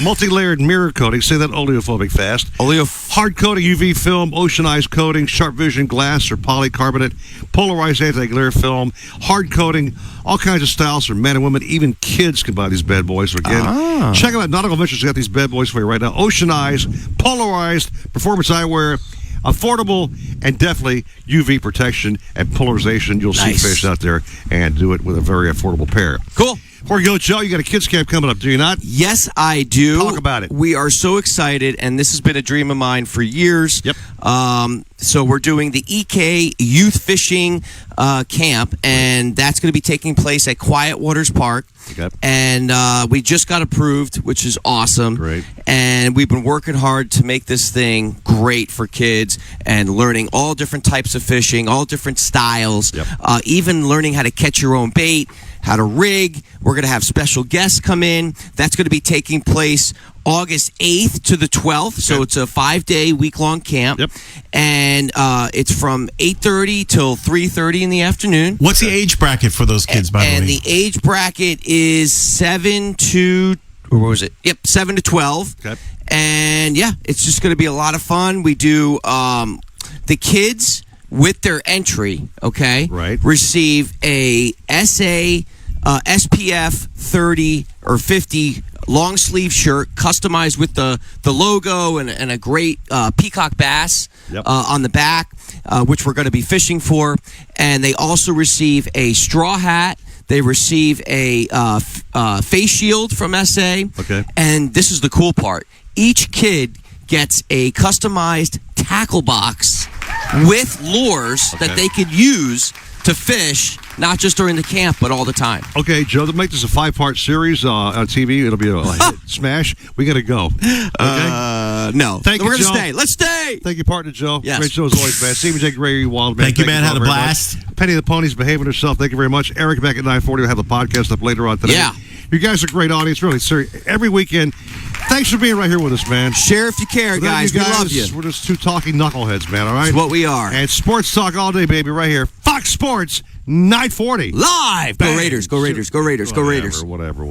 multi-layered mirror coating. Say that oleophobic fast. Hard coating UV film, ocean eyes coating, sharp vision glass or polycarbonate, polarized anti-glare film, hard coating, all kinds of styles for men and women. Even kids can buy these bad boys. So again, check them out. Nautical Ventures got these bad boys for you right now. Ocean eyes, polarized, performance eyewear. Affordable and definitely UV protection and polarization. You'll see fish out there and do it with a very affordable pair. Cool. Before we go, Joe, you got a kids camp coming up, do you not? Yes, I do. Talk about it. We are so excited, and this has been a dream of mine for years. Yep. So we're doing the EK Youth Fishing Camp, and that's going to be taking place at Quiet Waters Park. Okay. And we just got approved, which is awesome. Great. And we've been working hard to make this thing great for kids and learning all different types of fishing, all different styles, even learning how to catch your own bait, how to rig. We're going to have special guests come in. That's going to be taking place August 8th to the 12th. So it's a 5-day, week-long camp. Yep. And it's from 8:30 till 3:30 in the afternoon. What's the age bracket for those kids, by the way? And the age bracket is 7 to... Or what was it? Yep, 7 to 12. Okay. And, yeah, it's just going to be a lot of fun. We do the kids with their entry, okay, receive a SPF 30 or 50 long sleeve shirt customized with the logo and a great peacock bass on the back, which we're going to be fishing for. And they also receive a straw hat. They receive a face shield from SA. Okay. And this is the cool part. Each kid gets a customized tackle box with lures that they could use to fish, not just during the camp, but all the time. Okay, Joe, to make this a 5-part series on TV, it'll be a hit smash. We got to go. Okay? No. Thank you, We're going to Joe. stay. Let's stay. Thank you, partner Joe. Yes. Great show as always, man. Stephen J. Gray, Wild Man. Thank you, man. Had a very blast. much. Penny the Pony's behaving herself. Thank you very much. Eric back at 9:40. We'll have the podcast up later on today. Yeah. You guys are a great audience, really. Serious. Every weekend. Thanks for being right here with us, man. Share if you care, guys. We love you. We're just two talking knuckleheads, man, all right? That's what we are. And sports talk all day, baby, right here. Fox Sports, 940. Live. Bang. Go Raiders. Go Raiders. Go Raiders. Go Raiders. Whatever.